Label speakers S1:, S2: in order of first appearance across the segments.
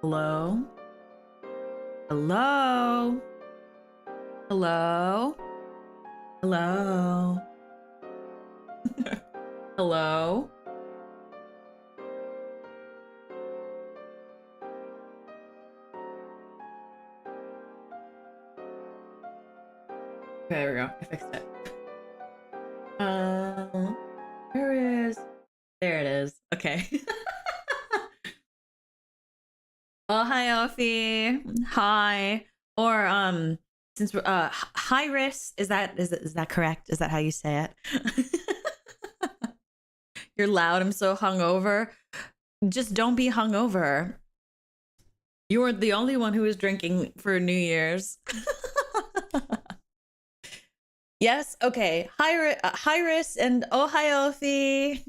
S1: Hello? Hello? Hello? Hello? Hello? Okay, there we go. I fixed it. Where is... There it is. Okay. Oh, hi, Alfie. Hi. Or, since we're, IRyS, is that correct? Is that how you say it? You're loud. I'm so hungover. Just don't be hungover. You weren't the only one who was drinking for New Year's. Yes. Okay. IRyS and oh, hi, Alfie.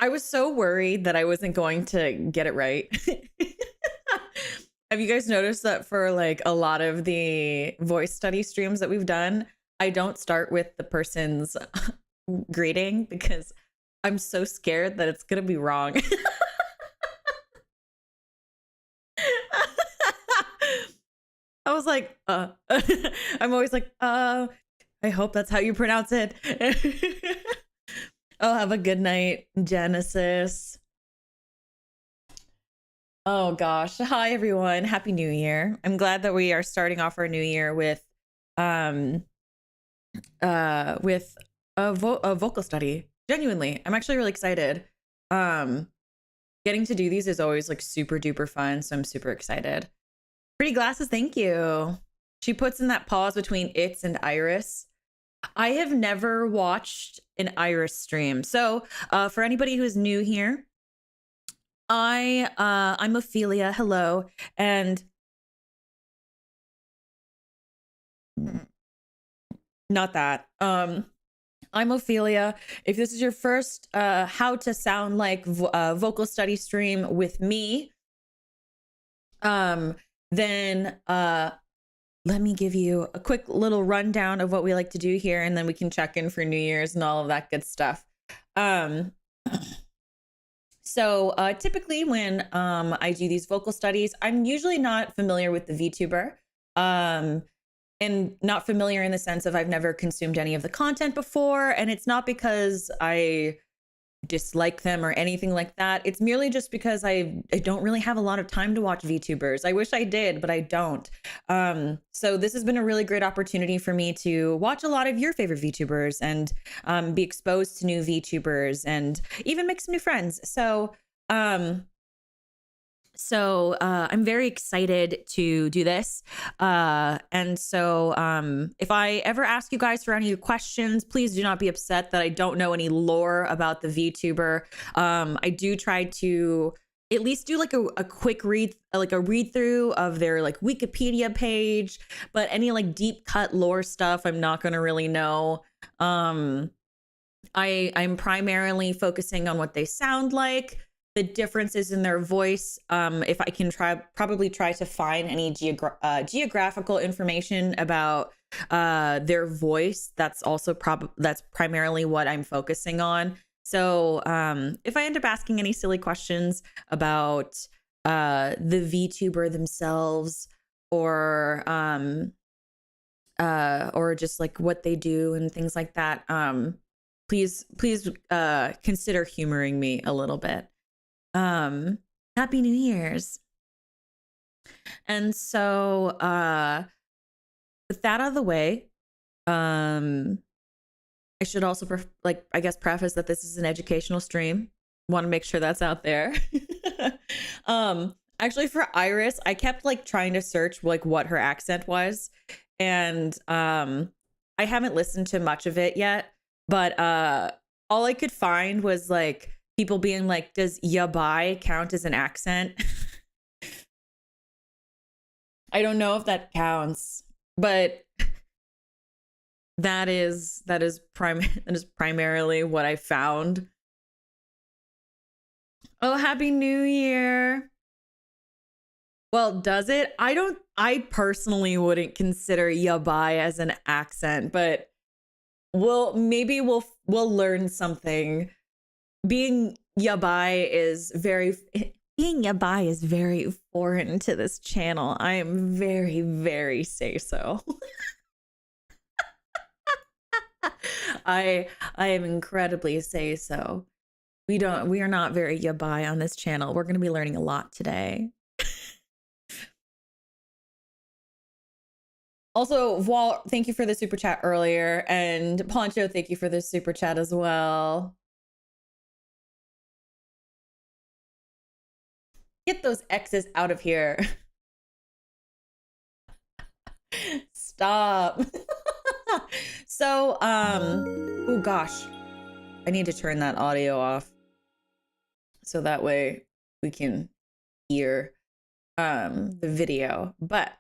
S1: I was so worried that I wasn't going to get it right. Have you guys noticed that for like a lot of the voice study streams that we've done, I don't start with the person's greeting because I'm so scared that it's going to be wrong. I was like, I'm always like, I hope that's how you pronounce it. Oh, have a good night, Genesis. Oh gosh. Hi everyone. Happy New Year. I'm glad that we are starting off our new year with a vocal study. Genuinely. I'm actually really excited. Getting to do these is always like super duper fun, so I'm super excited. Pretty glasses, thank you. She puts in that pause between its and IRyS. I have never watched an IRyS stream. So for anybody who's new here, I'm Ophelia. Hello. And not that. I'm Ophelia. If this is your first how to sound like vocal study stream with me, then let me give you a quick little rundown of what we like to do here, and then we can check in for New Year's and all of that good stuff. So typically when I do these vocal studies, I'm usually not familiar with the VTuber, and not familiar in the sense of I've never consumed any of the content before. And it's not because I dislike them or anything like that. It's merely just because I don't really have a lot of time to watch VTubers. I wish I did, but I don't. So this has been a really great opportunity for me to watch a lot of your favorite VTubers and be exposed to new VTubers and even make some new friends. So I'm very excited to do this. And so if I ever ask you guys for any questions, please do not be upset that I don't know any lore about the VTuber. I do try to at least do like a quick read through of their like Wikipedia page, but any like deep cut lore stuff, I'm not going to really know. I'm primarily focusing on what they sound like, the differences in their voice. If I can probably try to find any geographical information about their voice, that's also that's primarily what I'm focusing on. So if I end up asking any silly questions about the VTuber themselves, or just like what they do and things like that, please consider humoring me a little bit. Happy New Year's. And so with that out of the way, I should also I guess preface that this is an educational stream. Want to make sure that's out there. Actually for IRyS, I kept like trying to search like what her accent was, and I haven't listened to much of it yet, but all I could find was like people being like, does yabai count as an accent? I don't know if that counts, but that is primarily what I found. Oh, Happy New Year. Well, does it? I personally wouldn't consider yabai as an accent, but maybe we'll learn something. Being yabai is very being yabai is very foreign to this channel. I am very, very say so. I am incredibly say so. We are not very yabai on this channel. We're going to be learning a lot today. Also, Walt, thank you for the super chat earlier, and Poncho, thank you for the super chat as well. Get those X's out of here. Stop. So, oh gosh, I need to turn that audio off so that way we can hear the video. But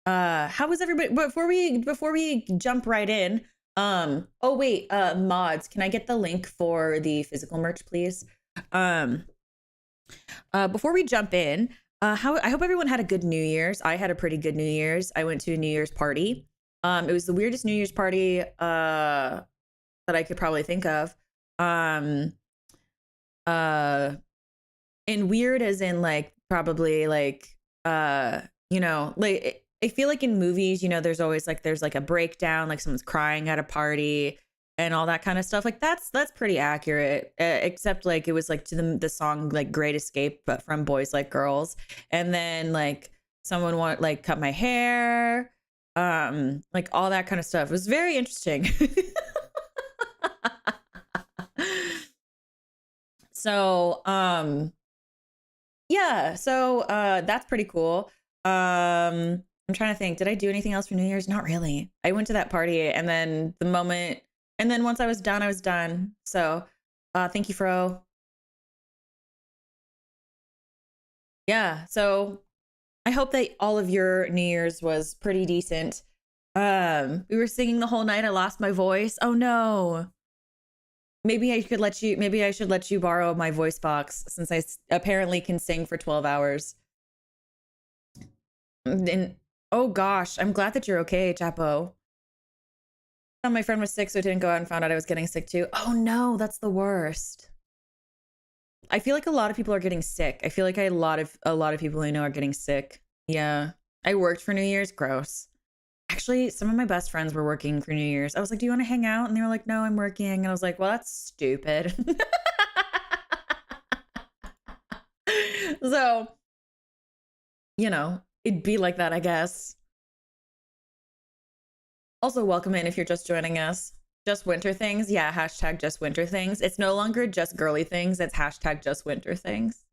S1: how was everybody before we jump right in? Oh wait, mods, can I get the link for the physical merch, please? Before we jump in, I hope everyone had a good New Year's. I had a pretty good New Year's. I went to a New Year's party. It was the weirdest New Year's party that I could probably think of. And weird as in like probably like you know, like I feel like in movies, you know, there's always like there's like a breakdown, like someone's crying at a party and all that kind of stuff. Like that's pretty accurate, except like it was like to the song like Great Escape, but from Boys Like Girls. And then like someone like cut my hair, like all that kind of stuff. It was very interesting. So yeah, so that's pretty cool. I'm trying to think, did I do anything else for New Year's? Not really. I went to that party, and then once I was done, I was done. So thank you, Fro. Yeah, so I hope that all of your New Year's was pretty decent. We were singing the whole night. I lost my voice. Oh no. Maybe I should let you borrow my voice box, since I apparently can sing for 12 hours. And oh gosh, I'm glad that you're okay, Chapo. My friend was sick, so I didn't go out and found out I was getting sick too. Oh no, that's the worst. I feel like a lot of people are getting sick. I feel like a lot of people I know are getting sick. Yeah. I worked for New Year's. Gross. Actually, some of my best friends were working for New Year's. I was like, do you want to hang out? And they were like, no, I'm working. And I was like, well, that's stupid. So, you know, it'd be like that, I guess. Also, welcome in if you're just joining us. Just winter things. Yeah, hashtag just winter things. It's no longer just girly things. It's hashtag just winter things.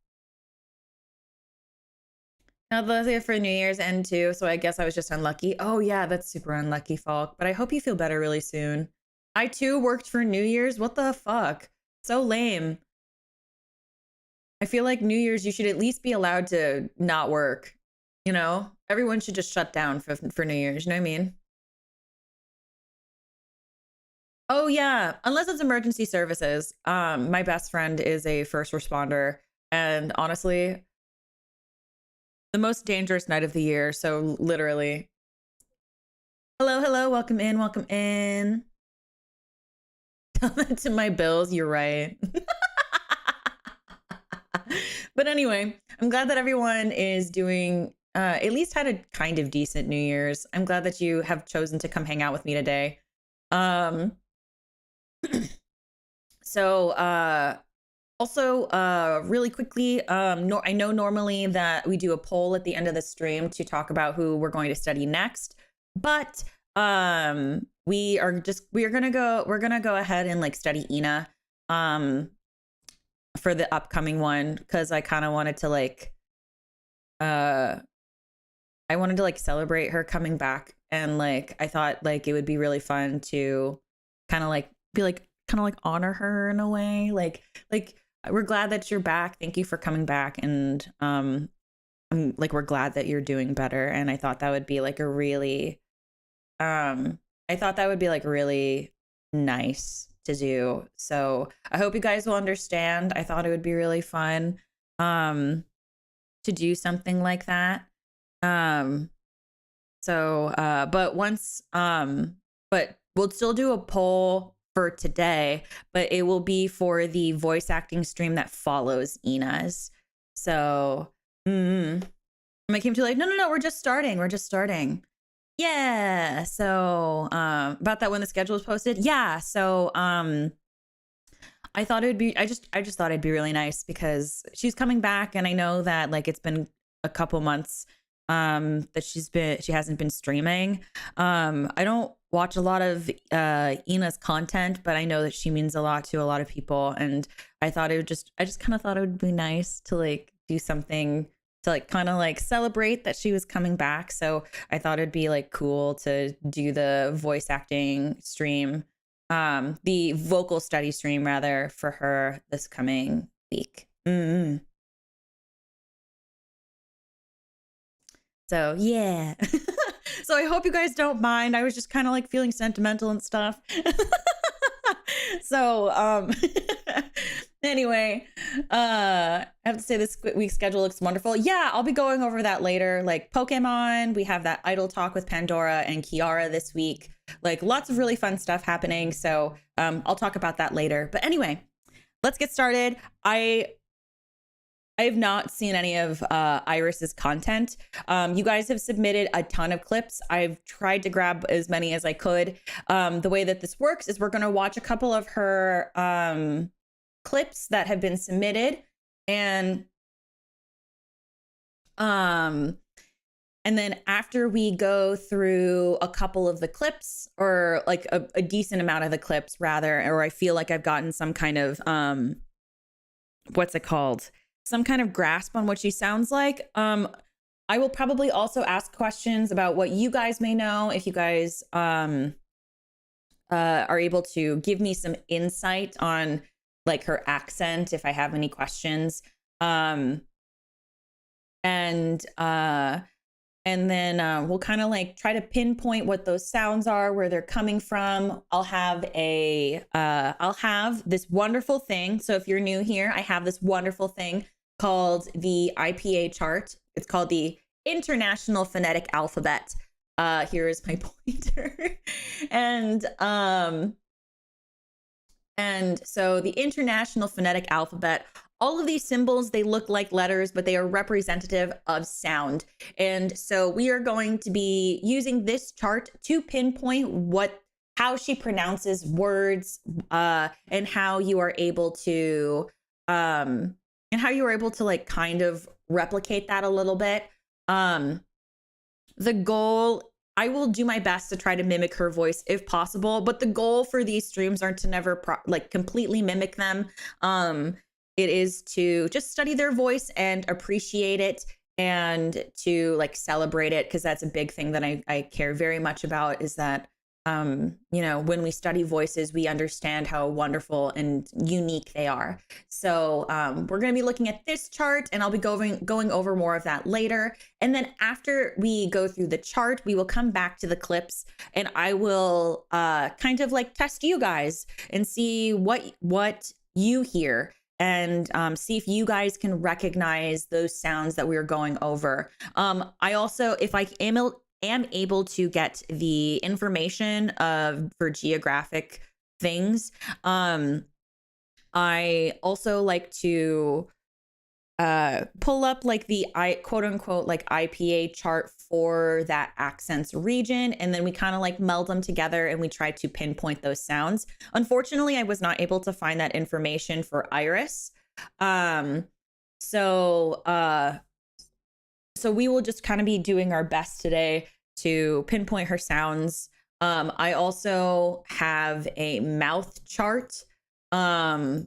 S1: Now, that's for New Year's end too, so I guess I was just unlucky. Oh yeah, that's super unlucky, Falk. But I hope you feel better really soon. I too worked for New Year's. What the fuck? So lame. I feel like New Year's, you should at least be allowed to not work. You know, everyone should just shut down for New Year's. You know what I mean? Oh yeah, unless it's emergency services. My best friend is a first responder, and honestly, the most dangerous night of the year. So literally. Hello, welcome in, welcome in. Tell that to my bills, you're right. But anyway, I'm glad that everyone is doing, at least had a kind of decent New Year's. I'm glad that you have chosen to come hang out with me today. So, also, really quickly, I know normally that we do a poll at the end of the stream to talk about who we're going to study next, but we're gonna go ahead and like study Ina for the upcoming one, because I kind of wanted to like celebrate her coming back, and like I thought like it would be really fun to kind of like be like kind of like honor her in a way, like we're glad that you're back, thank you for coming back, and I'm like we're glad that you're doing better. And I thought that would be like a really really nice to do. So I hope you guys will understand. I thought it would be really fun to do something like that. But we'll still do a poll for today, but it will be for the voice acting stream that follows Ina's. So, am I came too late? No, we're just starting. We're just starting. Yeah. So, about that when the schedule was posted. Yeah. So, I thought it would be, I just thought it'd be really nice because she's coming back, and I know that like it's been a couple months that she hasn't been streaming. I don't watch a lot of Ina's content, but I know that she means a lot to a lot of people, and I just kind of thought it would be nice to like do something to like kind of like celebrate that she was coming back. So I thought it'd be like cool to do the voice acting stream, the vocal study stream rather, for her this coming week. So yeah. So I hope you guys don't mind. I was just kind of like feeling sentimental and stuff. So anyway, I have to say this week's schedule looks wonderful. Yeah, I'll be going over that later. Like Pokemon, we have that idol talk with Pandora and Kiara this week. Like lots of really fun stuff happening. So I'll talk about that later. But anyway, let's get started. I have not seen any of IRyS's content. You guys have submitted a ton of clips. I've tried to grab as many as I could. The way that this works is we're going to watch a couple of her clips that have been submitted, and then after we go through a couple of the clips, or like a decent amount of the clips rather, or I feel like I've gotten some kind of what's it called? Some kind of grasp on what she sounds like. I will probably also ask questions about what you guys may know, if you guys are able to give me some insight on like her accent, if I have any questions. And then we'll kind of like try to pinpoint what those sounds are, where they're coming from. I'll have this wonderful thing. So if you're new here, I have this wonderful thing called the IPA chart. It's called the International Phonetic Alphabet. Here is my pointer. And so the International Phonetic Alphabet, all of these symbols, they look like letters, but they are representative of sound. And so we are going to be using this chart to pinpoint how she pronounces words, and how you are able to like kind of replicate that a little bit. The goal, I will do my best to try to mimic her voice if possible, but the goal for these streams aren't to never completely mimic them. It is to just study their voice and appreciate it, and to like celebrate it, because that's a big thing that I care very much about, is that when we study voices, we understand how wonderful and unique they are. So we're going to be looking at this chart, and I'll be going over more of that later. And then after we go through the chart, we will come back to the clips, and I will kind of like test you guys and see what you hear, and see if you guys can recognize those sounds that we are going over. I also, if I am able to get the information for geographic things, I also like to pull up like the quote unquote like IPA chart for that accents region, and then we kind of like meld them together and we try to pinpoint those sounds. Unfortunately, I was not able to find that information for IRyS. So we will just kind of be doing our best today to pinpoint her sounds. I also have a mouth chart as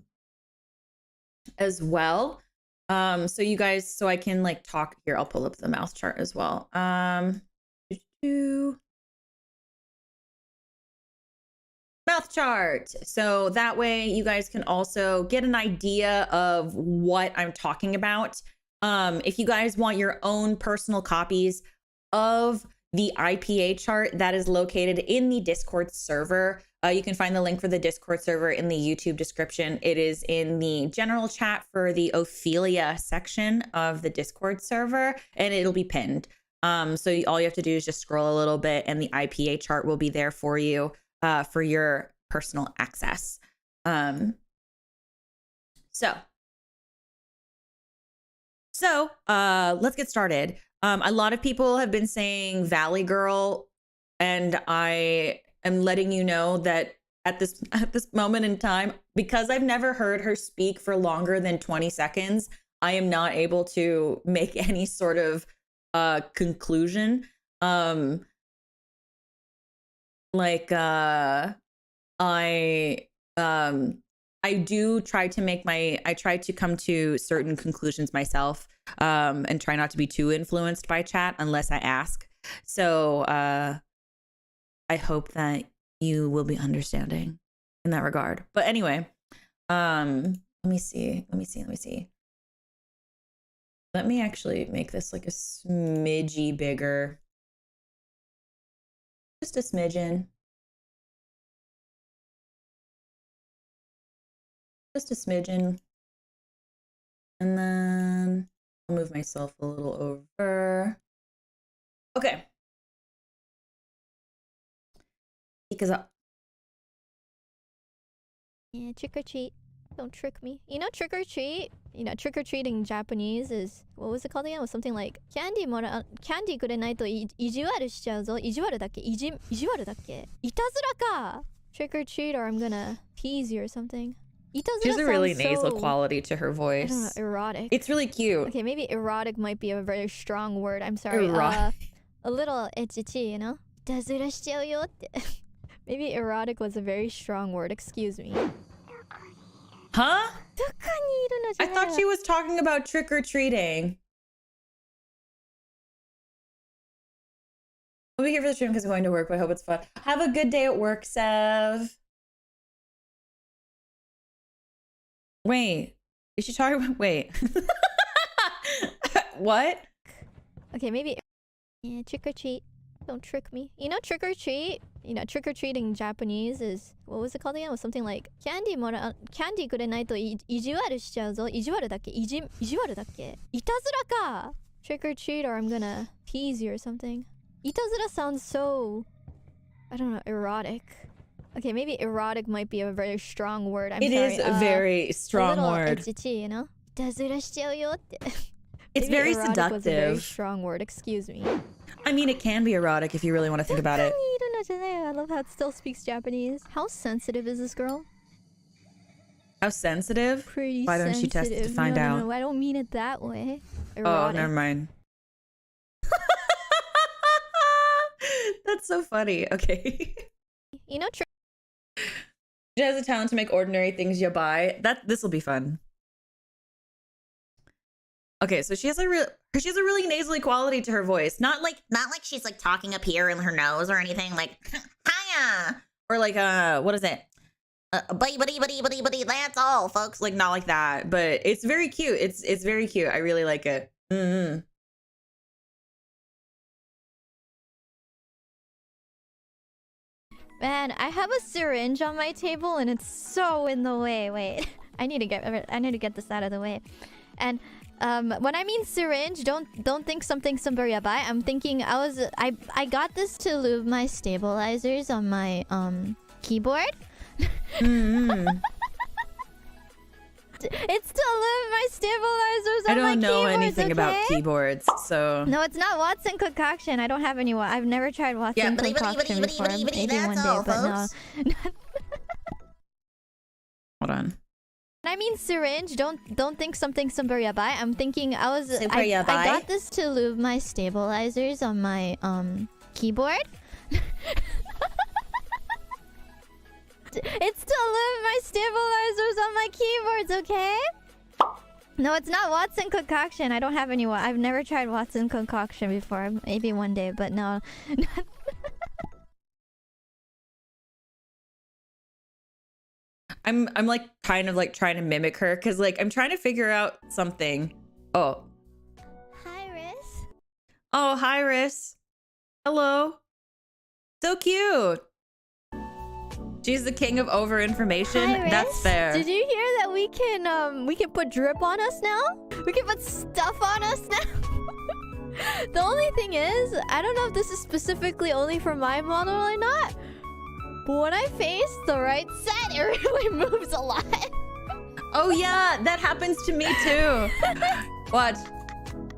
S1: well. So you guys, so I can like talk here. I'll pull up the mouth chart as well. Mouth chart. So that way you guys can also get an idea of what I'm talking about. If you guys want your own personal copies of the IPA chart, that is located in the Discord server. You can find the link for the Discord server in the YouTube description. It is in the general chat for the Ophelia section of the Discord server, and it'll be pinned. So all you have to do is just scroll a little bit, and the IPA chart will be there for you, for your personal access. So let's get started. A lot of people have been saying Valley Girl, and I am letting you know that at this moment in time, because I've never heard her speak for longer than 20 seconds, I am not able to make any sort of conclusion. I do try to I try to come to certain conclusions myself, and try not to be too influenced by chat unless I ask. So I hope that you will be understanding in that regard. But anyway, let me see. Let me actually make this like a smidgy bigger. Just a smidgen. Just a smidgen. And then I'll move myself a little over. Okay. Because
S2: yeah, trick or treat. Don't trick me. You know, trick or treat? You know, trick or treating in Japanese is, what was it called again? It was something like, candy くれないと意地悪しちゃうぞ。意地悪だっけ？意地悪だっけ？いたずらか! Trick or treat, or I'm gonna tease you or something.
S1: She has a really nasal quality to her voice.
S2: I don't know, erotic.
S1: It's really cute.
S2: Okay, maybe erotic might be a very strong word. I'm sorry. A little etiquette, you know? いたずらしちゃうよって。Maybe erotic was a very strong word. Excuse me.
S1: Huh? I thought she was talking about trick-or-treating. We'll be here for the stream because I'm going to work, but I hope it's fun. Have a good day at work, Sev. Wait. Is she talking about... Wait. What?
S2: Okay, maybe... Yeah, trick-or-treat. Don't trick me. You know, trick or treat? You know, trick or treating in Japanese is, what was it called again? It was something like, candy くれないと意地悪しちゃうぞ。意地悪だっけ？意地悪だっけ？いたずらか! Trick or treat, or I'm gonna tease you or something. いたずら sounds so, I don't know, erotic. Okay, maybe erotic might be a very strong word. I'm sorry.
S1: It is a very strong word.
S2: A little etiquette, you know? いたずらしちゃうよって。
S1: It's very seductive.
S2: Was a very strong word. Excuse me.
S1: I mean, it can be erotic if you really want to think about it.
S2: I love how it still speaks Japanese. How sensitive is this girl?
S1: How sensitive?
S2: Pretty
S1: Why don't you test it to find out?
S2: No, I don't mean it that way.
S1: Erotic. Oh, never mind. That's so funny. Okay.
S2: You know,
S1: she has a talent to make ordinary things yabai. This will be fun. Okay, so she has a really nasally quality to her voice. Not like she's like talking up here in her nose or anything. Like hiya, or like what is it? Buddy, that's all, folks. Like not like that, but it's very cute. It's very cute. I really like it. Mm-hmm.
S2: Man, I have a syringe on my table and it's so in the way. Wait, I need to get this out of the way. And when I mean syringe, don't think something super yabai. I'm thinking I got this to lube my stabilizers on my keyboard.
S1: Mm-hmm.
S2: It's to lube my stabilizers on my keyboards.
S1: I don't know anything about keyboards, so
S2: no, it's not Watson concoction. I don't have any. I've never tried Watson concoction before. Maybe one day, but no.
S1: Hold on.
S2: When I mean syringe, don't think something super yabai. I'm thinking I got this to lube my stabilizers on my keyboard. It's to lube my stabilizers on my keyboards, okay? No, it's not Watson concoction. I don't have any. I've never tried Watson concoction before. Maybe one day, but no.
S1: I'm like kind of like trying to mimic her because like I'm trying to figure out something. Oh.
S2: Hi, IRyS.
S1: Oh, hi, IRyS. Hello. So cute. She's the king of over information.
S2: Hi,
S1: that's fair.
S2: Did you hear that we can put drip on us now? We can put stuff on us now. The only thing is, I don't know if this is specifically only for my model or not, But when I face the right side, it really moves a lot.
S1: Oh yeah, that happens to me too. Watch.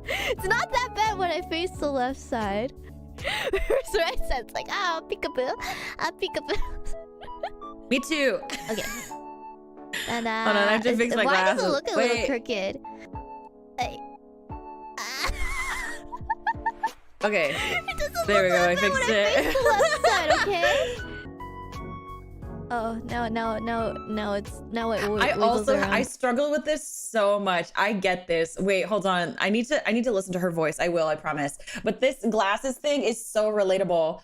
S2: It's not that bad when I face the left side. Whereas the right side's like, peekaboo, peekaboo.
S1: Me too.
S2: Okay. And
S1: Hold on, I have to fix my glasses.
S2: Why does it look a little crooked?
S1: Okay.
S2: It doesn't
S1: There we
S2: look
S1: go, I
S2: like that
S1: fixed
S2: when
S1: it.
S2: I face the left side, okay? Oh, now it wiggles around.
S1: I struggle with this so much. I get this. Wait, hold on. I need to listen to her voice. I will, I promise. But this glasses thing is so relatable.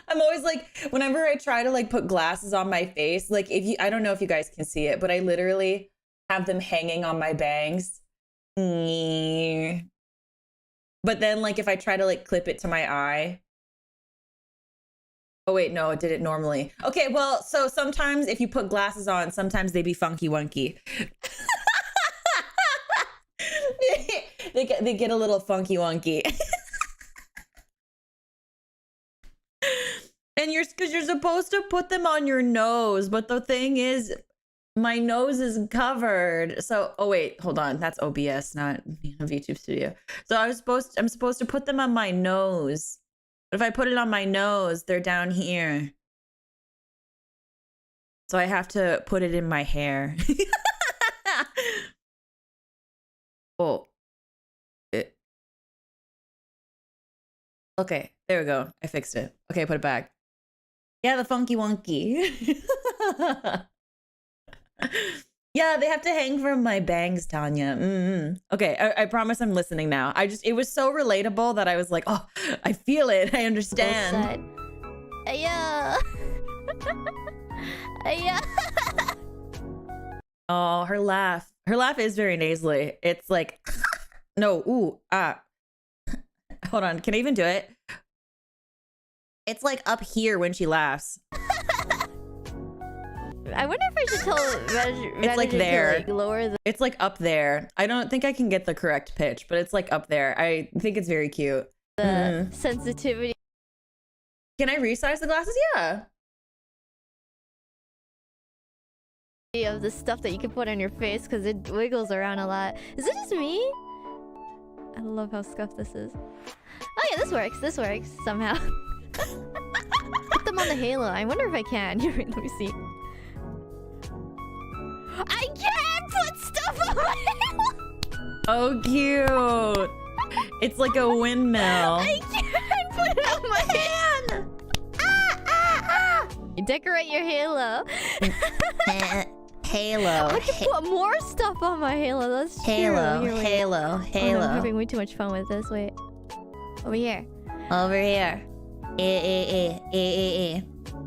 S1: I'm always like, whenever I try to like put glasses on my face, like I don't know if you guys can see it, but I literally have them hanging on my bangs. But then like if I try to like clip it to my eye. Oh wait, no, it did it normally. Okay, well, so sometimes if you put glasses on, sometimes they be funky wonky. they get a little funky wonky. And because you're supposed to put them on your nose, but the thing is, my nose is covered. So, oh wait, hold on. That's OBS, not VTube Studio. So I'm supposed to put them on my nose. But if I put it on my nose, they're down here. So I have to put it in my hair. Oh. Okay, there we go. I fixed it. Okay, put it back. Yeah, the funky wonky. Yeah, they have to hang from my bangs, Tanya. Okay, I promise I'm listening now. It was so relatable that I was like, oh, I feel it. I understand.
S2: Yeah. Yeah.
S1: Oh, her laugh. Her laugh is very nasally. It's like, no, ooh, Hold on, can I even do it? It's like up here when she laughs.
S2: I wonder if I should tell
S1: it's like there.
S2: to, like, lower the...
S1: It's like up there. I don't think I can get the correct pitch, but it's like up there. I think it's very cute.
S2: The sensitivity.
S1: Can I resize the glasses? Yeah.
S2: Of the stuff that you can put on your face because it wiggles around a lot. Is it just me? I love how scuffed this is. Oh yeah, this works. This works somehow. Put them on the halo. I wonder if I can. Let me see. I can put stuff on my halo.
S1: Oh, cute. It's like a windmill.
S2: I can put it on my hand. You decorate your halo.
S1: Halo.
S2: I can put more stuff on my halo. That's true.
S1: Halo.
S2: Here, wait.
S1: Halo. Halo.
S2: Oh, no, I'm having way too much fun with this. Wait. Over here.
S1: Over here.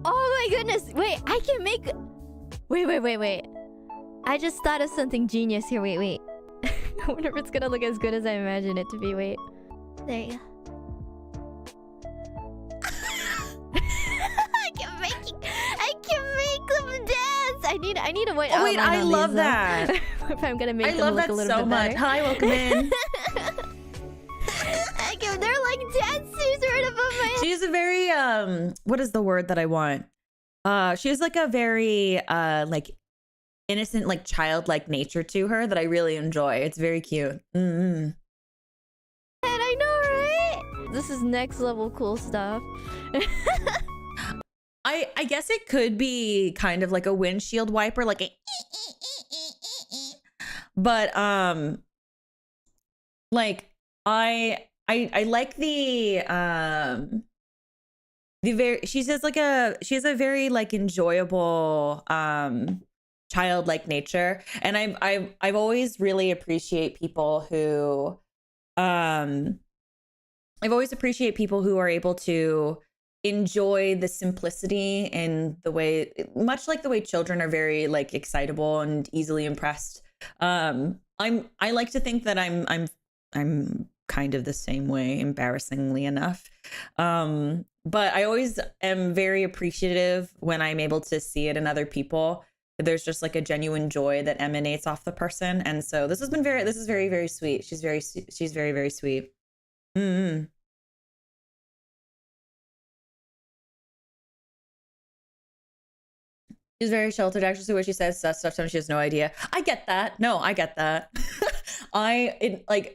S2: Oh my goodness. Wait, I can make... Wait. I just thought of something genius here. Wait. I wonder if it's gonna look as good as I imagine it to be. Wait. There you go. I can make them dance. I need a white outline.
S1: Oh wait, I love
S2: these,
S1: that.
S2: If I'm gonna make
S1: I
S2: them
S1: love
S2: look
S1: that
S2: a little
S1: so
S2: bit
S1: much.
S2: better.
S1: Hi, welcome in.
S2: They're like dance shoes right above my head.
S1: She has a very what is the word that I want? She has like a very like innocent, like childlike nature to her that I really enjoy. It's very cute.
S2: And I know, right? This is next level cool stuff.
S1: I guess it could be kind of like a windshield wiper, like a but like I like the very she has a very like enjoyable childlike nature, and I've always really appreciate people who are able to enjoy the simplicity and the way, much like the way children are very like excitable and easily impressed. I like to think that I'm kind of the same way, embarrassingly enough. But I always am very appreciative when I'm able to see it in other people. There's just like a genuine joy that emanates off the person. And so this is very, very sweet. She's very, very sweet. She's very sheltered. Actually, so what she says, sometimes she has no idea. I get that. No, I get that. Like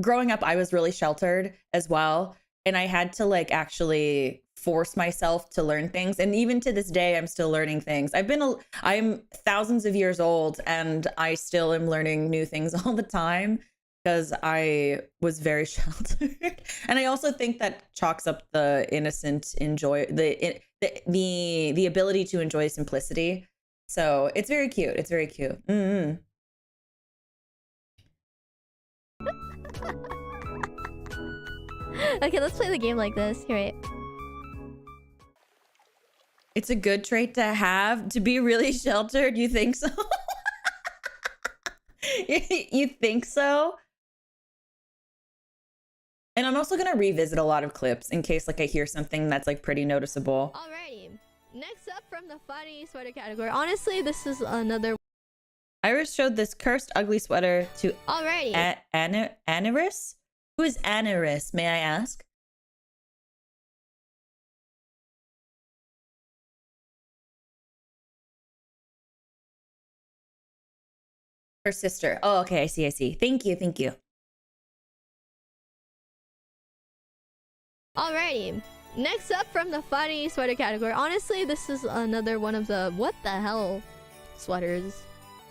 S1: growing up, I was really sheltered as well. And I had to like actually force myself to learn things. And even to this day, I'm still learning things. I'm thousands of years old and I still am learning new things all the time because I was very sheltered. And I also think that chalks up the innocent enjoy the ability to enjoy simplicity. So it's very cute. It's very cute. Mm-hmm.
S2: Okay, let's play the game like this. Here, wait.
S1: It's a good trait to have, to be really sheltered. You think so? You think so? And I'm also gonna revisit a lot of clips in case like I hear something that's like pretty noticeable.
S2: Alrighty. Next up from the funny sweater category. Honestly, this is another.
S1: IRyS showed this cursed ugly sweater to
S2: Alrighty.
S1: IRyS? Who is IRyS, may I ask? Her sister. Oh, okay, I see, I see. Thank you, thank you.
S2: Alrighty. Next up from the funny sweater category. Honestly, this is another one of the what the hell sweaters.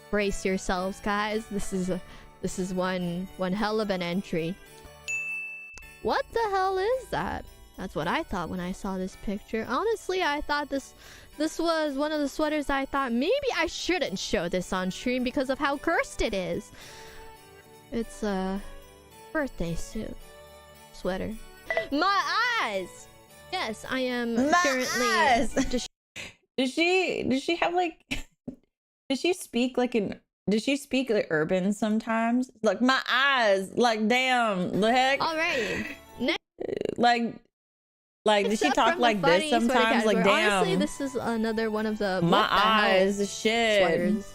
S2: Brace yourselves, guys. This is one hell of an entry. What the hell is that? That's what I thought when I saw this picture. Honestly, I thought this was one of the sweaters I thought maybe I shouldn't show this on stream because of how cursed it is. It's a birthday suit sweater. My eyes! Yes, I am currently...
S1: Eyes! Does she have like... Does she speak like urban sometimes? Like, my eyes! Like, damn, the heck?
S2: Alrighty.
S1: Like, does she talk like this sometimes? Like, damn.
S2: Honestly, this is another one of the...
S1: My eyes, shit.
S2: Sweaters.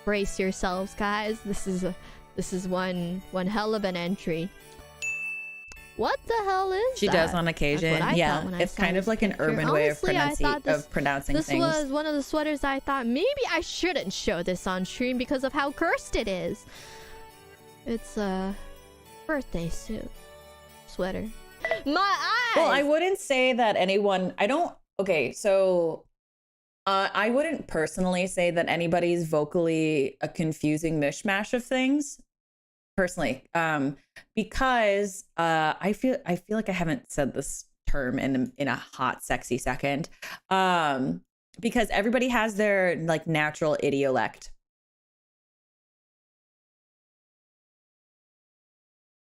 S2: Brace yourselves, guys. This is one hell of an entry. What the hell is
S1: she
S2: that?
S1: Does on occasion. Yeah, it's kind of like an urban way of pronouncing things.
S2: This was one of the sweaters I thought maybe I shouldn't show this on stream because of how cursed it is. It's a birthday suit sweater. My eyes!
S1: Well, I wouldn't say that anyone... Okay, so... I wouldn't personally say that anybody's vocally a confusing mishmash of things. Personally, because I feel like I haven't said this term in a hot, sexy second. Because everybody has their like natural idiolect.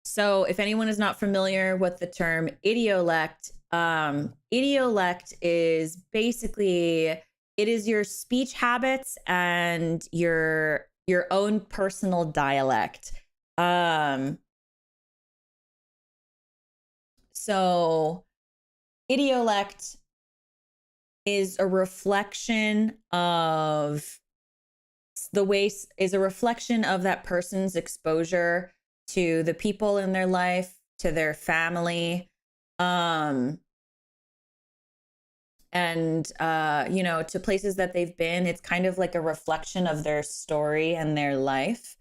S1: So if anyone is not familiar with the term idiolect, idiolect is basically, it is your speech habits and your own personal dialect. So idiolect is a reflection of that person's exposure to the people in their life, to their family, and to places that they've been. It's kind of like a reflection of their story and their life.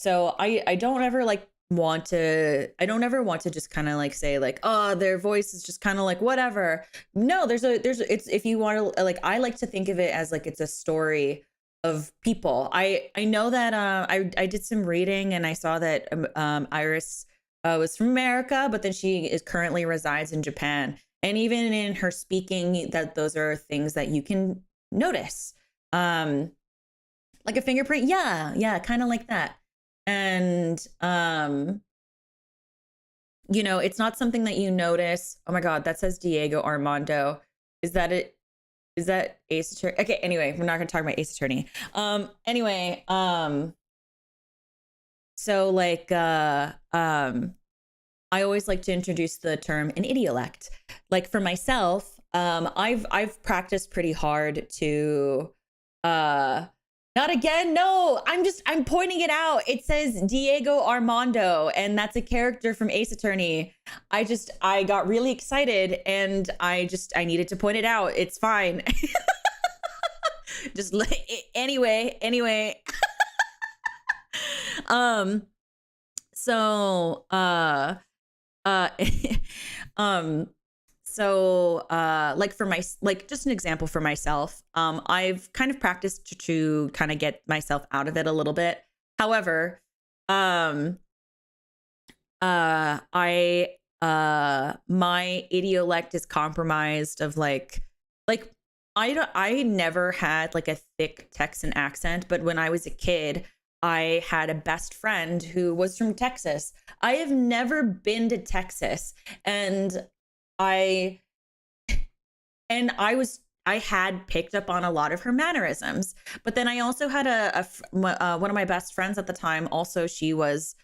S1: So I don't ever want to just kind of like say like, oh, their voice is just kind of like whatever. No, it's, if you want to, like, I like to think of it as like it's a story of people. I know that I did some reading and I saw that IRyS was from America, but then she currently resides in Japan. And even in her speaking, that those are things that you can notice. Like a fingerprint. Yeah, kind of like that. And, it's not something that you notice. Oh my God, that says Diego Armando. Is that it? Is that Ace Attorney? Okay, anyway, we're not going to talk about Ace Attorney. So like, I always like to introduce the term an idiolect. Like for myself, I've practiced pretty hard to, not again. No, I'm pointing it out. It says Diego Armando, and that's a character from Ace Attorney. I got really excited and I needed to point it out. It's fine. Just anyway. um, so, uh, um, like for my, like just an example for myself, I've kind of practiced to kind of get myself out of it a little bit. However, um, I my idiolect is compromised of like I never had like a thick Texan accent, but when I was a kid, I had a best friend who was from Texas. I have never been to Texas, and I I had picked up on a lot of her mannerisms. But then I also had one of my best friends at the time. Also, she was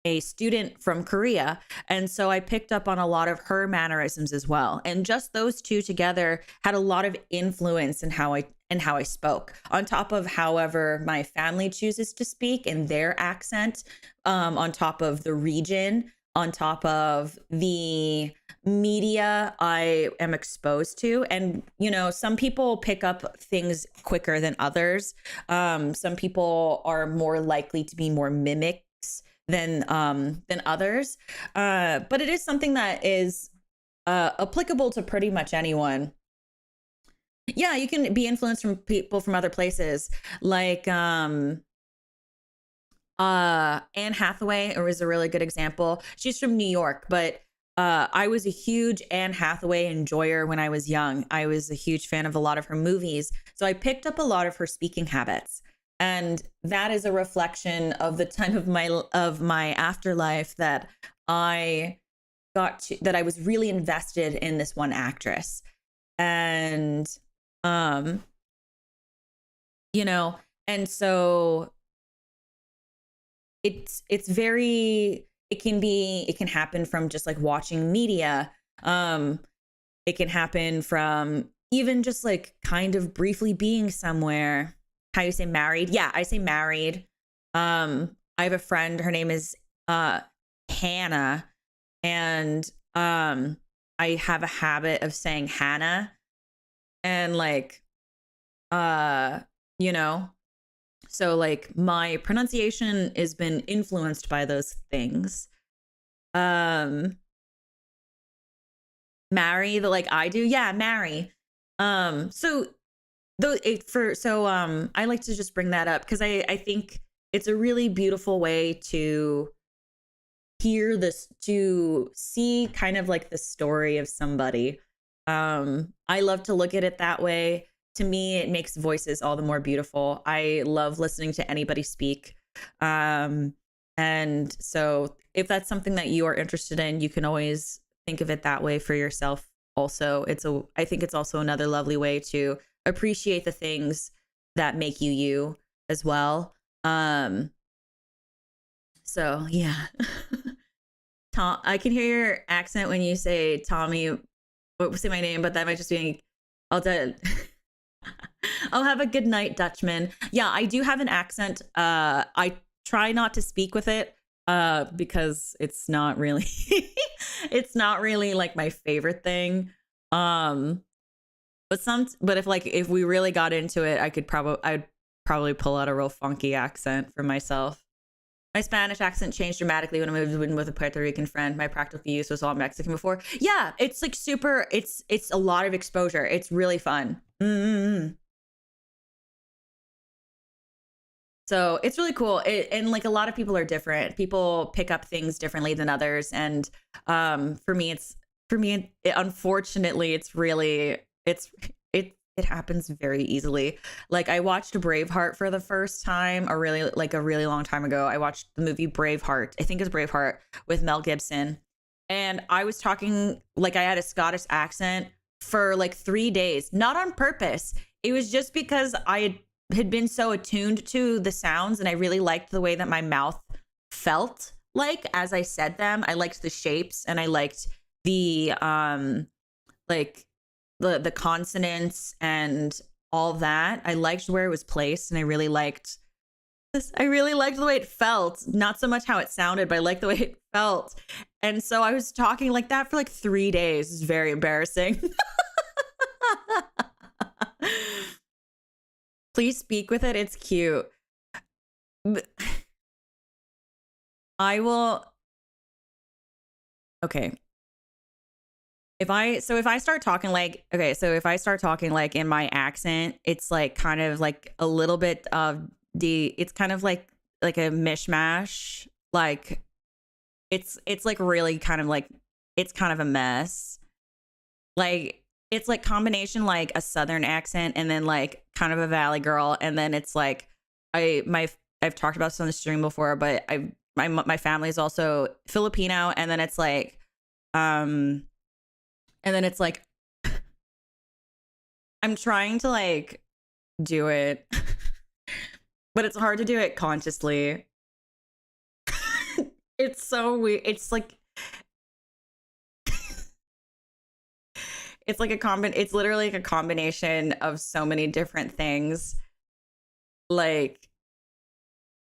S1: a student from Korea, and so I picked up on a lot of her mannerisms as well. And just those two together had a lot of influence in how I spoke. On top of however my family chooses to speak and their accent, on top of the region, on top of the media I am exposed to. And, you know, some people pick up things quicker than others. Some people are more likely to be more mimics than others. But it is something that is applicable to pretty much anyone. Yeah, you can be influenced from people from other places. Like Anne Hathaway is a really good example. She's from New York, but I was a huge Anne Hathaway enjoyer when I was young. I was a huge fan of a lot of her movies. So I picked up a lot of her speaking habits. And that is a reflection of the time of my afterlife that that I was really invested in this one actress. And you know, and so it's very, it can happen from just like watching media. It can happen from even just like kind of briefly being somewhere. How you say married? Yeah, I say married. I have a friend, her name is Hannah, and I have a habit of saying Hannah, and like you know, so like my pronunciation has been influenced by those things. Marry, the like I do, yeah, marry. So I like to just bring that up because I think it's a really beautiful way to hear this, to see kind of like the story of somebody. I love to look at it that way. To me, it makes voices all the more beautiful. I love listening to anybody speak. And so if that's something that you are interested in, you can always think of it that way for yourself. Also, I think it's also another lovely way to appreciate the things that make you you as well. So yeah. Tom, I can hear your accent when you say Tommy, say my name, but that might just be, I'll do I'll have a good night, Dutchman. Yeah, I do have an accent. I try not to speak with it because it's not really it's not really like my favorite thing. But if we really got into it, I'd probably pull out a real funky accent for myself. My Spanish accent changed dramatically when I moved in with a Puerto Rican friend. My practical use was all Mexican before. Yeah, it's like it's a lot of exposure. It's really fun. Mm-hmm. So it's really cool. And like a lot of people are different. People pick up things differently than others. And for me, unfortunately, it happens very easily. Like I watched Braveheart for the first time a really long time ago. I watched the movie Braveheart. I think it's Braveheart with Mel Gibson. And I was talking like I had a Scottish accent for like 3 days, not on purpose. It was just because I had been so attuned to the sounds, and I really liked the way that my mouth felt like as I said them. I liked the shapes, and I liked the like the consonants and all that. I liked where it was placed, and I really liked this. I really liked the way it felt, not so much how it sounded, but I liked the way it felt. And so I was talking like that for like 3 days. It's very embarrassing. Please speak with it. It's cute. I will. Okay. If I start talking like, okay, so if I start talking like in my accent, it's like kind of like a little bit of it's kind of like a mishmash. Like it's like really kind of like, it's kind of a mess. Like it's like combination like a southern accent and then like kind of a valley girl, and then it's like I've talked about this on the stream before, but my family is also Filipino, and then it's like I'm trying to like do it, but it's hard to do it consciously. It's so weird. It's like it's like it's literally like a combination of so many different things. Like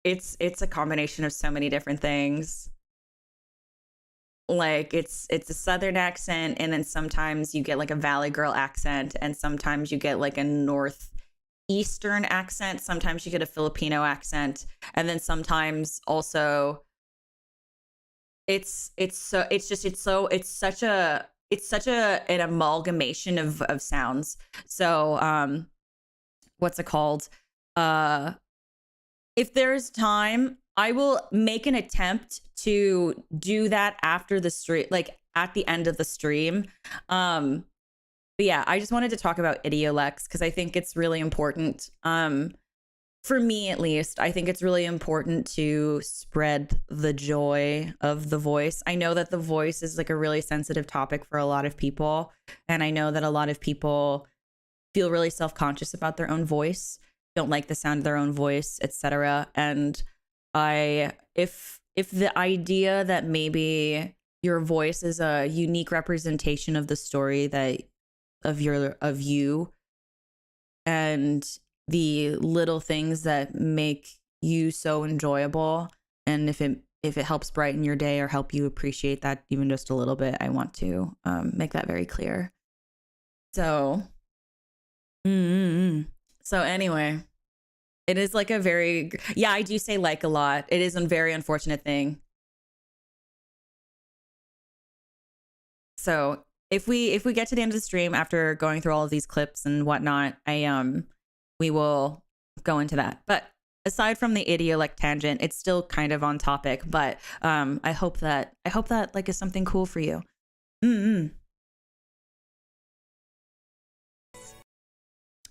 S1: it's a combination of so many different things. Like it's a southern accent, and then sometimes you get like a valley girl accent, and sometimes you get like a northeastern accent, sometimes you get a Filipino accent, and then sometimes also it's such an amalgamation of sounds. So what's it called? If there's time, I will make an attempt to do that after the stream, like at the end of the stream. But yeah, I just wanted to talk about idiolects because I think it's really important. For me, at least, I think it's really important to spread the joy of the voice. I know that the voice is like a really sensitive topic for a lot of people. And I know that a lot of people feel really self-conscious about their own voice, don't like the sound of their own voice, etc. And if the idea that maybe your voice is a unique representation of the story that of you and the little things that make you so enjoyable, and if it helps brighten your day or help you appreciate that even just a little bit, I want to make that very clear. So so anyway, it is like a very, yeah, I do say like a lot. It is a very unfortunate thing. So if we get to the end of the stream after going through all of these clips and whatnot, we will go into that. But aside from the idiolect tangent, it's still kind of on topic. But I hope that like is something cool for you.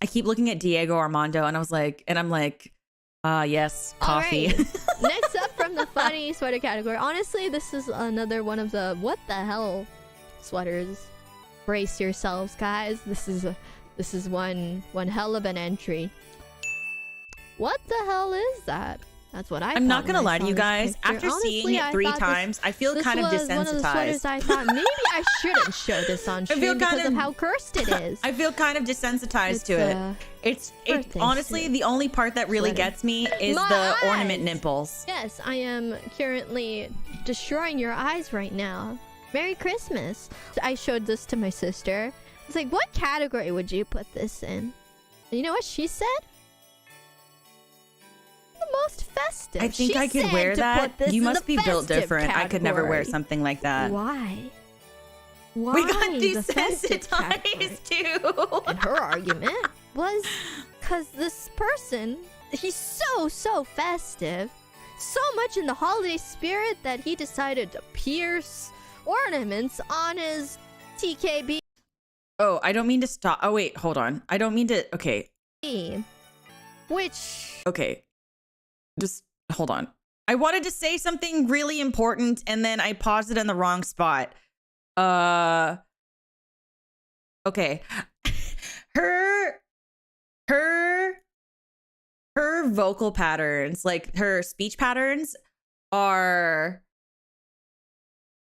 S1: I keep looking at Diego Armando, and I'm like, yes, coffee.
S2: Right. Next up from the funny sweater category. Honestly, this is another one of the what the hell sweaters. Brace yourselves, guys. This is one hell of an entry. What the hell is that? That's what I'm
S1: not gonna lie to you guys. After seeing it 3 times, I feel kind of desensitized.
S2: One of the sweaters I thought maybe I shouldn't show this on stream because of how cursed it is.
S1: I feel kind of desensitized to it. It's honestly the only part that really gets me is the ornament nipples.
S2: Yes, I am currently destroying your eyes right now. Merry Christmas. I showed this to my sister. It's like, what category would you put this in? And you know what she said? The most festive.
S1: I think I could wear that. You must be built different. I could never wear something like that.
S2: Why? Why?
S1: We got desensitized too.
S2: And her argument was because this person, he's so festive, so much in the holiday spirit that he decided to pierce ornaments on his TKB.
S1: Oh, I don't mean to stop. Oh, wait, hold on. I don't mean to. Okay.
S2: Which.
S1: Okay. Just hold on. I wanted to say something really important and then I paused it in the wrong spot. Okay. Her vocal patterns, like her speech patterns, are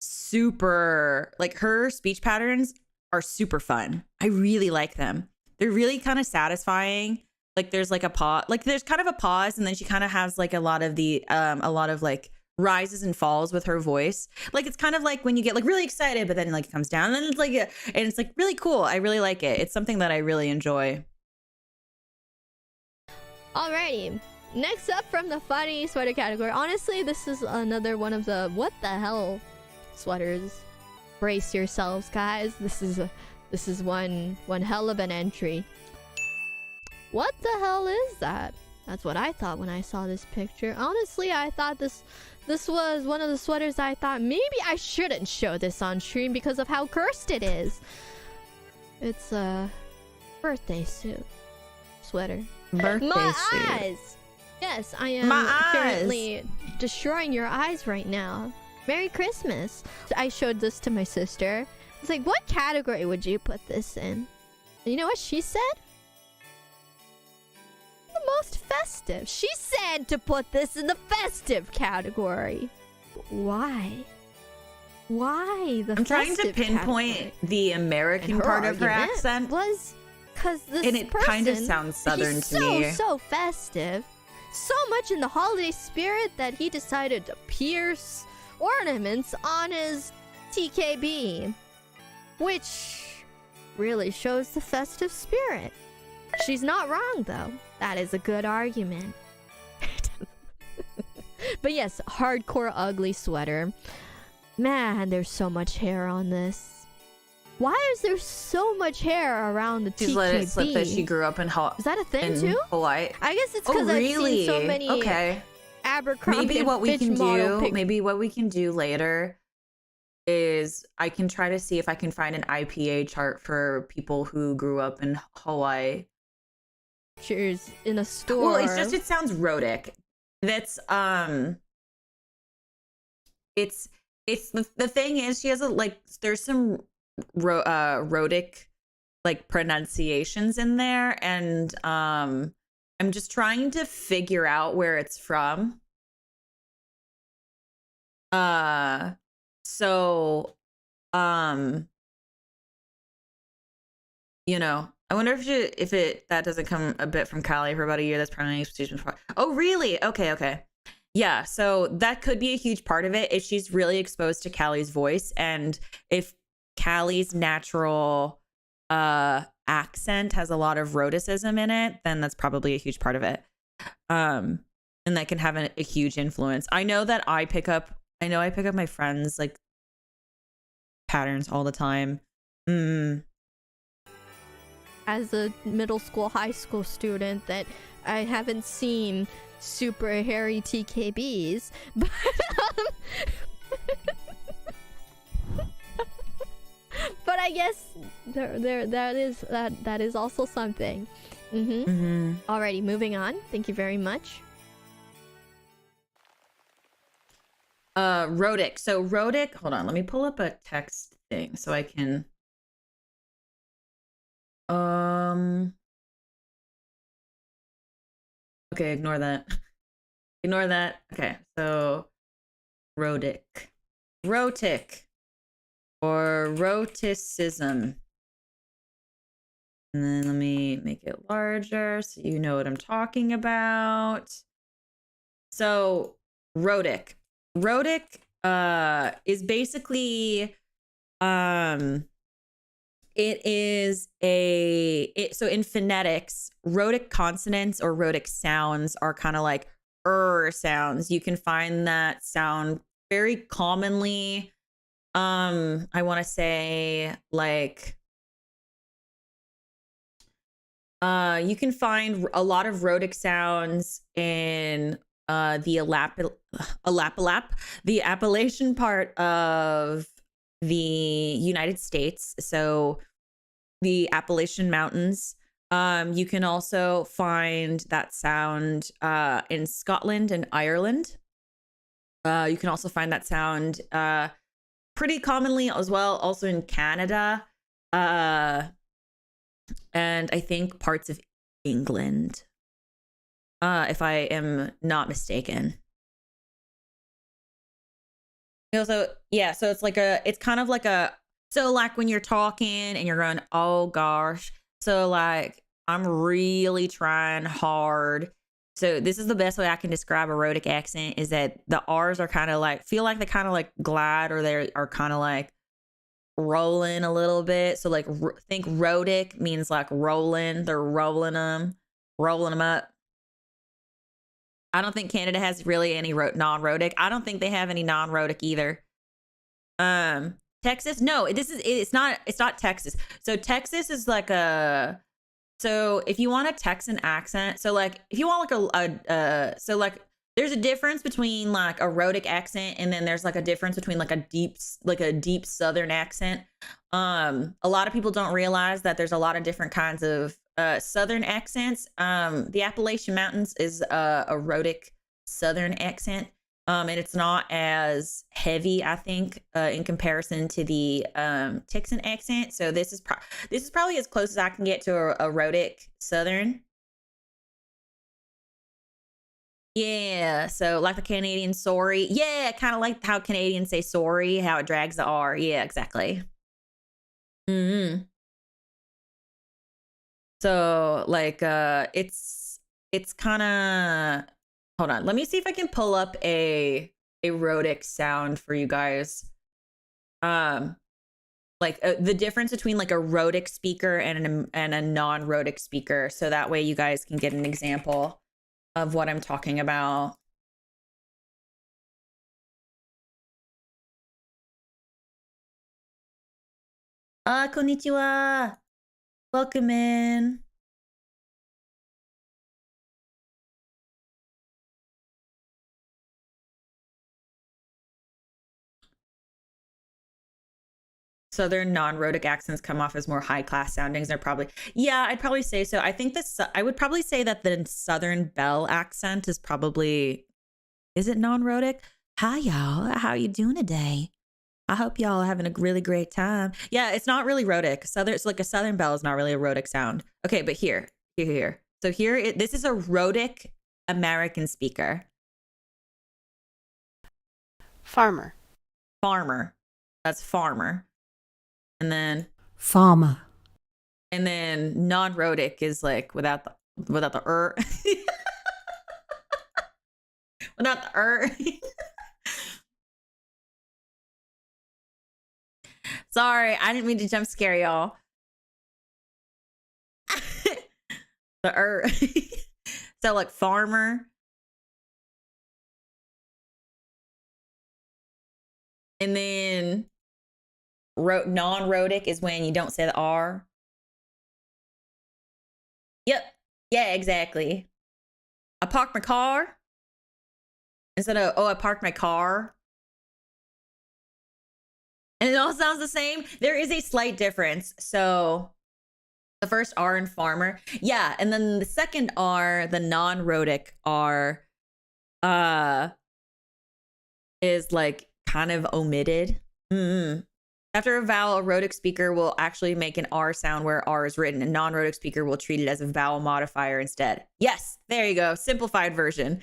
S1: super, like her speech patterns are super fun. I really like them. They're really kind of satisfying. Like there's like a pause, like there's kind of a pause, and then she kind of has like a lot of like rises and falls with her voice. Like it's kind of like when you get like really excited, but then like it comes down, and then it's like, and it's like really cool. I really like it. It's something that I really enjoy.
S2: Alrighty. Next up from the funny sweater category. Honestly, this is another one of the what the hell sweaters. Brace yourselves, guys. This is one hell of an entry. What the hell is that? That's what I thought when I saw this picture. Honestly, I thought this was one of the sweaters I thought maybe I shouldn't show this on stream because of how cursed it is. It's a birthday suit sweater.
S1: Birthday
S2: My
S1: suit.
S2: eyes! Yes, I am currently destroying your eyes right now. Merry Christmas. I showed this to my sister. It's like, what category would you put this in? And you know what she said? The most festive. She said to put this in the festive category. Why? Why the
S1: I'm trying to
S2: festive
S1: pinpoint
S2: category?
S1: the American part of her accent.
S2: Was because this
S1: and it kind of sounds southern
S2: he's
S1: to me.
S2: so festive. So much in the holiday spirit that he decided to pierce ornaments on his TKB. Which really shows the festive spirit. She's not wrong, though. That is a good argument. But yes, hardcore ugly sweater. Man, there's so much hair on this. Why is there so much hair around the TKB?
S1: She's let it slip that she grew up in Hawaii.
S2: Is that a thing too?
S1: Hawaii.
S2: I guess it's because I've seen so many Abercrombie
S1: Maybe
S2: and
S1: what we
S2: Fitch
S1: can
S2: model
S1: do, maybe what we can do later is I can try to see if I can find an IPA chart for people who grew up in Hawaii.
S2: pictures in a store.
S1: Well, it's just it sounds rhotic. That's it's the thing is she has a like there's some rhotic like pronunciations in there, and I'm just trying to figure out where it's from. So you know, I wonder if it that doesn't come a bit from Cali for about a year. That's probably an expectation for. Oh, really? Okay. Yeah, so that could be a huge part of it if she's really exposed to Callie's voice, and if Callie's natural accent has a lot of rhoticism in it, then that's probably a huge part of it. And that can have a huge influence. I know I pick up my friends like patterns all the time.
S2: As a middle school, high school student, that I haven't seen super hairy TKBs, but but I guess that is also something. Alrighty, moving on. Thank you very much.
S1: Rhotic. So rhotic, hold on, let me pull up a text thing so I can okay, ignore that. Okay, so rhotic or rhoticism. And then let me make it larger so you know what I'm talking about. So rhotic is basically it is so in phonetics, rhotic consonants or rhotic sounds are kind of like sounds. You can find that sound very commonly. I want to say like you can find a lot of rhotic sounds in the the Appalachian part of the United States. So the Appalachian Mountains. You can also find that sound in Scotland and Ireland. You can also find that sound pretty commonly as well, also in Canada. And I think parts of England, if I am not mistaken. Also, yeah, so it's kind of like so like when you're talking and you're going, oh gosh, so like I'm really trying hard. So this is the best way I can describe a rhotic accent, is that the R's are kind of like, feel like they kind of like glide, or they are kind of like rolling a little bit. So like think rhotic means like rolling, they're rolling them up. I don't think Canada has really any non-rhotic. I don't think they have any non-rhotic either. Texas, no, it's not Texas. So Texas is like so if you want a Texan accent, so like if you want like so like there's a difference between like a rhotic accent and then there's like a difference between like a deep southern accent. A lot of people don't realize that there's a lot of different kinds of southern accents. The Appalachian Mountains is a rhotic southern accent. And it's not as heavy, I think, in comparison to the Texan accent. So this is probably as close as I can get to a rhotic southern. Yeah, so like the Canadian sorry. Yeah, kind of like how Canadians say sorry, how it drags the R. Yeah, exactly. Mm-hmm. So like it's kind of, hold on, let me see if I can pull up a rhotic sound for you guys. Like the difference between like a rhotic speaker and a non-rhotic speaker, so that way you guys can get an example of what I'm talking about. Konnichiwa. Welcome in. Southern non-rhotic accents come off as more high-class soundings. They're probably, yeah, I'd probably say so. I think I would probably say that the Southern Belle accent is probably, is it non-rhotic? Hi, y'all. How you doing today? I hope y'all are having a really great time. Yeah, it's not really rhotic. It's like a Southern Belle is not really a rhotic sound. Okay, but here. So here, this is a rhotic American speaker.
S3: Farmer.
S1: That's farmer. And then
S4: farmer.
S1: And then non-rhotic is like without the without the Sorry, I didn't mean to jump scare y'all. The So like farmer. And then non-rhotic is when you don't say the R. Yep. Yeah, exactly. I parked my car. Instead of, oh, I parked my car. And it all sounds the same. There is a slight difference. So the first R in farmer. Yeah. And then the second R, the non-rhotic R, is like kind of omitted. After a vowel, a rhotic speaker will actually make an R sound where R is written. A non-rhotic speaker will treat it as a vowel modifier instead. Yes, there you go. Simplified version.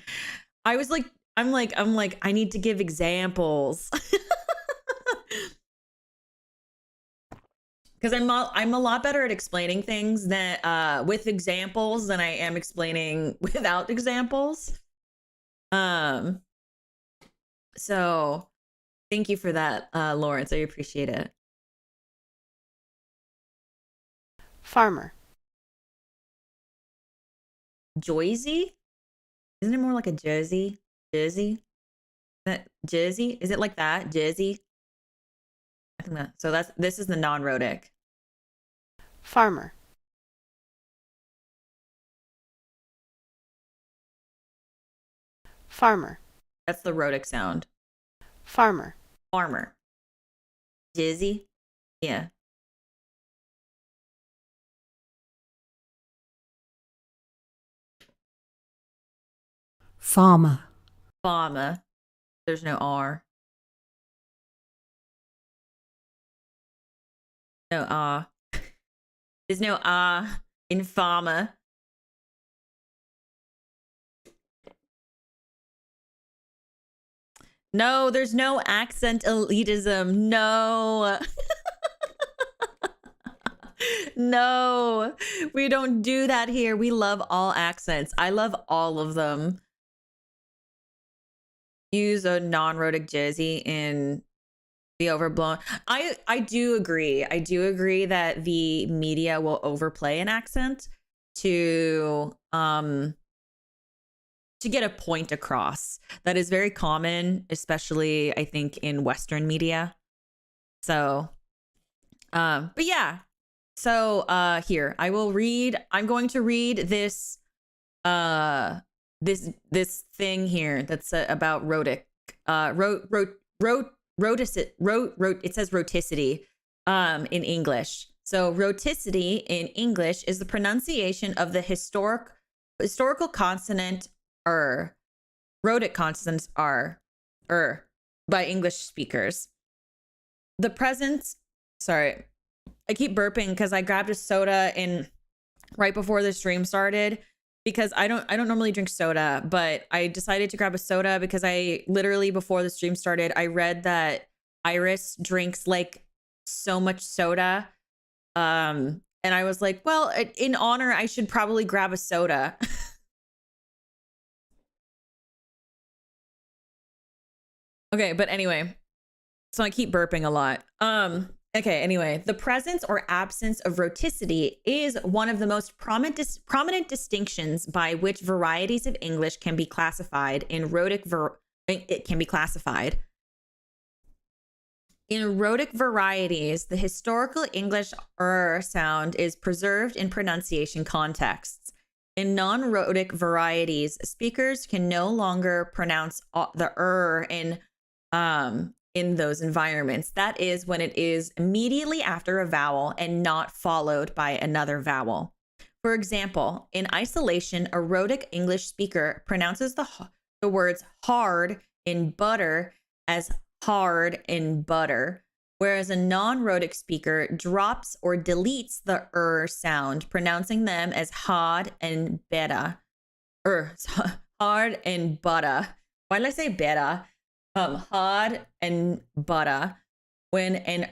S1: I'm like, I need to give examples. Because I'm a lot better at explaining things that with examples than I am explaining without examples. So thank you for that, Lawrence. I appreciate it.
S3: Farmer.
S1: Joyzy? Isn't it more like a Jersey? Jersey? That Jersey? Is it like that? Jersey? I think that. So this is the non-rhotic.
S3: Farmer. Farmer.
S1: That's the rhotic sound.
S3: Farmer.
S1: Farmer. Jersey? Yeah.
S4: Farmer.
S1: Farmer. There's no R. No R. There's no R in farmer. No, there's no accent elitism. No. No, we don't do that here. We love all accents. I love all of them. Use a non-rhotic Jersey in the overblown. I do agree. I do agree that the media will overplay an accent to to get a point across. That is very common, especially I think in Western media. So, but yeah. So here I will read. I'm going to read this this thing here that's about rhotic. It says rhoticity in English. So rhoticity in English is the pronunciation of the historical consonant rhotic consonants by English speakers. The presence, sorry, I keep burping because I grabbed a soda right before the stream started, because I don't normally drink soda, but I decided to grab a soda because I literally, before the stream started, I read that IRyS drinks like so much soda. And I was like, well, in honor, I should probably grab a soda. Okay, but anyway, so I keep burping a lot. Okay, anyway, the presence or absence of rhoticity is one of the most prominent distinctions by which varieties of English can be classified in rhotic In rhotic varieties, the historical English sound is preserved in pronunciation contexts. In non-rhotic varieties, speakers can no longer pronounce the in those environments. That is when it is immediately after a vowel and not followed by another vowel. For example, in isolation, a rhotic English speaker pronounces the words hard in butter as hard in butter, whereas a non-rhotic speaker drops or deletes the sound, pronouncing them as hard and beta. Hard and butter. Why did I say beta? Hard and butter. When an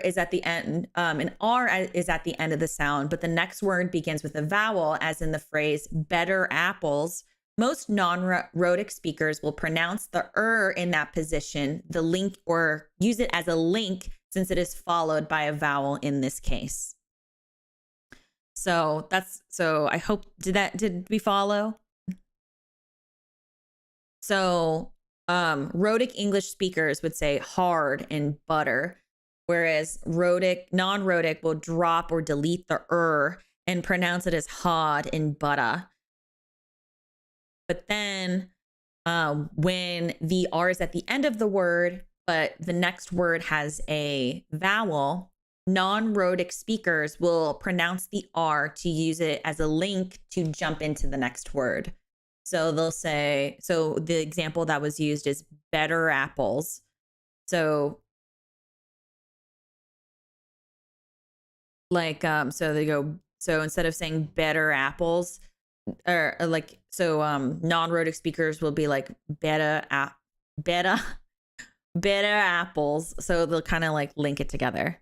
S1: is at the end, an R is at the end of the sound, but the next word begins with a vowel, as in the phrase better apples. Most non-rhotic speakers will pronounce the in that position, the link, or use it as a link, since it is followed by a vowel in this case. So I hope, did we follow? So rhotic English speakers would say hard and butter, whereas non-rhotic will drop or delete the and pronounce it as hard and butter. But then when the R is at the end of the word, but the next word has a vowel, non-rhotic speakers will pronounce the R to use it as a link to jump into the next word. So they'll say, so the example that was used is better apples. So like, so they go, so instead of saying better apples, or like, so non-rhotic speakers will be like better apples. So they'll kind of like link it together.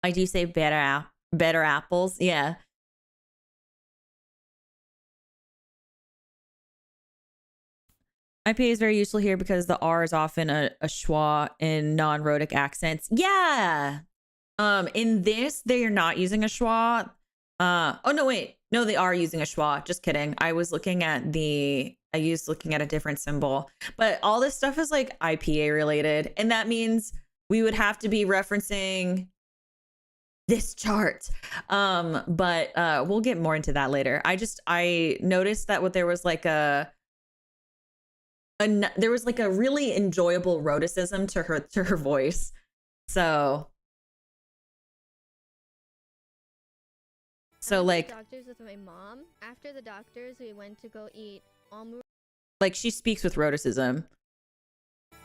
S1: I do say better apples. Yeah. IPA is very useful here because the R is often a schwa in non-rhotic accents. Yeah. In this, they are not using a schwa. Oh no, wait. No, they are using a schwa. Just kidding. I was looking at a different symbol. But all this stuff is like IPA related. And that means we would have to be referencing this chart. But we'll get more into that later. I noticed that there was like a really enjoyable rhoticism to her voice. So like
S2: doctors with my mom. After the doctors, we went to go eat
S1: like she speaks with rhoticism.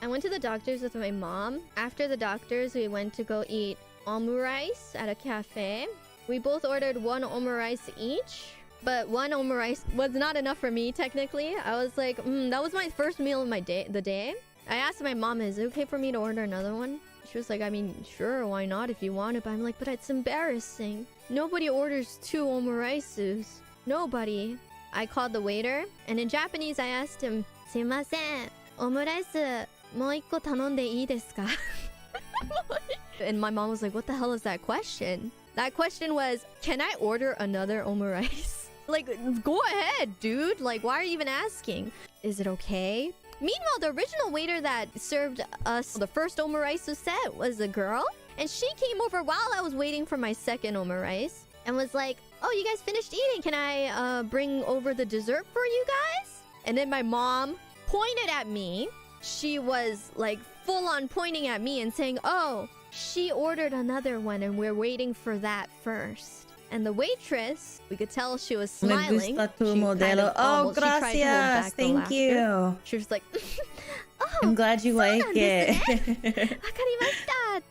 S2: I went to the doctors with my mom. After the doctors, we went to go eat omurice at a cafe. We both ordered one omurice each, but one omurice was not enough for me, technically. I was like, that was my first meal of the day. I asked my mom, is it okay for me to order another one? She was like, I mean, sure, why not if you want it? But I'm like, but it's embarrassing. Nobody orders 2 omurices. Nobody. I called the waiter, and in Japanese, I asked him, すいません、オムライスもう1個頼んでいいですか? And my mom was like, what the hell is that question? That question was, can I order another omurice? Like, go ahead, dude. Like, why are you even asking? Is it okay? Meanwhile, the original waiter that served us the first omurice set was a girl. And she came over while I was waiting for my second omurice and was like, oh, you guys finished eating. Can I bring over the dessert for you guys? And then my mom pointed at me. She was like full on pointing at me and saying, oh, she ordered another one and we're waiting for that first. And the waitress, we could tell she was smiling.
S1: Me gusta tu
S2: She
S1: modelo.
S2: oh,
S1: Gracias.
S2: she tried to hold back the
S1: Thank
S2: laughter.
S1: you.
S2: She was like, oh,
S1: I'm glad you like it.
S2: Wakarimashita.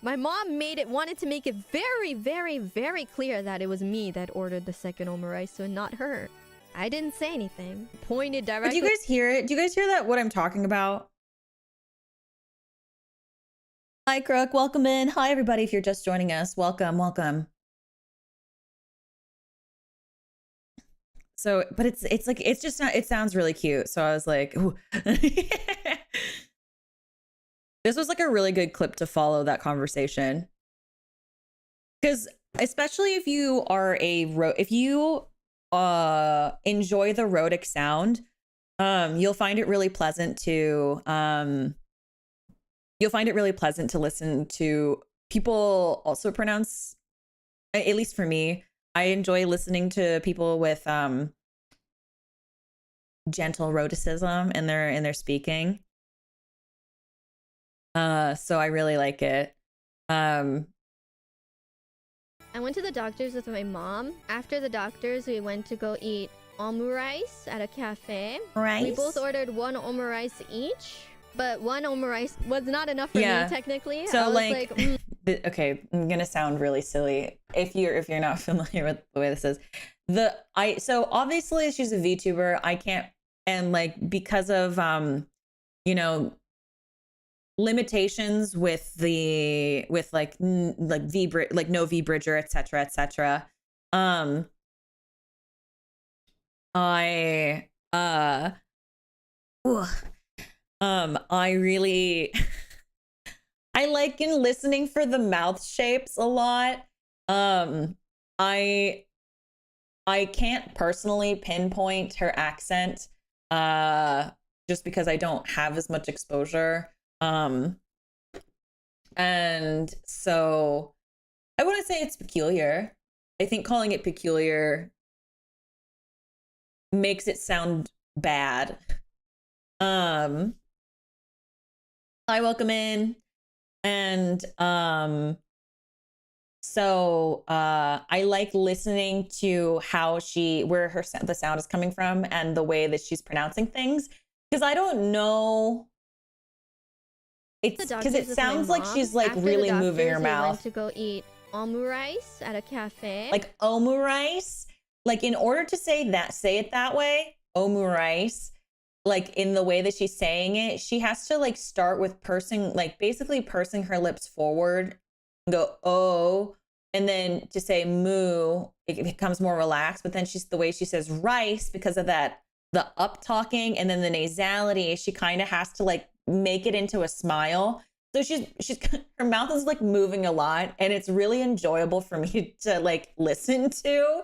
S2: My mom wanted to make it very, very, very clear that it was me that ordered the second omurice, so not her. I didn't say anything. Pointed directly.
S1: But do you guys hear it? Do you guys hear that? What I'm talking about? Hi, Crook. Welcome in. Hi, everybody. If you're just joining us, welcome, welcome. So, but it's like it's just not. It sounds really cute. So I was like, ooh. This was like a really good clip to follow that conversation. Because especially if you are if you enjoy the rhotic sound, you'll find it really pleasant to listen to people also pronounce, at least for me, I enjoy listening to people with gentle rhoticism in their speaking. So I really like it.
S2: I went to the doctor's with my mom. After the doctor's, we went to go eat omurice at a cafe.
S1: Rice?
S2: We both ordered one omurice each, but one omurice was not enough for me technically.
S1: So
S2: I was
S1: like okay, I'm gonna sound really silly if you're not familiar with the way this is. So obviously she's a VTuber. I can't, and like because of limitations with like no V Bridger, etc., etc. I really I like in listening for the mouth shapes a lot. I can't personally pinpoint her accent just because I don't have as much exposure. And so I wouldn't say it's peculiar. I think calling it peculiar makes it sound bad. I welcome in. And so I like listening to how where the sound is coming from and the way that she's pronouncing things, because I don't know. It's because it sounds like she's like really moving her mouth.
S2: We went to go eat omurice at a cafe.
S1: Like omurice, like in order to say it that way, omurice, like in the way that she's saying it, she has to like start with basically pursing her lips forward and go oh, and then to say moo, it becomes more relaxed. But then the way she says rice, because of that, the up talking and then the nasality, she kind of has to like make it into a smile. So she's her mouth is like moving a lot, and it's really enjoyable for me to like listen to.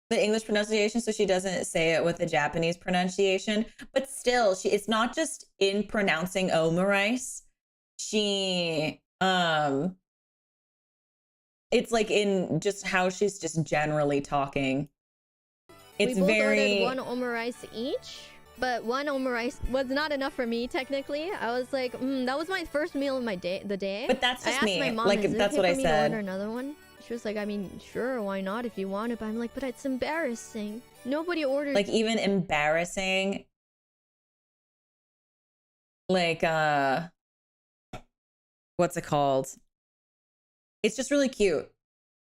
S1: The English pronunciation, so she doesn't say it with the Japanese pronunciation, but still it's not just in pronouncing omurice. She it's like in just how she's just generally talking. It's
S2: we both
S1: very
S2: ordered one omurice each, but one omurice was not enough for me technically. I was like, that was my first meal of the day.
S1: But that's just
S2: I asked
S1: me.
S2: my mom,
S1: like
S2: is
S1: that's
S2: it
S1: what
S2: okay
S1: I
S2: for me to
S1: said.
S2: order another one? She was like, I mean, sure, why not if you want it? But I'm like, but it's embarrassing. Nobody ordered.
S1: Like even embarrassing. Like what's it called? It's just really cute.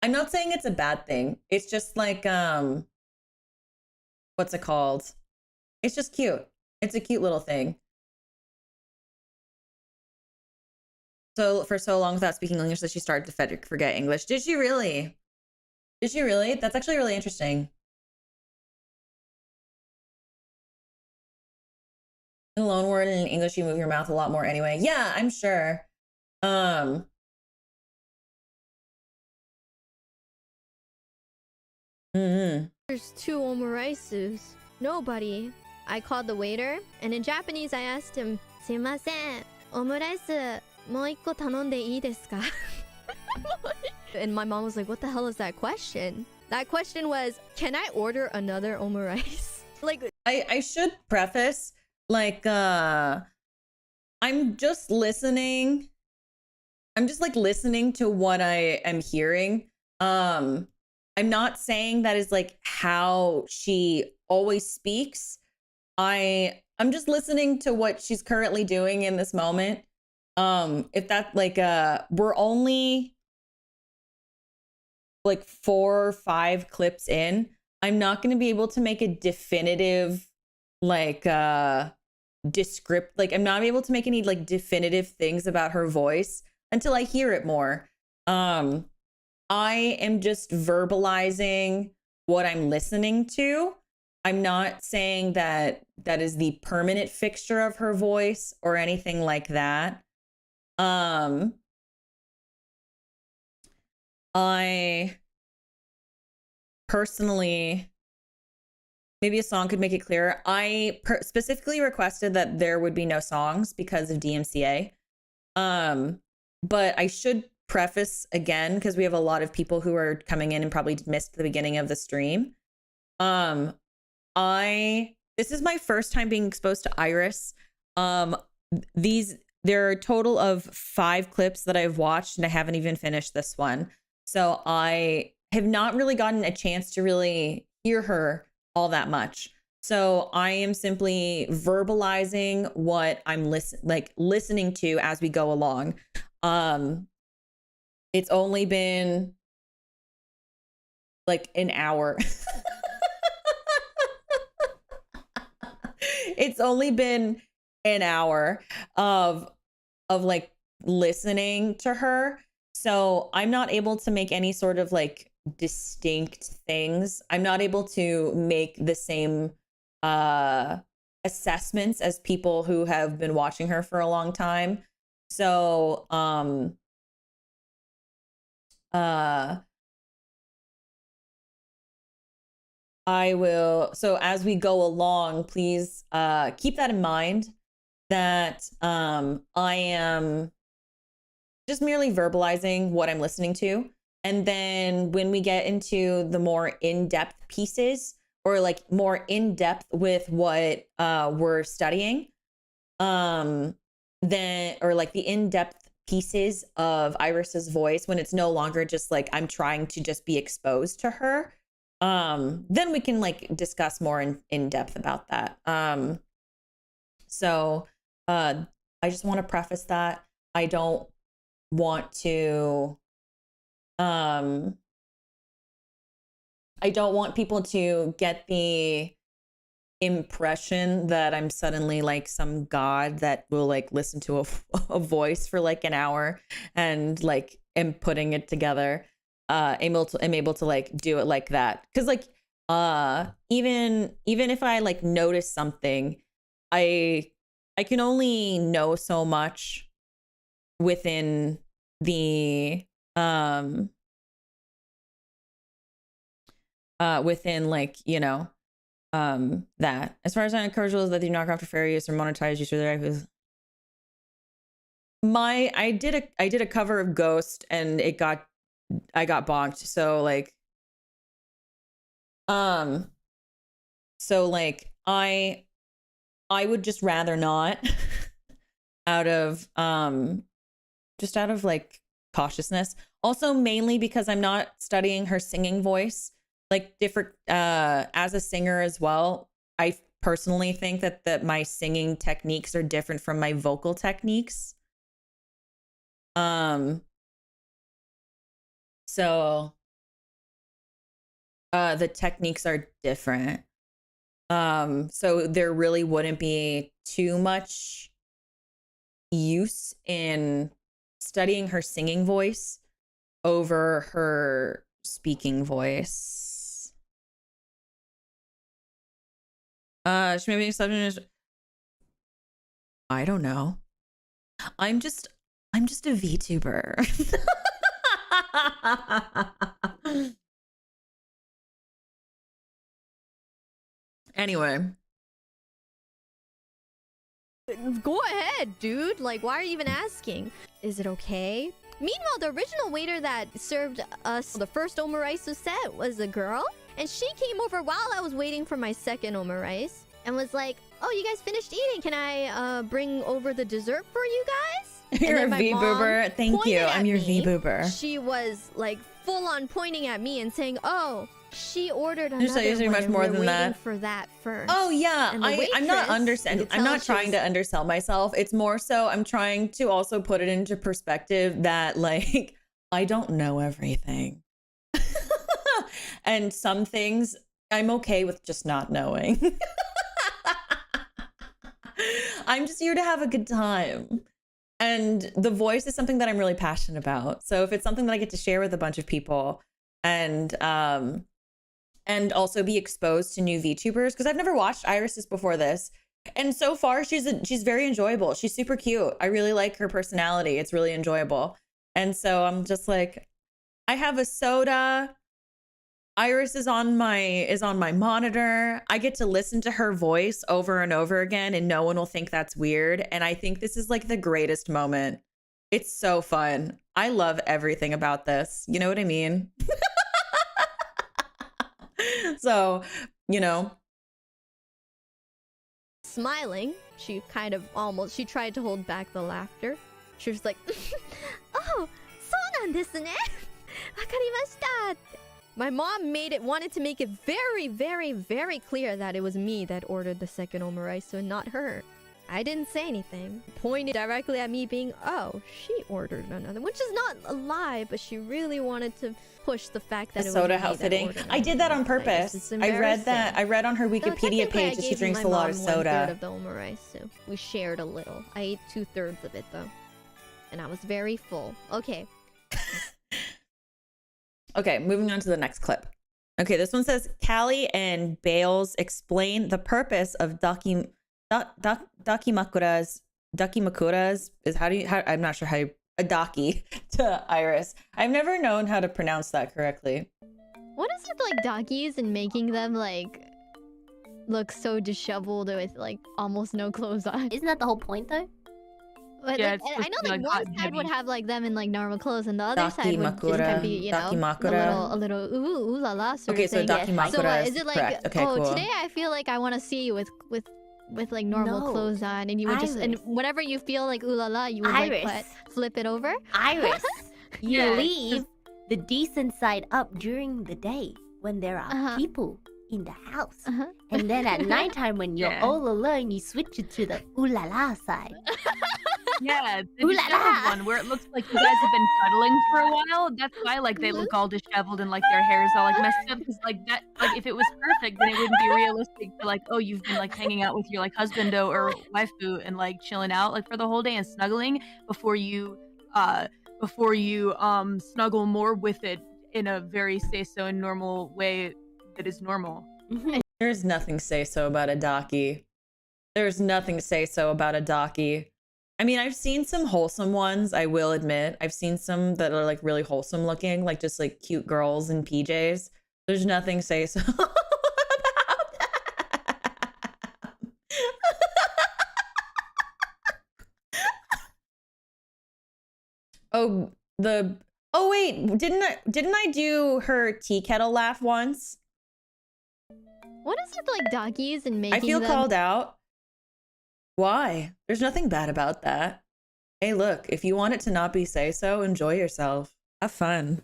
S1: I'm not saying it's a bad thing. It's just like what's it called? It's just cute. It's a cute little thing. So for so long without speaking English that she started to forget English. Did she really? Did she really? That's actually really interesting. In a loan word and in English, you move your mouth a lot more anyway. Yeah, I'm sure.
S2: There's 2 omurices. Nobody. I called the waiter, and in Japanese I asked him, すいません、オムライスもう1個頼んでいいですか? And my mom was like, what the hell is that question? That question was, can I order another omurice? Like,
S1: I should preface, like, I'm just listening. I'm just like listening to what I am hearing. I'm not saying that is like how she always speaks. I'm just listening to what she's currently doing in this moment. If that like we're only like 4 or 5 clips in, I'm not going to be able to make a definitive like descript, like I'm not able to make any like definitive things about her voice until I hear it more. I am just verbalizing what I'm listening to. I'm not saying that that is the permanent fixture of her voice or anything like that. I personally, maybe a song could make it clearer. I specifically requested that there would be no songs because of DMCA. But I should preface again, because we have a lot of people who are coming in and probably missed the beginning of the stream. This is my first time being exposed to IRyS. There are a total of 5 clips that I've watched, and I haven't even finished this one. So I have not really gotten a chance to really hear her all that much. So I am simply verbalizing what I'm listening to as we go along. It's only been like an hour. It's only been an hour of like listening to her. So I'm not able to make any sort of like distinct things. I'm not able to make the same assessments as people who have been watching her for a long time. So I will, so as we go along, please keep that in mind, that I am just merely verbalizing what I'm listening to. And then when we get into the more in-depth pieces, or like more in-depth with what we're studying, then, or like the in-depth pieces of IRyS's voice, when it's no longer just like I'm trying to just be exposed to her, then we can like discuss more in depth about that. So I just want to preface that I don't want to I don't want people to get the impression that I'm suddenly like some god that will like listen to a voice for like an hour and like am putting it together. I'm able to like do it like that, because like even if I like notice something, I can only know so much within the within like, you know, that as far as I encourage rules that do not craft fair use or monetize use of their life. I did a cover of Ghost and I got bonked. So like I would just rather not out of like cautiousness. Also mainly because I'm not studying her singing voice, like different as a singer as well. I personally think that my singing techniques are different from my vocal techniques. So the techniques are different. So there really wouldn't be too much use in studying her singing voice over her speaking voice. She may be exception. I don't know. I'm just a VTuber. Anyway.
S2: Go ahead, dude. Like, why are you even asking? Is it okay? Meanwhile, the original waiter that served us the first omurice set was a girl. And she came over while I was waiting for my second omurice. And was like, oh, you guys finished eating. Can I bring over the dessert for you guys?
S1: You're a V-boober. Thank you. I'm your V-boober.
S2: She was like full on pointing at me and saying, oh, she ordered another
S1: There's usually
S2: one
S1: much more than
S2: waiting
S1: that.
S2: for that first.
S1: Oh yeah, I'm not understanding. I'm not trying to undersell myself. It's more so I'm trying to also put it into perspective that like I don't know everything, and some things I'm okay with just not knowing. I'm just here to have a good time. And the voice is something that I'm really passionate about. So if it's something that I get to share with a bunch of people and also be exposed to new VTubers, because I've never watched IRyS before this. And so far she's very enjoyable. She's super cute. I really like her personality. It's really enjoyable. And so I'm just like, I have a soda. IRyS is on my monitor. I get to listen to her voice over and over again and no one will think that's weird. And I think this is like the greatest moment. It's so fun. I love everything about this. You know what I mean? So, you know.
S2: Smiling, she kind of she tried to hold back the laughter. She was like, oh, そうなんですね。わかりました. My mom wanted to make it very, very, very clear that it was me that ordered the second omurice, so not her. I didn't say anything. Pointed directly at me being, oh, she ordered another, which is not a lie, but she really wanted to push the fact that it was
S1: soda
S2: me
S1: outfitting.
S2: that
S1: I did that on purpose. I read that. I read on her Wikipedia page that she drinks a lot of soda.
S2: 1/3 of the omurice, so we shared a little. I ate 2/3 of it though, and I was very full. Okay.
S1: Okay, moving on to the next clip. Okay, this one says Callie and Bales explain the purpose of dakimakuras is I'm not sure how you adaki to IRyS. I've never known how to pronounce that correctly.
S2: What is it like donkeys and making them like look so disheveled with like almost no clothes on?
S4: Isn't that the whole point though?
S2: But,
S5: Yeah,
S2: like, I know like one side would have like them in like normal clothes and the other side would just kind of be, you know, a little ooh la la sort of thing.
S1: Dakimakura
S2: So is it like,
S1: correct. Okay,
S2: oh,
S1: cool.
S2: today I feel like I want to see you with like normal clothes on, and you would just, and whenever you feel like ooh la la, you would like flip it over.
S4: IRyS, you leave the decent side up during the day when there are people in the house, and then at nighttime when you're all alone, you switch it to the ooh la la side.
S5: Yeah, the disheveled one where it looks like you guys have been cuddling for a while. That's why like they look all disheveled and like their hair's all like messed up. Because like that, like if it was perfect, then it wouldn't be realistic to like, oh, you've been like hanging out with your like husbando or waifu and like chilling out like for the whole day and snuggling before you snuggle more with it in a very say so and normal way that is normal.
S1: There's nothing say so about a daki. There's nothing say so about a daki. I mean, I've seen some wholesome ones, I will admit. I've seen some that are like really wholesome looking, like just like cute girls in PJs. There's nothing say so about that. Oh wait, didn't I do her tea kettle laugh once?
S2: What is it like donkeys and making
S1: I feel
S2: them...
S1: called out. Why? There's nothing bad about that. Hey, look, if you want it to not be say so, enjoy yourself. Have fun.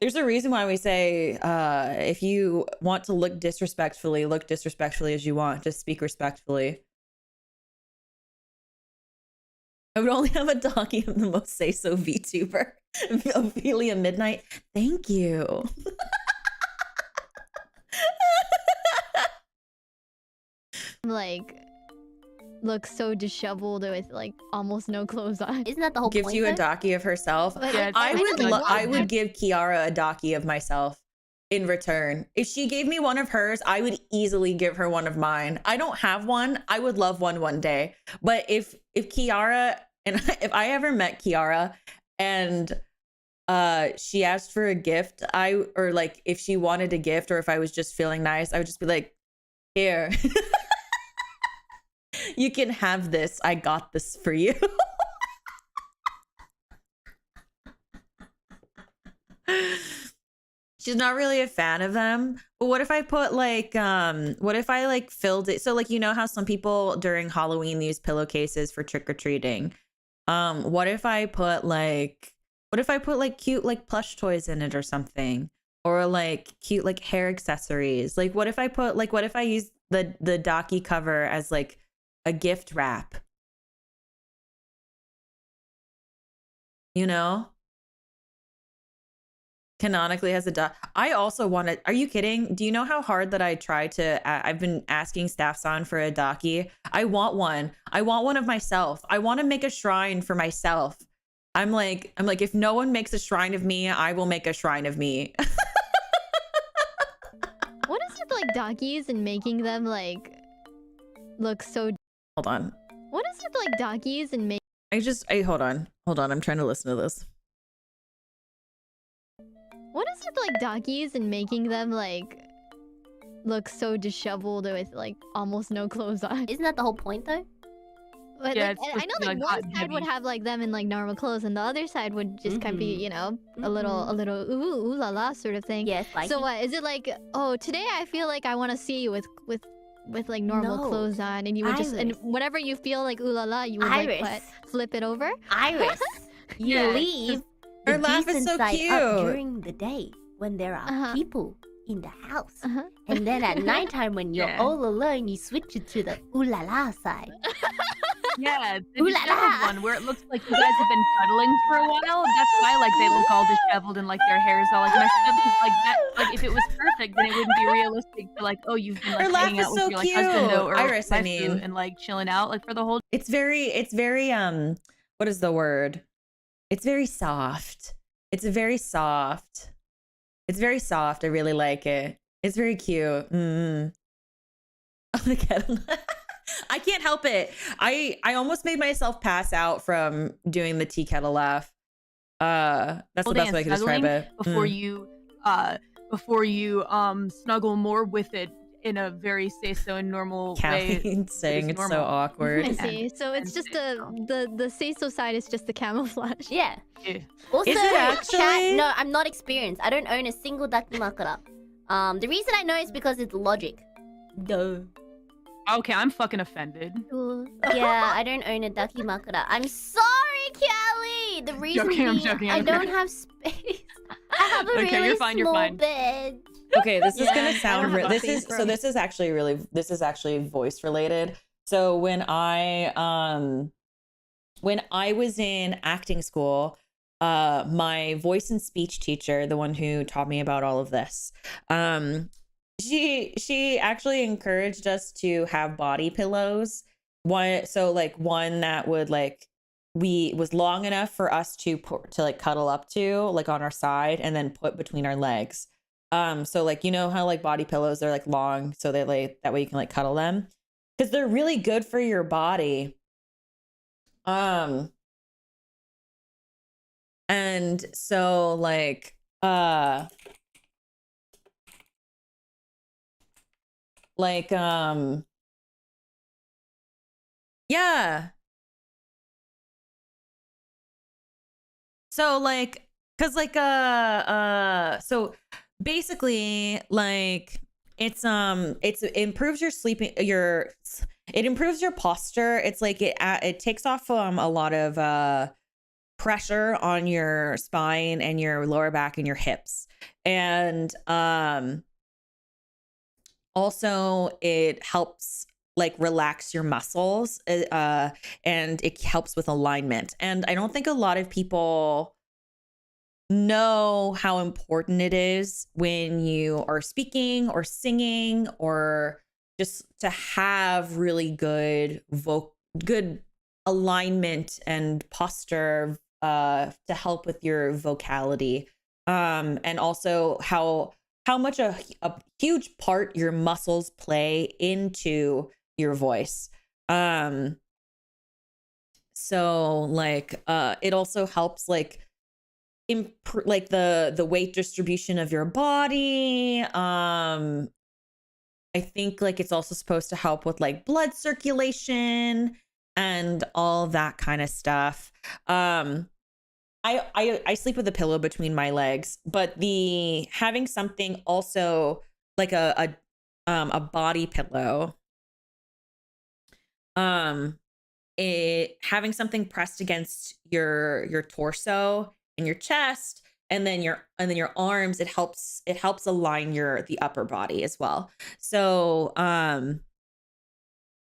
S1: There's a reason why we say if you want to look disrespectfully as you want. Just speak respectfully. I would only have a donkey of the most say so VTuber. Ophelia Midnight. Thank you.
S2: Like looks so disheveled with like almost no clothes on.
S4: Isn't that the whole point?
S1: Gives you a docky of herself.
S2: Yeah,
S1: I would give Kiara a docky of myself. in return. If she gave me one of hers, I would easily give her one of mine. I don't have one. I would love one day. But if Kiara, and if I ever met Kiara and she asked for a gift, or like if she wanted a gift, or if I was just feeling nice, I would just be like, here. You can have this. I got this for you. She's not really a fan of them. But what if I put like, what if I like filled it? So like, you know how some people during Halloween use pillowcases for trick-or-treating? What if I put like cute like plush toys in it or something? Or like cute like hair accessories? Like what if I use the docky cover as like a gift wrap? You know? Canonically has a dot. I also want it. Are you kidding? Do you know how hard that I try to? I've been asking staff-san for a daki. I want one. I want one of myself. I want to make a shrine for myself. I'm like, if no one makes a shrine of me, I will make a shrine of me.
S2: What is it like dockies and making them like look so?
S1: Hold on.
S2: What is it like dockies and make?
S1: Hold on. I'm trying to listen to this.
S2: What is it like dockies and making them like look so disheveled with like almost no clothes on?
S4: Isn't that the whole point though?
S2: But
S5: Yeah,
S2: like,
S5: it's
S2: I know
S5: supposed to
S2: like
S5: be,
S2: one
S5: hot and
S2: side would
S5: heavy.
S2: have like them in like normal clothes, and the other side would just kind of be, you know, a little ooh la la sort of thing.
S4: Yes, like
S2: So what is it like? Oh, today I feel like I want to see you with like normal
S4: No.
S2: clothes on, and you would just, and
S4: IRyS.
S2: whenever you feel like ooh la la, you would like
S4: IRyS.
S2: flip it over.
S4: IRyS. You
S5: Yeah,
S4: leave
S1: Her
S4: the
S1: laugh is
S4: decent
S1: so
S4: side
S1: cute.
S4: up during the day when there are people in the house. And then at nighttime when you're
S5: Yeah.
S4: all alone, you switch it to the ooh la la side.
S5: Yeah, the
S4: Ooh la
S5: disheveled
S4: la.
S5: one where it looks like you guys have been cuddling for a while. That's why like they look all disheveled and like their hair's all like messed up. 'Cause, like that, like if it was perfect, then it wouldn't be realistic to like, oh, you've been
S1: Her
S5: like
S1: laugh
S5: hanging
S1: is
S5: out with
S1: so
S5: your like husband
S1: cute.
S5: or
S1: IRyS, I
S5: wife
S1: mean.
S5: and like chilling out like for the whole.
S1: It's very what is the word? It's very soft. It's very soft. I really like it. It's very cute. I can't help it. I almost made myself pass out from doing the tea kettle laugh. That's the
S5: Whole
S1: best
S5: day
S1: way I
S5: and
S1: can describe
S5: snuggling
S1: it.
S5: before you snuggle more with it in a very say so and normal way.
S1: Callie saying it's so
S5: normal.
S1: awkward.
S2: I see. So it's just the say so side is just the camouflage.
S4: Yeah.
S5: Yeah.
S4: Also,
S1: Is it actually?
S4: chat, no, I'm not experienced. I don't own a single dakimakura. The reason I know is because it's logic. Duh.
S5: Okay, I'm fucking offended.
S4: Yeah, I don't own a dakimakura. I'm sorry, Callie. The reason
S5: I'm
S4: being,
S5: joking,
S4: I
S5: I'm
S4: don't
S5: joking.
S4: have space. I have a
S5: Okay,
S4: really
S5: you're fine, you're
S4: small
S5: fine.
S4: bed.
S1: Okay, this is gonna sound
S2: have
S1: this
S2: space
S1: is
S2: for
S1: so
S2: it.
S1: this is actually voice related. So when I was in acting school, my voice and speech teacher, the one who taught me about all of this, she actually encouraged us to have body pillows. One that would like was long enough for us to like cuddle up to like on our side and then put between our legs. So like, you know how like body pillows, they're like long, so they like that way you can like cuddle them because they're really good for your body. And so like yeah. So like, cause like so basically like it improves your sleeping it improves your posture. It's like it takes off a lot of pressure on your spine and your lower back and your hips. And also it helps like relax your muscles, and it helps with alignment. And I don't think a lot of people know how important it is when you are speaking or singing or just to have really good alignment and posture to help with your vocality. And also how how much a huge part your muscles play into your voice. So like it also helps like improve like the weight distribution of your body. I think like it's also supposed to help with like blood circulation and all that kind of stuff. I sleep with a pillow between my legs, but the having something also like a body pillow, having something pressed against your torso and your chest and then your arms, it helps align the upper body as well. So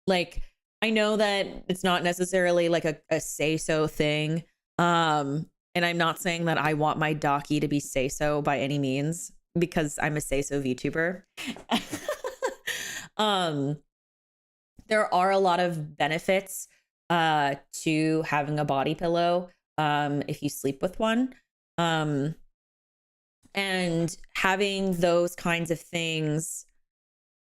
S1: like I know that it's not necessarily like a say so thing, and I'm not saying that I want my docky to be say so by any means, because I'm a say so VTuber. There are a lot of benefits to having a body pillow if you sleep with one. And having those kinds of things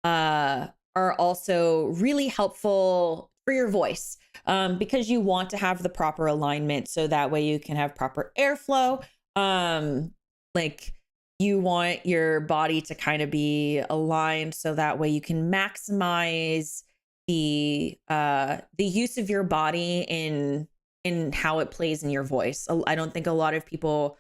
S1: are also really helpful for your voice, because you want to have the proper alignment so that way you can have proper airflow. Like you want your body to kind of be aligned so that way you can maximize the use of your body in how it plays in your voice. I don't think a lot of people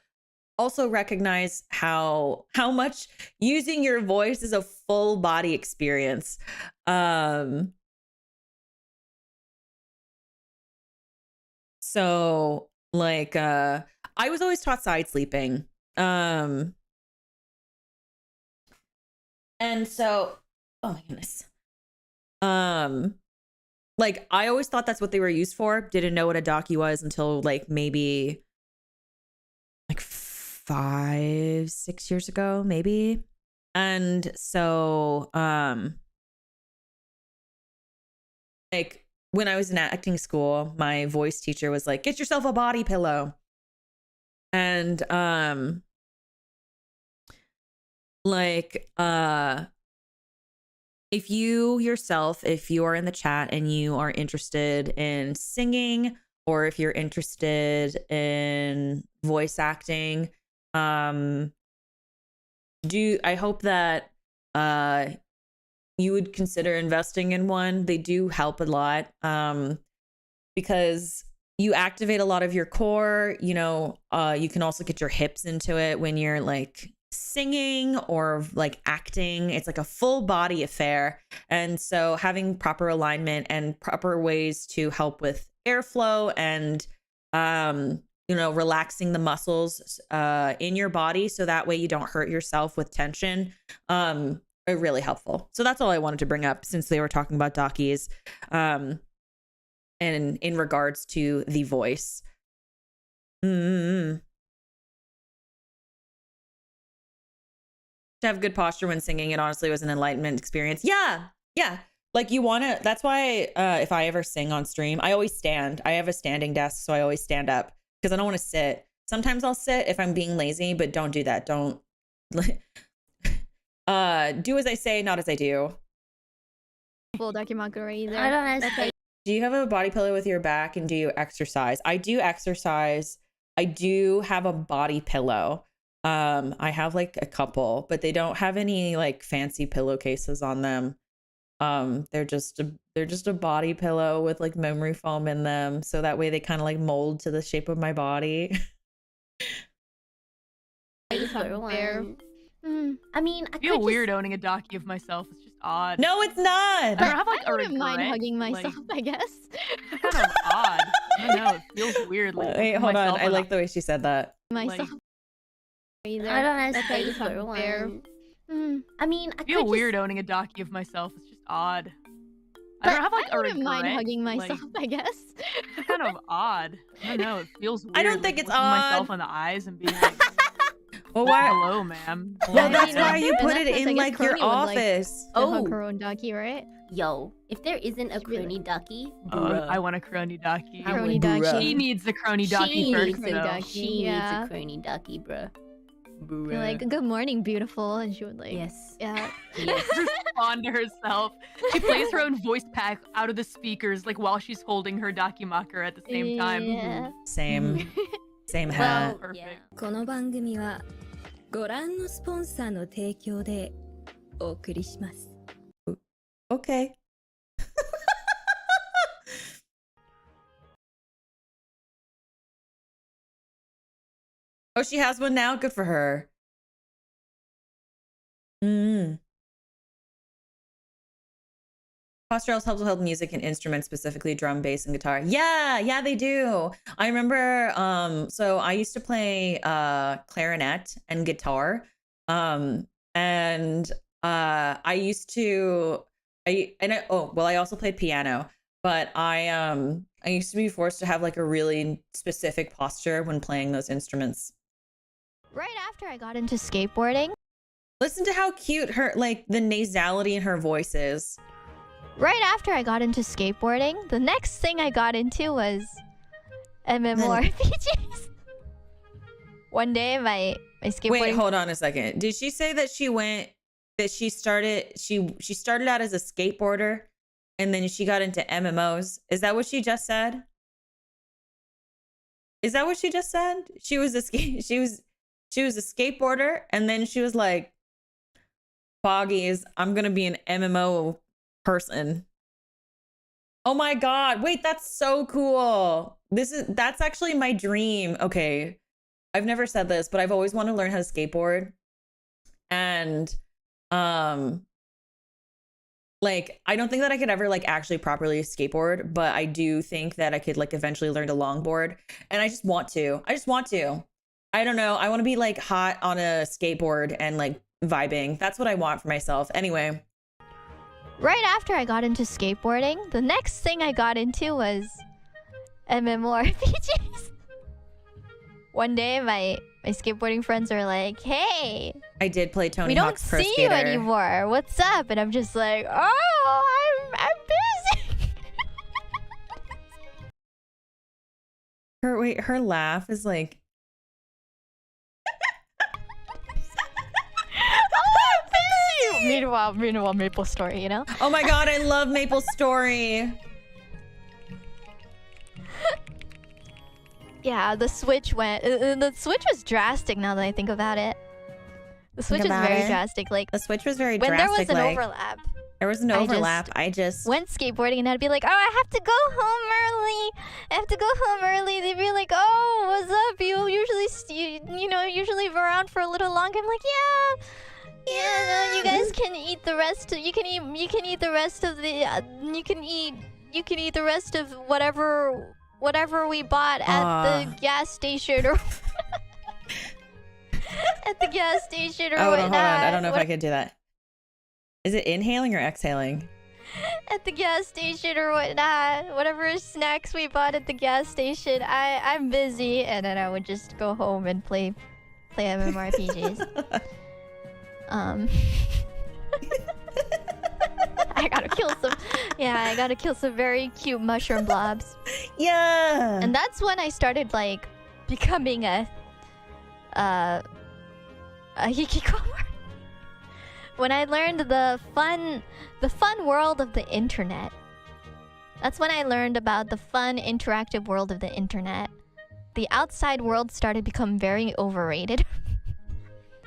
S1: also recognize how much using your voice is a full body experience. So like I was always taught side sleeping. And so, oh my goodness. Like I always thought that's what they were used for. Didn't know what a docky was until like maybe like 5-6 years ago, maybe. And so like when I was in acting school, my voice teacher was like, get yourself a body pillow. And like if you are in the chat and you are interested in singing, or if you're interested in voice acting, I hope that you would consider investing in one. They do help a lot, because you activate a lot of your core. You know, you can also get your hips into it when you're like singing or like acting. It's like a full body affair. And so having proper alignment and proper ways to help with airflow and relaxing the muscles in your body so that way you don't hurt yourself with tension are really helpful. So that's all I wanted to bring up since they were talking about dockies, and in regards to the voice. To have good posture when singing, it honestly was an enlightenment experience. Yeah. Like you want to, that's why if I ever sing on stream, I always stand. I have a standing desk, so I always stand up because I don't want to sit. Sometimes I'll sit if I'm being lazy, but don't do that. Don't do as I say, not as I do.
S2: Full documentary either.
S4: I don't know.
S1: Do you have a body pillow with your back, and do you exercise? I do exercise. I do have a body pillow. I have like a couple, but they don't have any like fancy pillowcases on them. They're just a body pillow with like memory foam in them, so that way they kind of like mold to the shape of my body.
S4: I mean,
S5: I feel weird owning a docky of myself. It's just odd.
S1: No, it's not.
S5: I don't have like
S2: I wouldn't mind hugging myself, I guess.
S5: It's kind of odd. I don't know. It feels weird. Like,
S1: wait, hold on. I like the way she said that.
S2: Myself.
S4: Either. I don't know. Say for one. I mean, I
S5: feel weird owning a docky of myself. It's just odd. I don't have like
S2: I wouldn't mind hugging myself, I guess.
S5: It's kind of odd. I don't know. It feels weird.
S1: I don't think it's odd.
S5: Myself in the eyes and being like,
S1: well, why?
S5: Hello, ma'am.
S1: Well, that's why you put it in like your office.
S2: Hug her own ducky, right?
S4: Yo, if there isn't a crony ducky,
S5: I want a crony ducky.
S2: Crony ducky.
S5: She needs a crony ducky first, though.
S4: She needs a crony ducky, bruh.
S2: You're like, good morning, beautiful. And she would like,
S4: Yes.
S2: yeah.
S5: Respond to herself. She plays her own voice pack out of the speakers, like while she's holding her Dakimaker at the same time.
S2: Yeah.
S1: Same. Same hat.
S5: Perfect.
S6: この番組はご覧のスポンサーの提供でお送りします。
S1: Okay. Oh, she has one now? Good for her. Posturals helps with music and instruments, specifically drum, bass, and guitar. Yeah, they do. I remember, so I used to play clarinet and guitar. I also played piano, but I used to be forced to have like a really specific posture when playing those instruments.
S2: Right after I got into skateboarding.
S1: Listen to how cute her, like the nasality in her voice is.
S2: Right after I got into skateboarding, the next thing I got into was MMORPGs. One day my skateboarding.
S1: Wait, hold on a second. Did she say that she started out as a skateboarder and then she got into MMOs? Is that what she just said? Is that what she just said? She was a skateboarder and then she was like, Foggies, I'm gonna be an MMO person. Oh my god, wait, that's so cool. That's actually my dream. Okay, I've never said this, but I've always wanted to learn how to skateboard. And like I don't think that I could ever like actually properly skateboard, but I do think that I could like eventually learn to longboard. And I just want to. I don't know. I want to be like hot on a skateboard and like vibing. That's what I want for myself. Anyway.
S2: Right after I got into skateboarding, the next thing I got into was MMORPGs. One day my skateboarding friends are like, hey,
S1: I did play Tony
S2: we don't
S1: Hawk's Pro
S2: see
S1: Skater.
S2: you anymore. What's up? And I'm just like, oh, I'm busy.
S1: Her laugh is like
S2: Meanwhile, Maple Story, you know?
S1: oh my god, I love Maple Story.
S2: Yeah, the switch went. The switch was drastic now that I think about it. The switch is very drastic. Like
S1: the switch was very
S2: when
S1: drastic.
S2: When there was an
S1: like,
S2: overlap.
S1: There was an overlap. I just
S2: went skateboarding and I'd be like, oh, I have to go home early. They'd be like, oh, what's up? You usually, usually around for a little longer. I'm like, yeah, no, you guys can eat the rest. You can eat the rest of the. You can eat the rest of whatever we bought at the gas station or at the gas station or whatnot.
S1: Hold on. I don't know if I could do that. Is it inhaling or exhaling?
S2: At the gas station or whatnot, whatever snacks we bought at the gas station. I'm busy, and then I would just go home and play MMORPGs. I gotta kill some very cute mushroom blobs.
S1: Yeah.
S2: And that's when I started like becoming a hikikomori. When I learned the fun world of the internet. That's when I learned about the fun interactive world of the internet. The outside world started to become very overrated.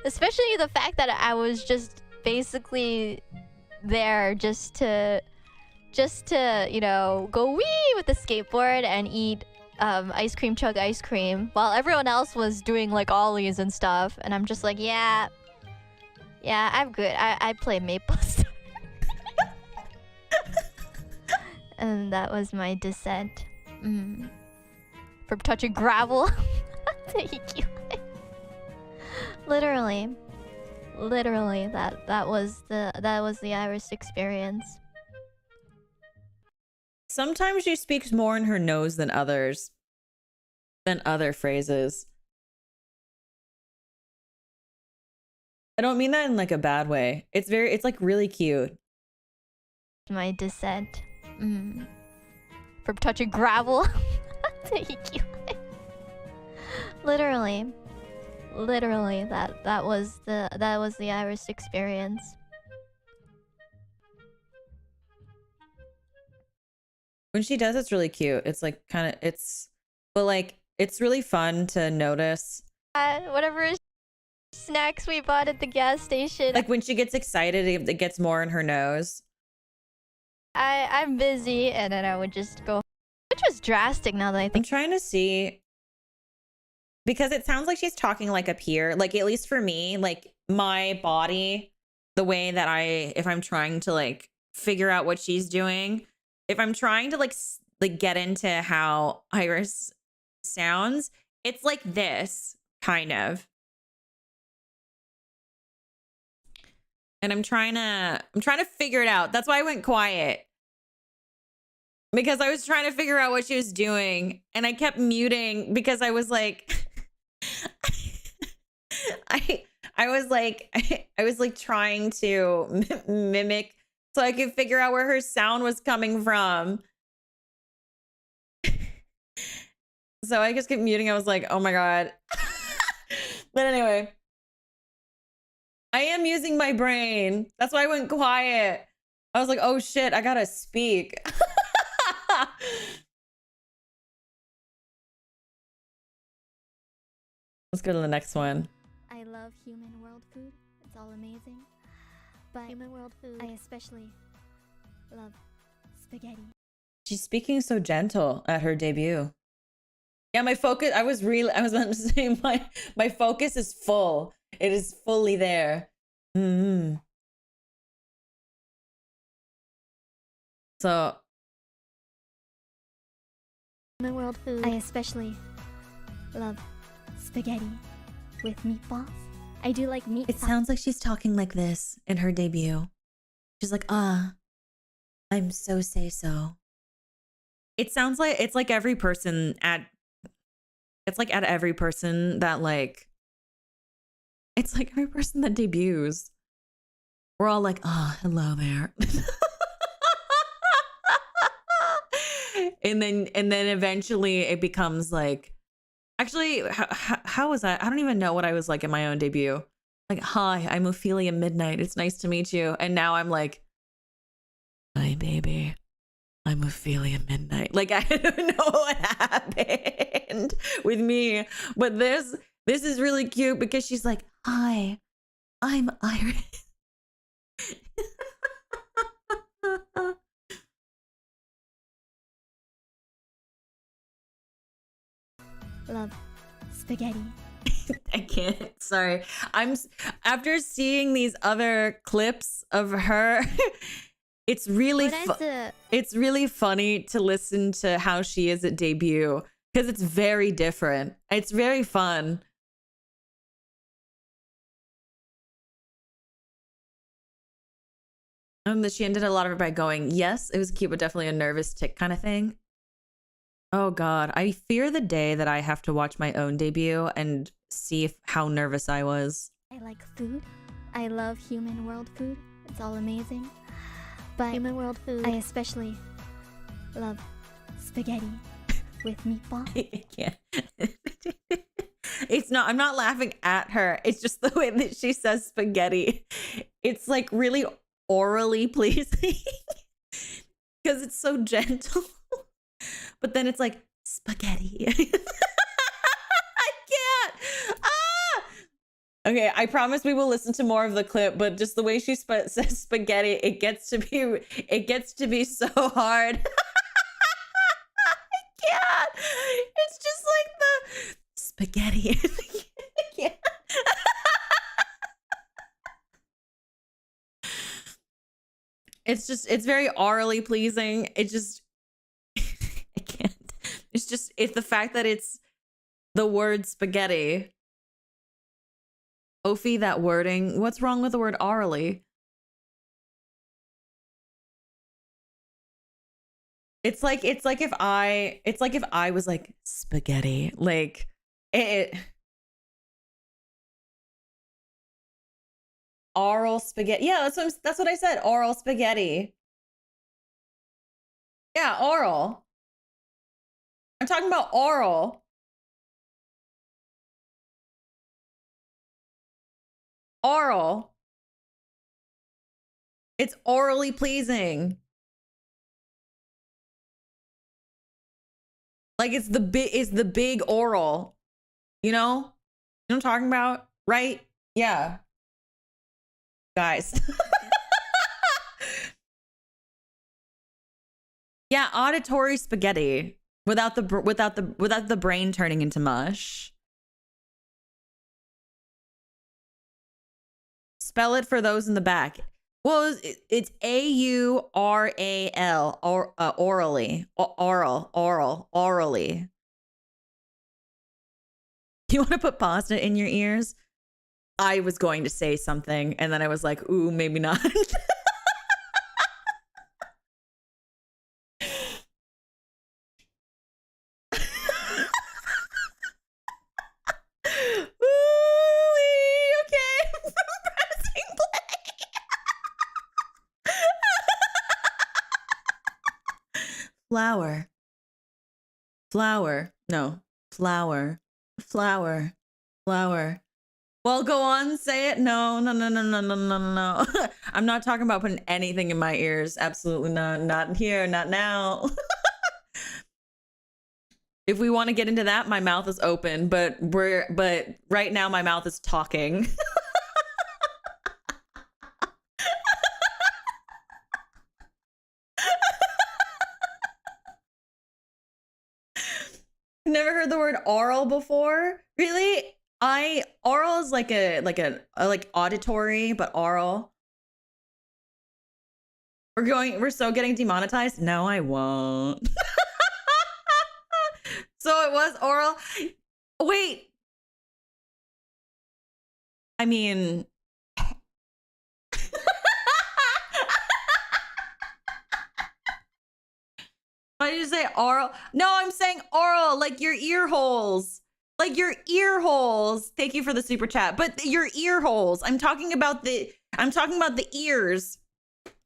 S2: Especially the fact that I was just basically there just to go wee with the skateboard and eat chug ice cream while everyone else was doing like ollies and stuff, and I'm just like, yeah, I'm good. I play Maple Story. And that was my descent from touching gravel to EQ. Literally, that was the IRyS experience.
S1: Sometimes she speaks more in her nose than other phrases. I don't mean that in like a bad way. It's like really cute.
S2: My descent from touching gravel to EQ. Literally, Literally, that was the IRyS experience.
S1: When she does, it's really cute. It's like kind of but like it's really fun to notice.
S2: Whatever snacks we bought at the gas station.
S1: Like when she gets excited, it gets more in her nose.
S2: I'm busy, and then I would just go, which was drastic now that I
S1: I'm
S2: think.
S1: trying to see, because it sounds like she's talking like up here. Like at least for me, like my body, the way that if I'm trying to like figure out what she's doing, if I'm trying to like get into how IRyS sounds, it's like this kind of. And I'm trying to figure it out. That's why I went quiet. Because I was trying to figure out what she was doing, and I kept muting because I was like I was like trying to mimic so I could figure out where her sound was coming from. So I just kept muting. I was like, oh my God. But anyway, I am using my brain. That's why I went quiet. I was like, oh shit, I gotta speak. Let's go to the next one.
S2: I love human world food. It's all amazing. But human world food, I especially love spaghetti.
S1: She's speaking so gentle at her debut. Yeah, my focus, I was about to say my focus is full. It is fully there. So
S2: human world food, I especially love spaghetti with meatballs. I do like meat.
S1: it sounds like she's talking like this in her debut. She's like, I'm so say so. It sounds like it's like every person at every person that like, it's like every person that debuts. We're all like, hello there. and then eventually it becomes like, actually, how was that? I don't even know what I was like in my own debut. Like, hi, I'm Ophelia Midnight. It's nice to meet you. And now I'm like, hi, baby. I'm Ophelia Midnight. Like, I don't know what happened with me. But this is really cute because she's like, hi, I'm IRyS.
S2: Love spaghetti.
S1: I can't. Sorry. After seeing these other clips of her, it's really it's really funny to listen to how she is at debut because it's very different. It's very fun. And that she ended a lot of it by going, yes, it was cute, but definitely a nervous tick kind of thing. Oh God, I fear the day that I have to watch my own debut and see how nervous I was.
S2: I like food. I love human world food. It's all amazing. But human world food, I especially love spaghetti with meatballs.
S1: I can't. It's not, I'm not laughing at her. It's just the way that she says spaghetti. It's like really orally pleasing because it's so gentle. But then it's like spaghetti. I can't. Okay, I promise we will listen to more of the clip, but just the way she says spaghetti, it gets to be so hard. I can't. It's just like the spaghetti. I can't. It's very orally pleasing. I can't. It's the fact that it's the word spaghetti. Ophi, that wording. What's wrong with the word orally? It's like if I was like spaghetti, like it oral spaghetti. Yeah, that's what I said. Oral spaghetti. Yeah, oral. I'm talking about oral. Oral. It's orally pleasing. Like it's the big oral. You know? You know what I'm talking about? Right? Yeah. Guys. Yeah, auditory spaghetti without the brain turning into mush. Spell it for those in the back. Well, it's A-U-R-A-L, or orally, orally. You want to put pasta in your ears? I was going to say something, and then I was like, ooh, maybe not. Flower. Well, go on, say it. No. I'm not talking about putting anything in my ears. Absolutely not. Not here, not now. If we want to get into that, my mouth is open, but right now my mouth is talking. Never heard the word oral before? Really? Oral is like auditory, but oral. We're so getting demonetized. No, I won't. So it was oral. Wait. I mean, why did you say oral? No, I'm saying oral, like your ear holes. Like your ear holes. Thank you for the super chat. But your ear holes. I'm talking about the ears.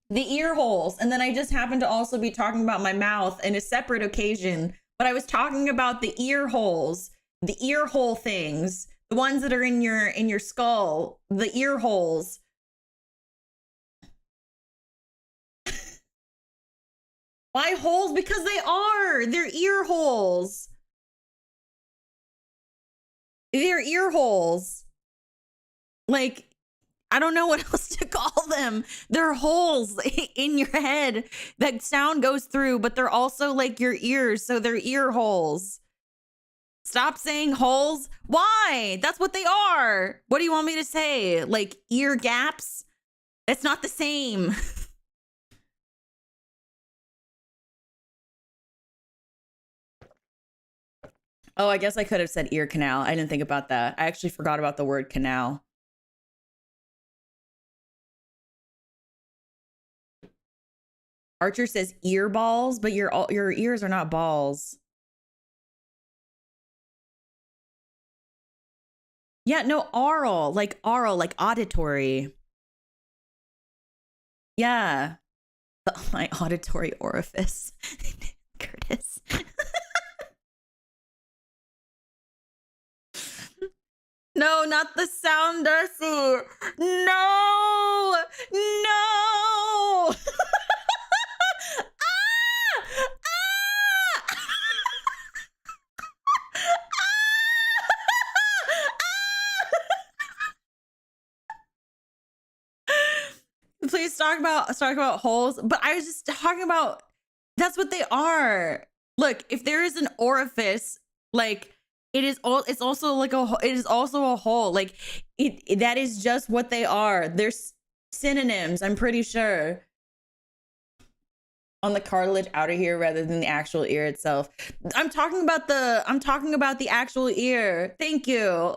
S1: The ear holes. And then I just happened to also be talking about my mouth in a separate occasion. But I was talking about the ear holes. The ear hole things. The ones that are in your skull. The ear holes. Why holes? Because they are. They're ear holes. They're ear holes. Like, I don't know what else to call them. They're holes in your head that sound goes through, but they're also like your ears. So they're ear holes. Stop saying holes. Why? That's what they are. What do you want me to say? Like ear gaps? It's not the same. Oh, I guess I could have said ear canal. I didn't think about that. I actually forgot about the word canal. Archer says ear balls, but your ears are not balls. Yeah, no, oral, like auditory. Yeah. My auditory orifice. Curtis. No, not the sound, Darcy. No. Please talk about holes. But I was just talking about, that's what they are. Look, if there is an orifice, like it's also a hole. Like that is just what they are. There's synonyms, I'm pretty sure. On the cartilage outer ear rather than the actual ear itself. I'm talking about the actual ear. Thank you.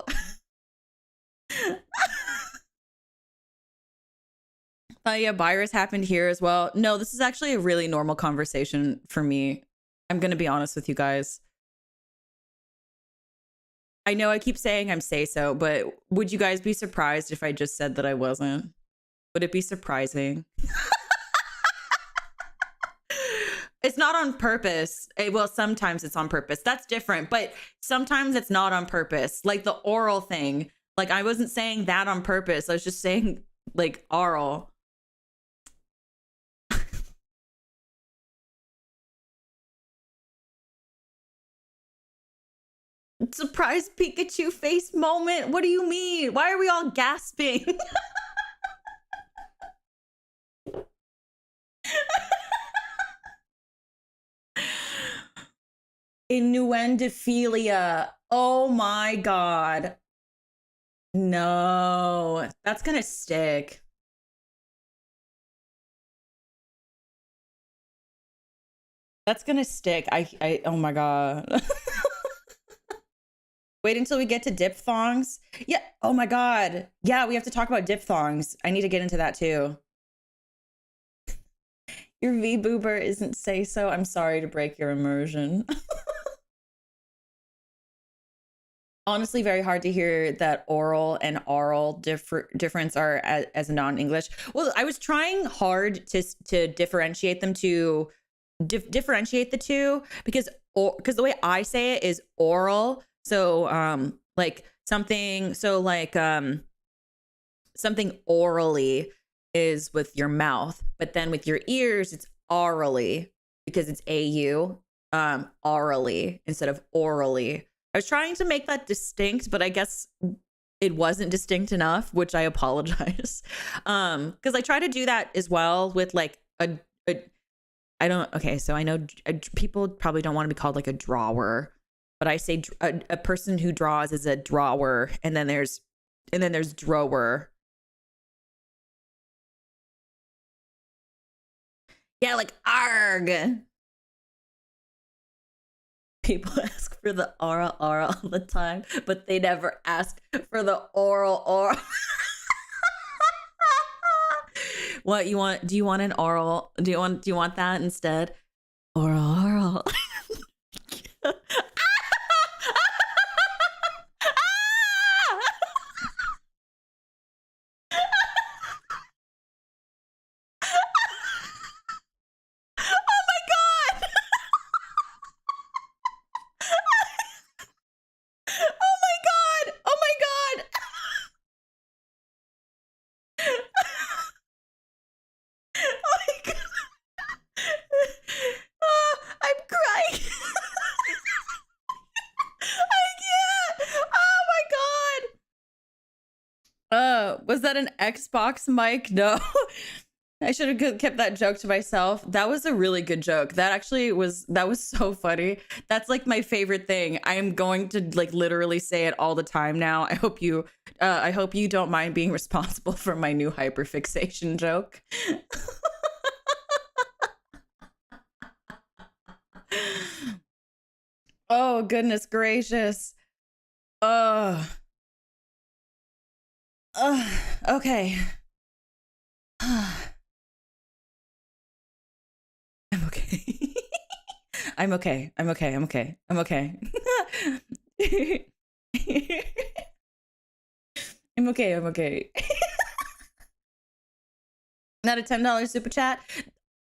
S1: Yeah, virus happened here as well. No, this is actually a really normal conversation for me. I'm gonna be honest with you guys. I know I keep saying I'm say-so, but would you guys be surprised if I just said that I wasn't? Would it be surprising? It's not on purpose. Well, sometimes it's on purpose. That's different, but sometimes it's not on purpose. Like the oral thing. Like, I wasn't saying that on purpose. I was just saying, like, oral. Surprise Pikachu face moment. What do you mean? Why are we all gasping? Innuendophilia. Oh my god. No, that's gonna stick. That's gonna stick. Oh my god. Wait until we get to diphthongs. Yeah. Oh my god. Yeah, we have to talk about diphthongs. I need to get into that too. Your V-boober isn't say so. I'm sorry to break your immersion. Honestly, very hard to hear that oral and aural difference are as a non-English. Well, I was trying hard to differentiate them to differentiate the two because the way I say it is oral. So like something something orally is with your mouth, but then with your ears it's orally because it's AU orally instead of orally. I was trying to make that distinct, but I guess it wasn't distinct enough, which I apologize. Because I try to do that as well with like I don't, okay, so I know people probably don't want to be called like a drawer, but I say a person who draws is a drawer, and then there's drawer. Yeah, like arg. People ask for the oral all the time, but they never ask for the oral. What you want? Do you want an oral? Do you want that instead? Oral. Was that an Xbox mic? No. I should have kept that joke to myself. That was a really good joke. That was so funny. That's like my favorite thing. I am going to like literally say it all the time now. I hope you don't mind being responsible for my new hyperfixation joke. Oh, goodness gracious. Okay. I'm okay. I'm okay. I'm okay. I'm okay. I'm okay. I'm okay. I'm okay. Not a $10 super chat.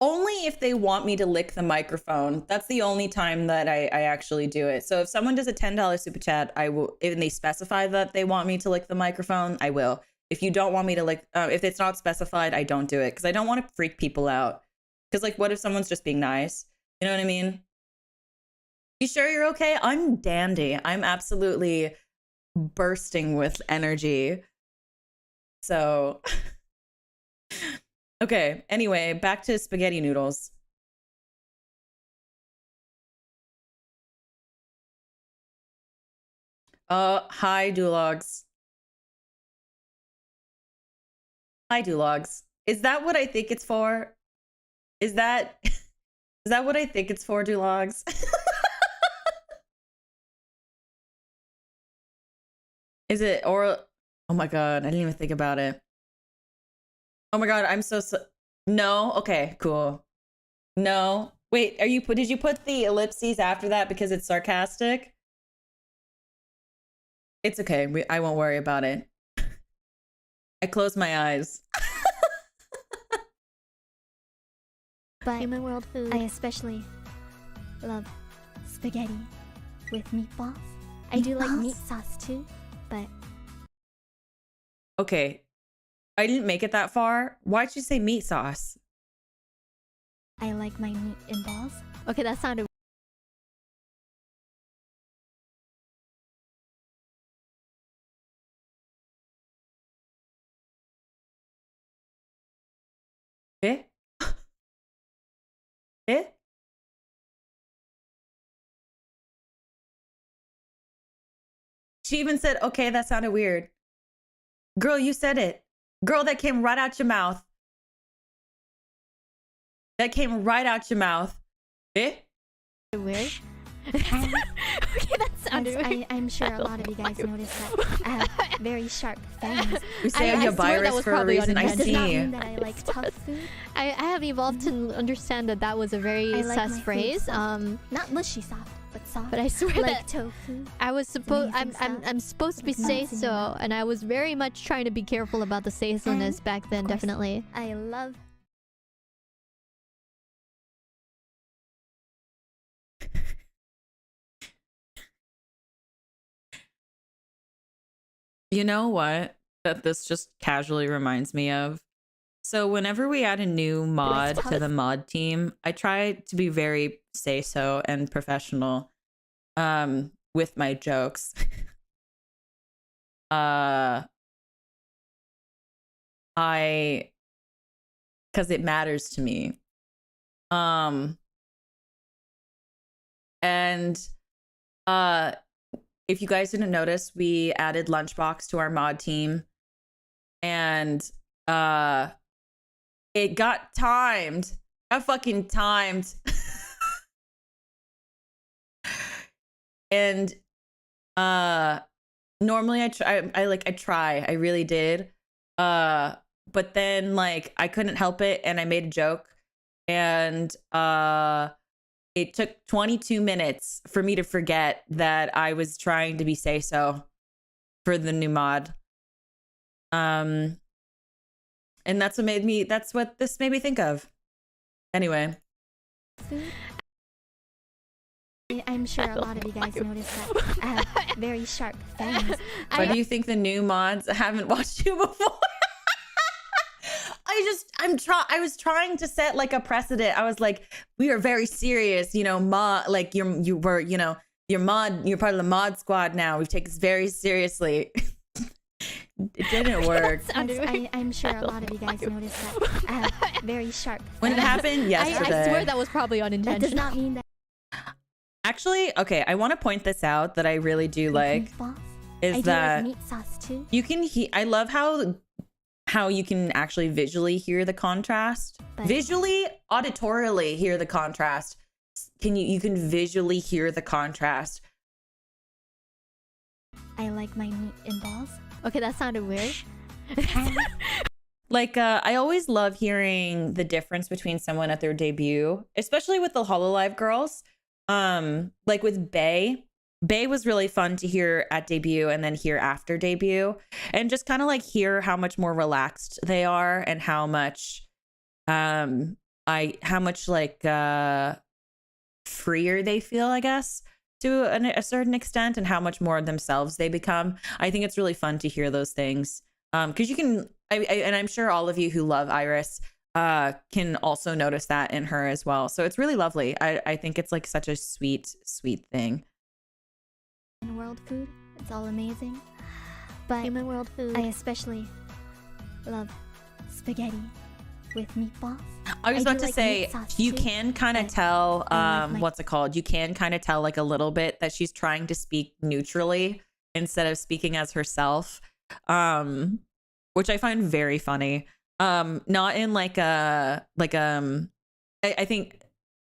S1: Only if they want me to lick the microphone. That's the only time that I actually do it. So if someone does a $10 super chat, I will, and they specify that they want me to lick the microphone, I will. If you don't want me to lick, if it's not specified, I don't do it because I don't want to freak people out. Because like, what if someone's just being nice? You know what I mean? You sure you're okay? I'm dandy. I'm absolutely bursting with energy. So... Okay, anyway, back to spaghetti noodles. Hi, Dulogs. Hi, Dulogs. Is that what I think it's for? Is that what I think it's for, Dulogs? Is it or oh my god, I didn't even think about it. Oh my god, I'm so no. Okay, cool. No, wait. Did you put the ellipses after that because it's sarcastic? It's okay. I won't worry about it. I close my eyes.
S2: But human world food, I especially love spaghetti with meatballs. I do like meat sauce too, but
S1: Okay, I didn't make it that far. Why'd you say meat sauce?
S2: I like my meat in balls. Okay, that sounded.
S1: Eh? Eh? She even said, okay, that sounded weird. Girl, you said it. Girl, that came right out your mouth. That came right out your mouth. Eh?
S2: Weird. Okay, that sounded weird. I'm sure a lot of you guys noticed that I have very sharp fangs.
S1: We say I'm your virus for a reason. I
S2: That does not
S1: see.
S2: mean that I like tough food. I have evolved to understand that that was a very sus phrase. Not mushy soft, but soft. But I swear like that tofu. I was supposed. I'm supposed to be say so, and I was very much trying to be careful about the say so-ness back then. Definitely. I love.
S1: You know what? That this just casually reminds me of. So whenever we add a new mod to the mod team, I try to be very say so and professional with my jokes. Because it matters to me. If you guys didn't notice, we added Lunchbox to our mod team, and it got timed. I fucking timed. And normally I try. I really did. But then like I couldn't help it and I made a joke, and it took 22 minutes for me to forget that I was trying to be say so for the new mod. And that's what this made me think of. Anyway.
S2: I'm sure a lot of you guys noticed that I have very sharp fangs.
S1: Why do you think the new mods haven't watched you before? I was trying to set like a precedent. I was like, we are very serious, you know, mod, like you were, you know, you're part of the mod squad now. We take this very seriously. It didn't work.
S2: I'm sure a lot of you guys noticed that I have very sharp fangs.
S1: When it happened? Yesterday.
S2: I swear that was probably unintentional. That does not mean that.
S1: Actually, okay, I want to point this out that I really do like is that
S2: meat sauce too.
S1: You can I love how you can actually visually hear the contrast. Visually, auditorially hear the contrast. You can visually hear the contrast.
S2: I like my meat in balls. Okay, that sounded weird.
S1: Like, I always love hearing the difference between someone at their debut, especially with the Hololive girls. Like with Bae was really fun to hear at debut and then hear after debut, and just kind of like hear how much more relaxed they are and how much freer they feel, I guess, to a certain extent, and how much more themselves they become. I think it's really fun to hear those things, because you can and I'm sure all of you who love IRyS can also notice that in her as well. So it's really lovely. I think it's like such a sweet thing.
S2: World food, it's all amazing. But human world food, I especially love spaghetti with meatballs.
S1: I was about to say, you can kind of tell, what's it called? You can kind of tell like a little bit that she's trying to speak neutrally instead of speaking as herself, which I find very funny. Not in like I think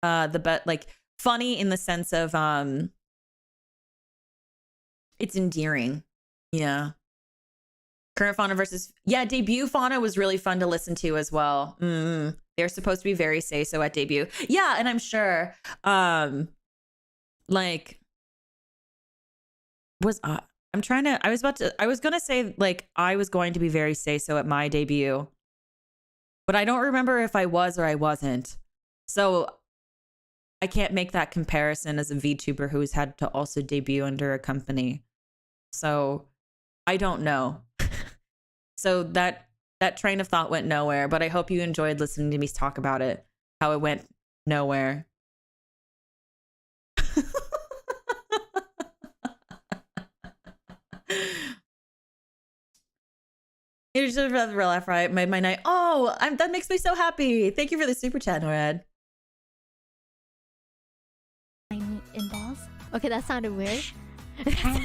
S1: like funny in the sense of it's endearing. Yeah. Current fauna versus debut fauna was really fun to listen to as well. They're supposed to be very say so at debut. Yeah, and I'm sure like I was gonna say like I was going to be very say so at my debut, but I don't remember if I was or I wasn't. So I can't make that comparison as a VTuber who's had to also debut under a company. So I don't know. So that train of thought went nowhere, but I hope you enjoyed listening to me talk about it, how it went nowhere. You should have real laugh, right? Made my night. Oh, that makes me so happy. Thank you for the super chat, Norad.
S2: I meet in balls. Okay, that sounded weird. Okay,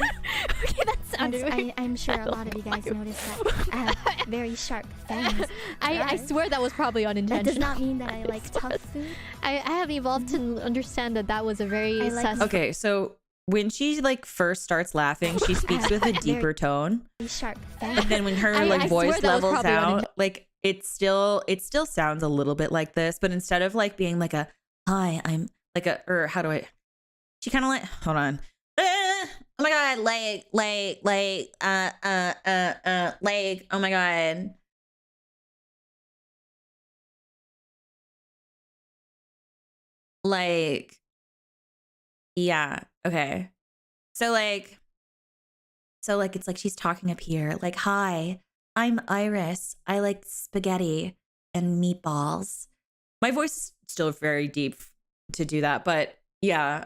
S2: that sounded weird.
S7: I'm sure a lot of you guys noticed that I have very sharp fangs.
S2: I swear that was probably unintentional.
S7: That does not mean that I like tough food.
S2: I have evolved to understand that was a very
S1: Okay, so when she like first starts laughing, she speaks with a deeper tone.
S7: Sharp
S1: fangs. But then when her voice levels out, like it still sounds a little bit like this, but instead of like being like a hi, I'm like a or how do I? She kind of like hold on. Oh my god, like, oh my god. Like, yeah, okay. So it's like she's talking up here, like, hi, I'm IRyS. I like spaghetti and meatballs. My voice is still very deep to do that, but yeah.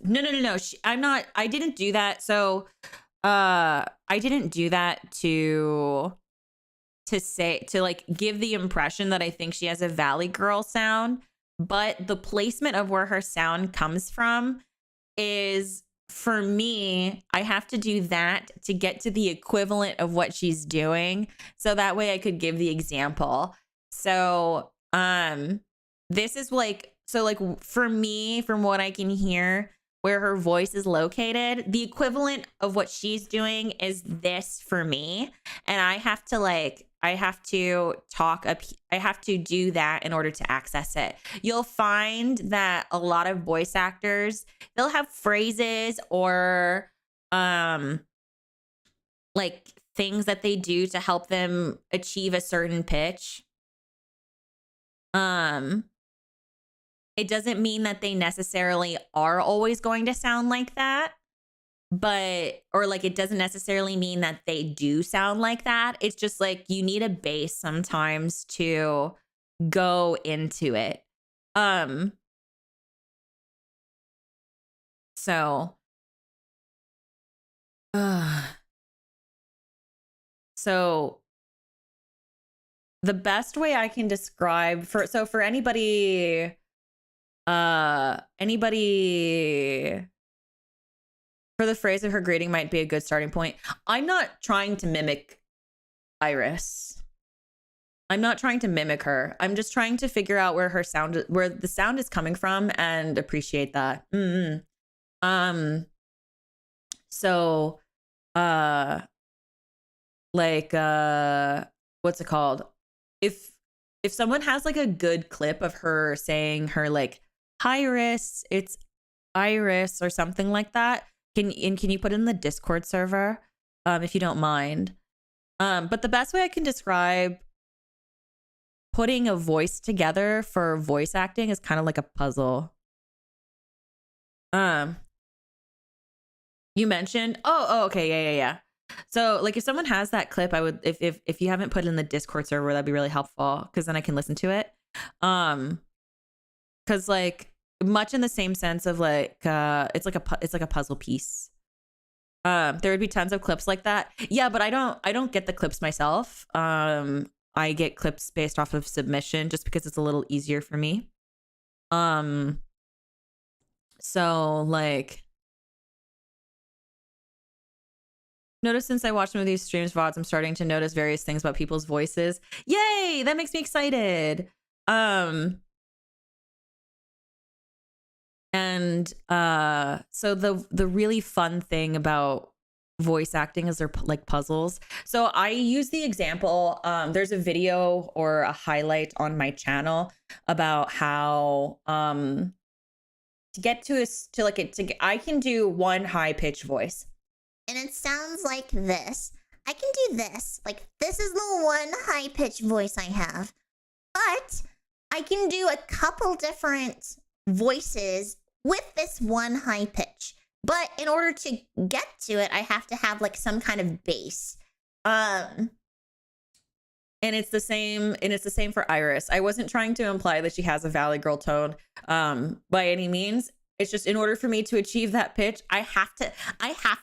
S1: No. I didn't do that. So, I didn't do that to like give the impression that I think she has a Valley Girl sound, but the placement of where her sound comes from is, for me, I have to do that to get to the equivalent of what she's doing. So that way I could give the example. So, this is like, so like for me, from what I can hear, where her voice is located, the equivalent of what she's doing is this for me. And I have to do that in order to access it. You'll find that a lot of voice actors, they'll have phrases or like things that they do to help them achieve a certain pitch. It doesn't mean that they necessarily are always going to sound like that, or like it doesn't necessarily mean that they do sound like that. It's just like you need a base sometimes to go into it. So the best way I can describe for anybody for the phrase of her greeting might be a good starting point. I'm not trying to mimic IRyS. I'm not trying to mimic her. I'm just trying to figure out where the sound is coming from and appreciate that. So what's it called? If someone has like a good clip of her saying her like, hi IRyS, it's IRyS or something like that, can you put it in the Discord server if you don't mind? But the best way I can describe putting a voice together for voice acting is kind of like a puzzle. You mentioned okay, yeah. So like if someone has that clip, I would, if you haven't put it in the Discord server, that'd be really helpful because then I can listen to it. Because like much in the same sense of like it's like a puzzle piece. There would be tons of clips like that. Yeah, but I don't get the clips myself. I get clips based off of submission just because it's a little easier for me. So like, notice since I watched some of these streams, VODs, I'm starting to notice various things about people's voices. Yay! That makes me excited. So the really fun thing about voice acting is they're like puzzles. So I use the example, there's a video or a highlight on my channel about how to get to I can do one high pitched voice.
S8: And it sounds like this. I can do this. Like, this is the one high-pitched voice I have. But I can do a couple different voices with this one high pitch. But in order to get to it, I have to have like some kind of base. And it's the same for IRyS. I wasn't trying to imply that she has a Valley Girl tone by any means. It's just in order for me to achieve that pitch, I have to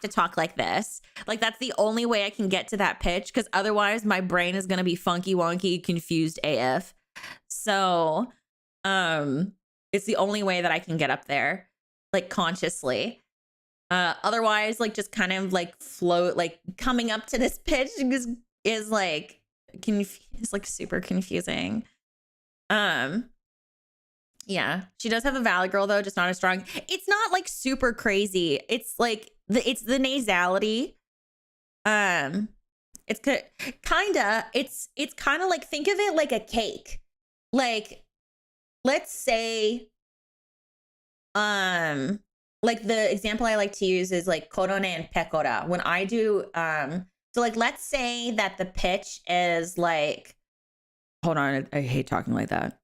S8: talk like this. Like that's the only way I can get to that pitch, because otherwise my brain is gonna be funky wonky, confused AF. So it's the only way that I can get up there, like consciously. Otherwise, like just kind of like float, like coming up to this pitch is like super confusing. Yeah, she does have a Valley Girl though, just not as strong. It's not like super crazy. It's like it's the nasality. It's kind of like, think of it like a cake. Like, let's say, like the example I like to use is like korone and pekora. When I do, so like, let's say that the pitch is like, hold on, I hate talking like that.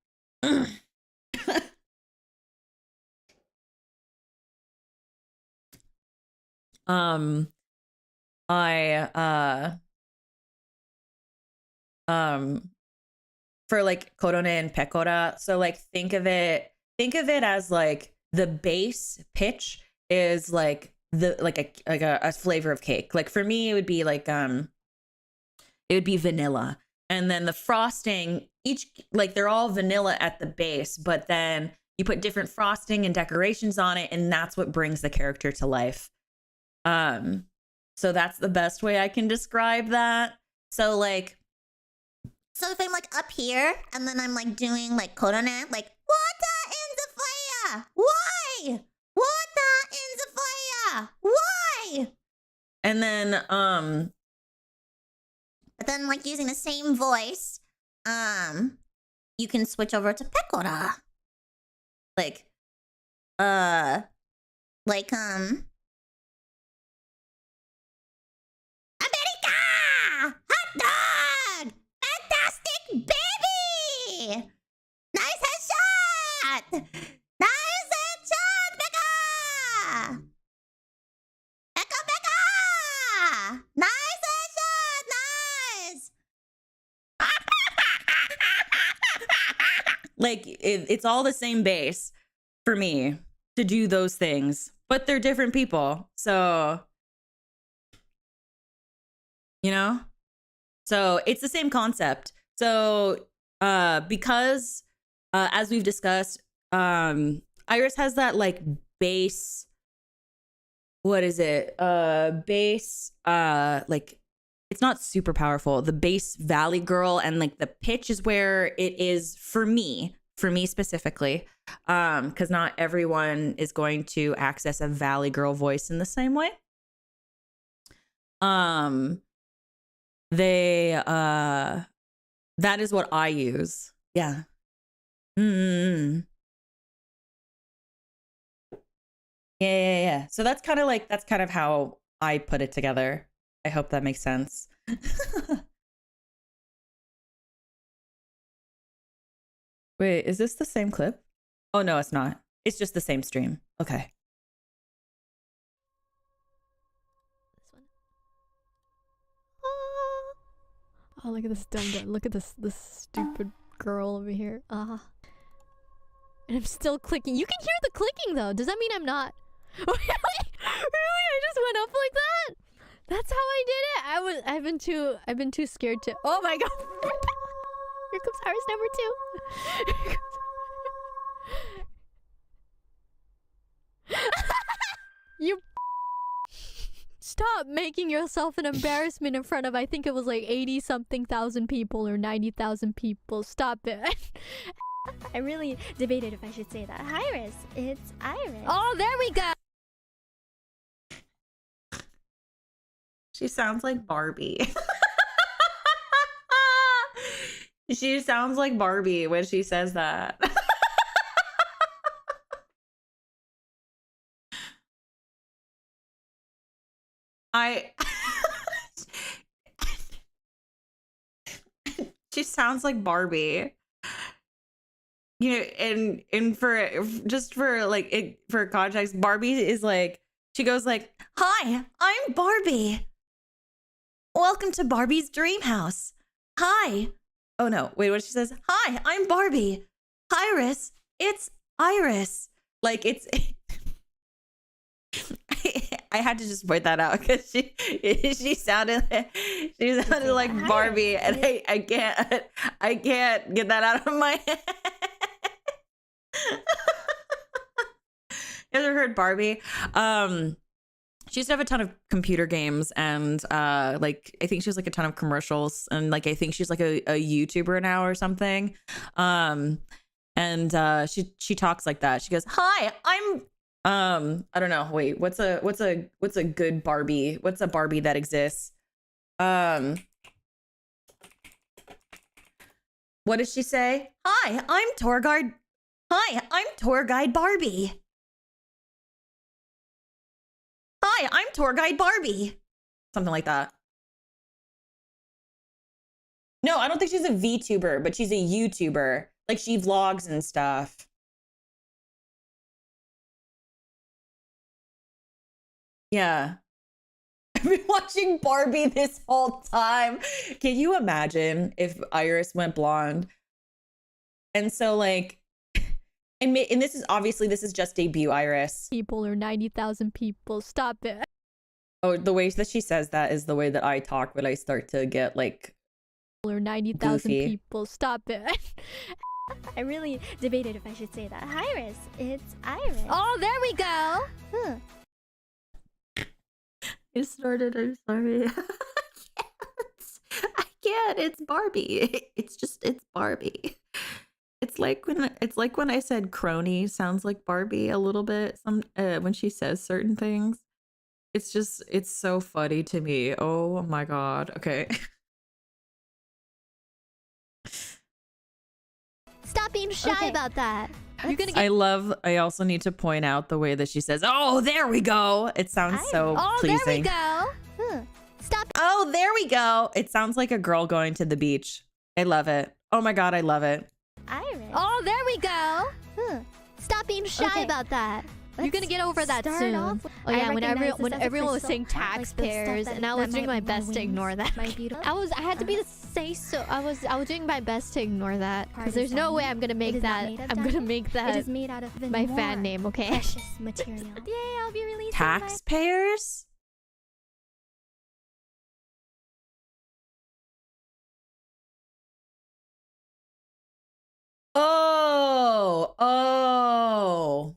S8: For like korone and pekora, so like think of it as like the base pitch is like a flavor of cake. Like for me, it would be like it would be vanilla, and then the frosting, each, like they're all vanilla at the base, but then you put different frosting and decorations on it, and that's what brings the character to life. So that's the best way I can describe that. So like, so if I'm like up here and then I'm like doing like korone, like water in the fire, why? Water in the fire, why?
S1: And then
S8: but then like using the same voice, you can switch over to pekora. Like America! Hot dog! Fantastic baby! Nice headshot! Nice headshot, Becca! Becca! Nice headshot! Nice!
S1: like it's all the same base for me to do those things, but they're different people. So, you know, so it's the same concept. So, because, as we've discussed, IRyS has that like base, what is it? Base, like it's not super powerful. The base Valley Girl, and like the pitch is where it is for me specifically. Because not everyone is going to access a Valley Girl voice in the same way. That is what I use. Yeah. Yeah. So that's kind of how I put it together. I hope that makes sense. Wait, is this the same clip? Oh no, it's not. It's just the same stream. Okay.
S2: This one. Oh, look at this dumb guy. Look at this stupid girl over here. And I'm still clicking. You can hear the clicking though. Does that mean I'm not? Really? I just went up like that? That's how I did it. I've been too scared to. Oh my god. Here comes IRyS number 2. You stop making yourself an embarrassment in front of, I think it was like 80-something thousand people or 90,000 people. Stop it.
S7: I really debated if I should say that. Hi, IRyS. It's IRyS.
S2: Oh, there we go.
S1: She sounds like Barbie. She sounds like Barbie when she says that. She sounds like Barbie. You know, and for context, Barbie is like,
S8: She goes like, "Hi, I'm Barbie. Welcome to Barbie's dream house. Hi." Oh no, wait, what she says? "Hi, I'm Barbie. IRyS, it's IRyS." Like it's I had to just point that out because she sounded like Barbie, and I can't get that out of my head. You ever heard Barbie? She used to have a ton of computer games, and like I think she has like a ton of commercials, and like I think she's like a YouTuber now or something. And she talks like that. She goes, "Hi, I'm I don't know. Wait, what's a good Barbie? What's a Barbie that exists? What does she say? Hi, I'm tour guide. Hi, I'm tour guide Barbie. Hi, I'm tour guide Barbie." Something like that. No, I don't think she's a VTuber, but she's a YouTuber. Like she vlogs and stuff. Yeah. I've been watching Barbie this whole time. Can you imagine if IRyS went blonde? And so like, and this is obviously, this is just debut IRyS.
S2: People or 90,000 people. Stop it.
S8: Oh, the way that she says that is the way that I talk when I start to get like
S2: Or 90,000
S8: goofy.
S2: people. Stop it.
S7: I really debated if I should say that. IRyS, it's IRyS.
S2: Oh, there we go.
S7: Huh.
S8: I started. I'm sorry. I can't. It's Barbie. It's Barbie. It's like when I said crony sounds like Barbie a little bit. When she says certain things, it's so funny to me. Oh my god. Okay.
S2: Stop being shy about that. You're gonna get.
S8: I also need to point out the way that she says, "Oh, there we go." It sounds so pleasing.
S2: There we go.
S7: Huh.
S2: Stop.
S8: Oh, there we go. It sounds like a girl going to the beach. I love it. Oh my god, I love it.
S7: IRyS.
S2: Oh, there we go.
S7: Huh.
S2: Stop being shy about that. You're gonna get over that
S7: Start
S2: soon.
S7: off-
S2: Oh yeah,
S7: I
S2: when
S7: recognize
S2: everyone
S7: this as a
S2: everyone was
S7: crystal
S2: saying
S7: part, like the stuff
S2: taxpayers,
S7: that-
S2: and I
S7: that
S2: was
S7: my-
S2: doing my
S7: my
S2: best to
S7: wings,
S2: ignore that.
S7: my beautiful-
S2: I had to be the say so. I was doing my best to ignore that because
S7: Part
S2: there's
S7: is
S2: no way
S7: diamond.
S2: I'm gonna
S7: It
S2: make
S7: is not
S2: that.
S7: made of
S2: I'm gonna
S7: diamond.
S2: make
S7: It
S2: that
S7: is made out of even
S2: my
S7: more
S2: fan name. Okay.
S7: precious material. Yay! I'll be releasing
S8: Taxpayers? Oh.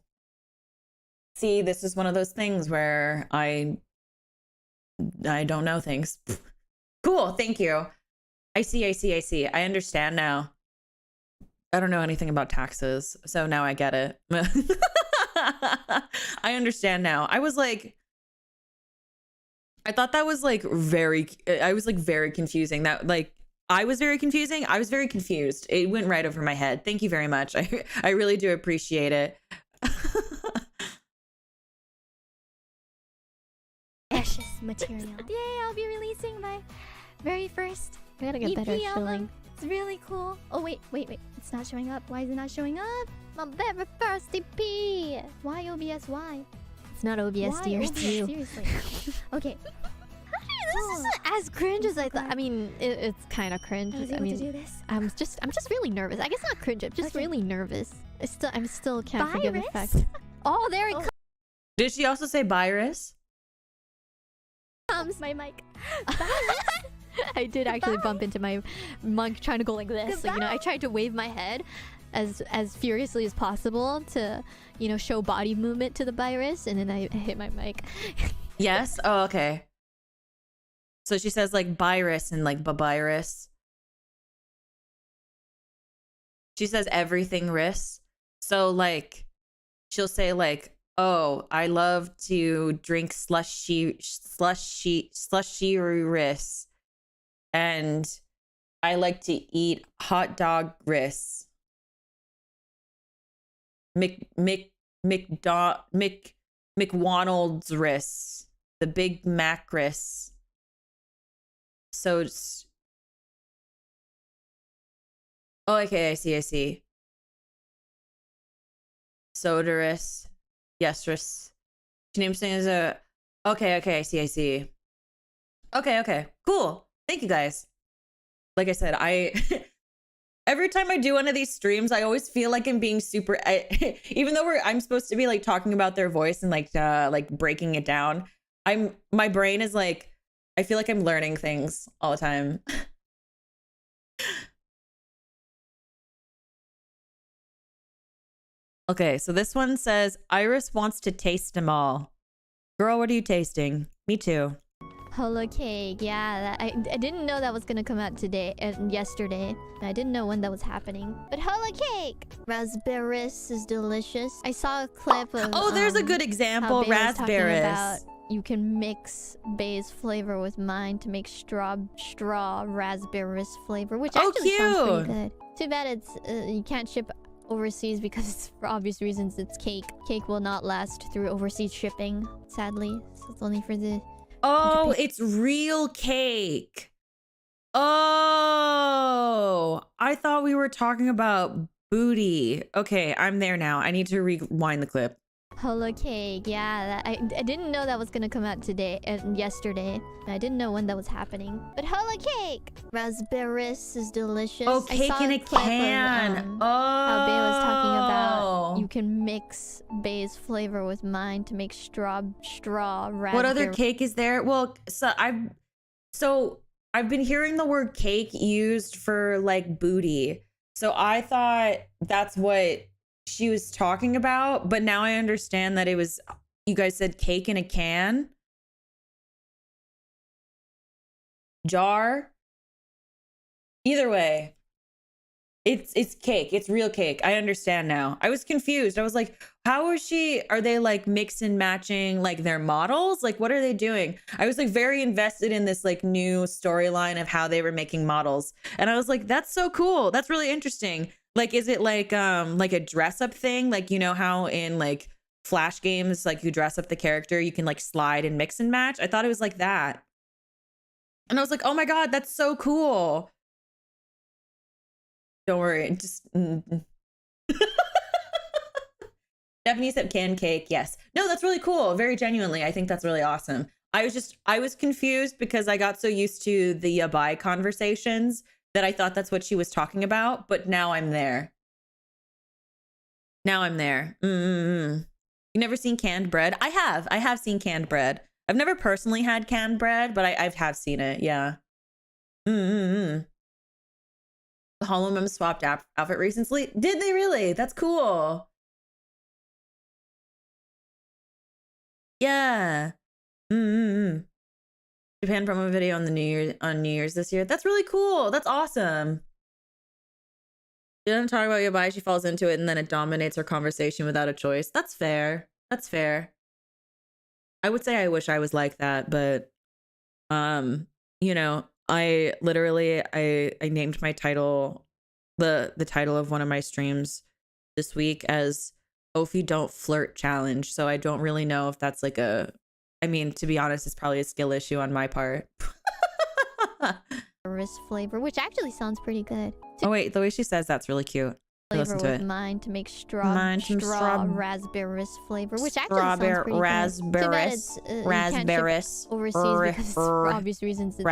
S8: See, this is one of those things where I don't know things. Cool, thank you. I see. I understand now. I don't know anything about taxes, so now I get it. I understand now. I was like, I thought that was like very confusing. That like, I was very confusing. I was very confused. It went right over my head. Thank you very much. I really do appreciate it.
S7: precious material. Yay! I'll be releasing my very first
S2: I gotta get better
S7: EP
S2: at
S7: album.
S2: shilling.
S7: It's really cool. Oh wait. It's not showing up. Why is it not showing up?
S2: My very first EP.
S7: Why OBS? Why?
S2: It's not OBS,
S7: Why
S2: dear. It's
S7: OBS?
S2: you.
S7: Seriously. Okay.
S2: This isn't as cringe as I thought. I mean, it's kind of cringe.
S7: I was
S2: I
S7: able to
S2: mean,
S7: do this.
S2: I'm just really nervous. I guess not cringe. I'm just
S7: Okay.
S2: really nervous. I still can't forget the
S7: Virus?
S2: fact. Oh, there it
S7: Oh.
S8: Did she also say virus?
S7: Comes my mic.
S2: I did actually
S7: Goodbye.
S2: bump into my monk trying to go like this. So, I tried to wave my head as furiously as possible to, show body movement to the virus, and then I hit my mic.
S8: Yes. Oh, okay. So she says like virus and like babyrus. She says everything ris. So like she'll say like, "Oh, I love to drink slushy ris, and I like to eat hot dog ris. McDonald's ris, the Big Mac ris." So oh, okay, I see. Sodaris, yesris, She names things okay, I see. Okay, cool. Thank you guys. Like I said, every time I do one of these streams, I always feel like I'm being super even though I'm supposed to be like talking about their voice and like breaking it down. My brain is like, I feel like I'm learning things all the time. Okay, so this one says, IRyS wants to taste them all. Girl, what are you tasting? Me too.
S2: Holo cake, yeah. I didn't know that was gonna come out today and yesterday. I didn't know when that was happening. But holo cake! RaspberryS is delicious. I saw a clip of
S8: there's a good example. RaspberryS.
S2: You can mix Bay's flavor with mine to make straw RaspberryS flavor, which actually sounds pretty good. Too bad it's you can't ship overseas because it's, for obvious reasons, it's cake. Cake will not last through overseas shipping, sadly. So it's only for the...
S8: Oh, it's real cake. Oh, I thought we were talking about booty. Okay, I'm there now. I need to rewind the clip.
S2: Holo cake, yeah. I didn't know that was gonna come out today and yesterday. I didn't know when that was happening. But holo cake! RaspberryS is delicious.
S8: Oh, cake in a can.
S2: How Bay was talking about you can mix Bay's flavor with mine to make straw raspberry.
S8: What other cake is there? Well, so I've been hearing the word cake used for like booty. So I thought that's what she was talking about, but now I understand that it was, you guys said cake in a can, jar. Either way, it's cake. It's real cake. I understand now. I was confused. I was like, how is are they like mix and matching like their models? Like, what are they doing? I was like very invested in this like new storyline of how they were making models. And I was like, that's so cool. That's really interesting. Like, is it like a dress up thing? Like, you know how in like Flash games, like you dress up the character, you can like slide and mix and match. I thought it was like that. And I was like, oh my God, that's so cool. Don't worry. Just Stephanie said canned cake. Yes. No, that's really cool. Very genuinely. I think that's really awesome. I was confused because I got so used to the yabai conversations that I thought that's what she was talking about, but now I'm there. Now I'm there. You never seen canned bread? I have seen canned bread. I've never personally had canned bread, but I have seen it. Yeah. The Hollow Mom swapped outfit recently. Did they really? That's cool. Yeah. Japan promo video on New Year's this year. That's really cool. That's awesome. She doesn't talk about yabai. She falls into it and then it dominates her conversation without a choice. That's fair. That's fair. I would say I wish I was like that, but you know, I literally I named my title, the title of one of my streams this week as Ophi Don't Flirt Challenge. So I don't really know if that's like I mean, to be honest, it's probably a skill issue on my part.
S2: RaspberryS flavor, which actually sounds pretty good.
S8: Oh wait, the way she says that's really cute.
S2: Flavor with mine to make straw RaspberryS flavor, which actually sounds pretty good.
S8: RaspberryS
S2: overseas because for obvious reasons it's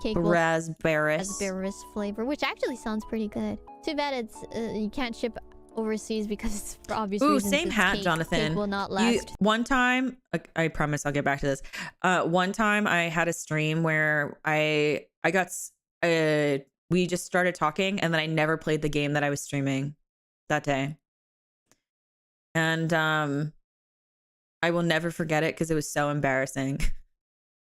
S2: cake.
S8: RaspberryS
S2: flavor, which actually sounds pretty good. Too bad it's you can't ship overseas because it's for obvious reasons.
S8: Same hat,
S2: cake.
S8: Jonathan.
S2: Cake will not last.
S8: One time, I promise I'll get back to this. One time I had a stream where I got we just started talking and then I never played the game that I was streaming that day. And I will never forget it because it was so embarrassing.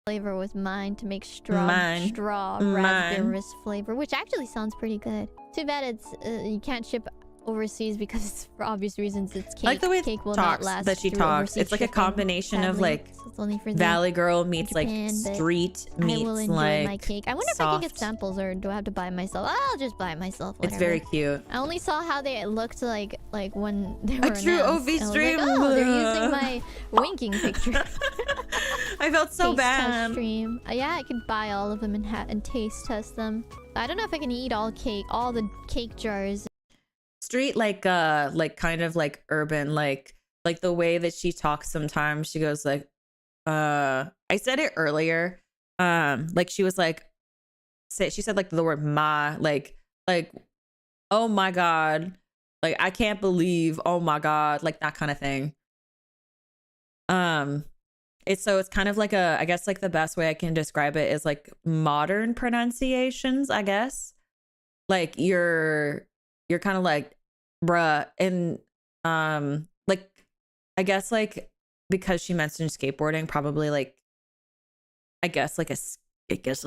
S2: Flavor with mine to make straw RaspberryS flavor, which actually sounds pretty good. Too bad it's you can't ship overseas because it's for obvious reasons it's cake.
S8: I like the way
S2: cake will not last
S8: that she talks. It's like a combination of like Valley Girl meets
S2: Japan,
S8: like street meets
S2: I will enjoy
S8: like
S2: my cake. I wonder if I can get samples or do I have to buy it myself? I'll just buy it myself. Whatever.
S8: It's very cute.
S2: I only saw how they looked like when they were
S8: a true Ophi stream.
S2: Like, oh, they're using my winking picture.
S8: I felt so
S2: taste
S8: bad.
S2: Test stream. Yeah, I could buy all of them and taste test them. I don't know if I can eat all the cake jars.
S8: Street like kind of like urban, like like the way that she talks sometimes. She goes like, I said it earlier. Like she was like, she said like the word ma, like, oh my God, like I can't believe, oh my God, like that kind of thing. It's kind of like I guess like the best way I can describe it is like modern pronunciations, I guess. Like you're kind of like bruh, and like I guess like because she mentioned skateboarding, probably like I guess like a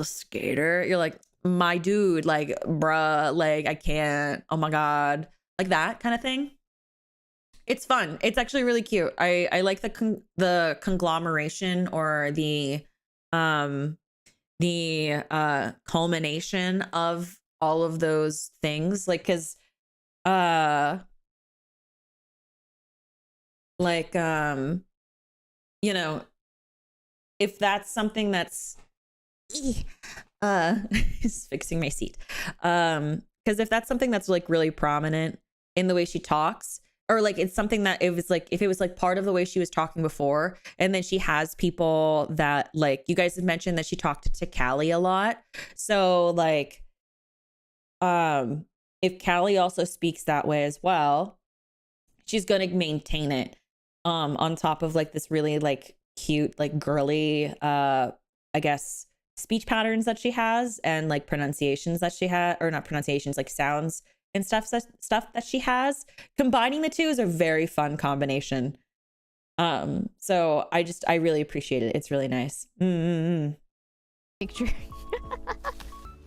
S8: skater. You're like, my dude, like bruh, like I can't, oh my God, like that kind of thing. It's fun. It's actually really cute. I like the conglomeration or the culmination of all of those things. Like, cause like you know, if that's something that's is fixing my seat. Because if that's something that's like really prominent in the way she talks, or like it's something that it was like if it was like part of the way she was talking before, and then she has people that like you guys had mentioned that she talked to Callie a lot. So like if Callie also speaks that way as well, she's gonna maintain it on top of like this really like cute like girly I guess speech patterns that she has and like pronunciations that she had, or not pronunciations, like sounds and stuff that she has. Combining the two is a very fun combination. So I really appreciate it. It's really nice.
S2: Picture.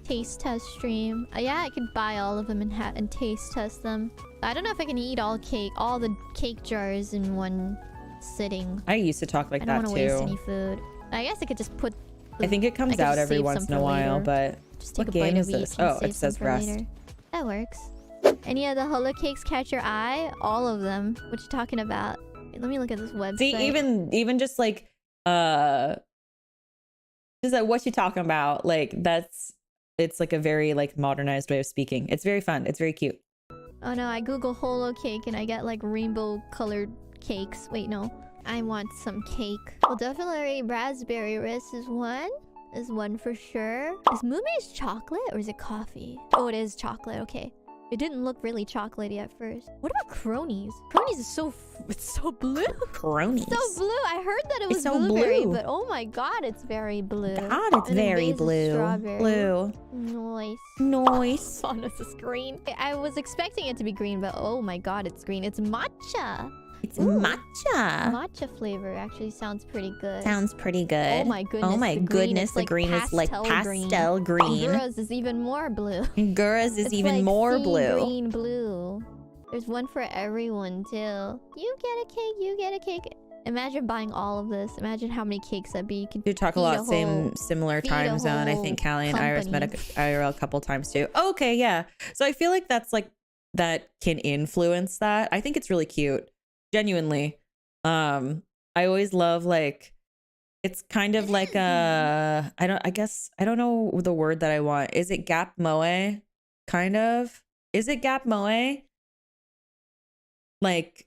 S2: Taste test stream. Yeah, I could buy all of them and taste test them. I don't know if I can eat all the cake jars in one sitting.
S8: I used to talk like that too.
S2: I don't want to waste any food. I guess I could just put.
S8: I think it comes out every once in a while, but
S2: just take
S8: what
S2: a bite
S8: game
S2: of
S8: is this? Oh, it says rest.
S2: Later. That works. Any of the holo cakes catch your eye? All of them. What you talking about? Wait, let me look at this website.
S8: See, even just like just like what you talking about? Like it's like a very like modernized way of speaking. It's very fun. It's very cute.
S2: Oh no, I Google holo cake and I get like rainbow colored cakes. Wait, no. I want some cake. Well, definitely raspberry wrist is one. Is one for sure. Is Mumi's chocolate or is it coffee? Oh, it is chocolate. Okay. It didn't look really chocolatey at first. What about cronies? Cronies is it's so blue.
S8: Cronies.
S2: So blue. I heard that it was
S8: so
S2: blueberry,
S8: blue.
S2: but oh my God, it's very blue.
S8: God, it's very blue. Blue. Nice.
S2: Oh, this is green. I was expecting it to be green, but oh my God, it's green. It's matcha.
S8: It's matcha.
S2: Matcha flavor actually sounds pretty good.
S8: Sounds pretty good.
S2: Oh my goodness.
S8: Oh my goodness. The green is like pastel green.
S2: Gura's is even more blue.
S8: Gura's is even
S2: like
S8: more blue.
S2: Green blue. There's one for everyone too. You get a cake. You get a cake. Imagine buying all of this. Imagine how many cakes that'd be. You
S8: talk a lot. Similar time zone. I think Callie and IRyS met IRL a couple times too. Okay, yeah. So I feel like that's like that can influence that. I think it's really cute. Genuinely. I always love like it's kind of like I don't know the word that I want. Is it gap moe? Kind of. Is it gap moe? Like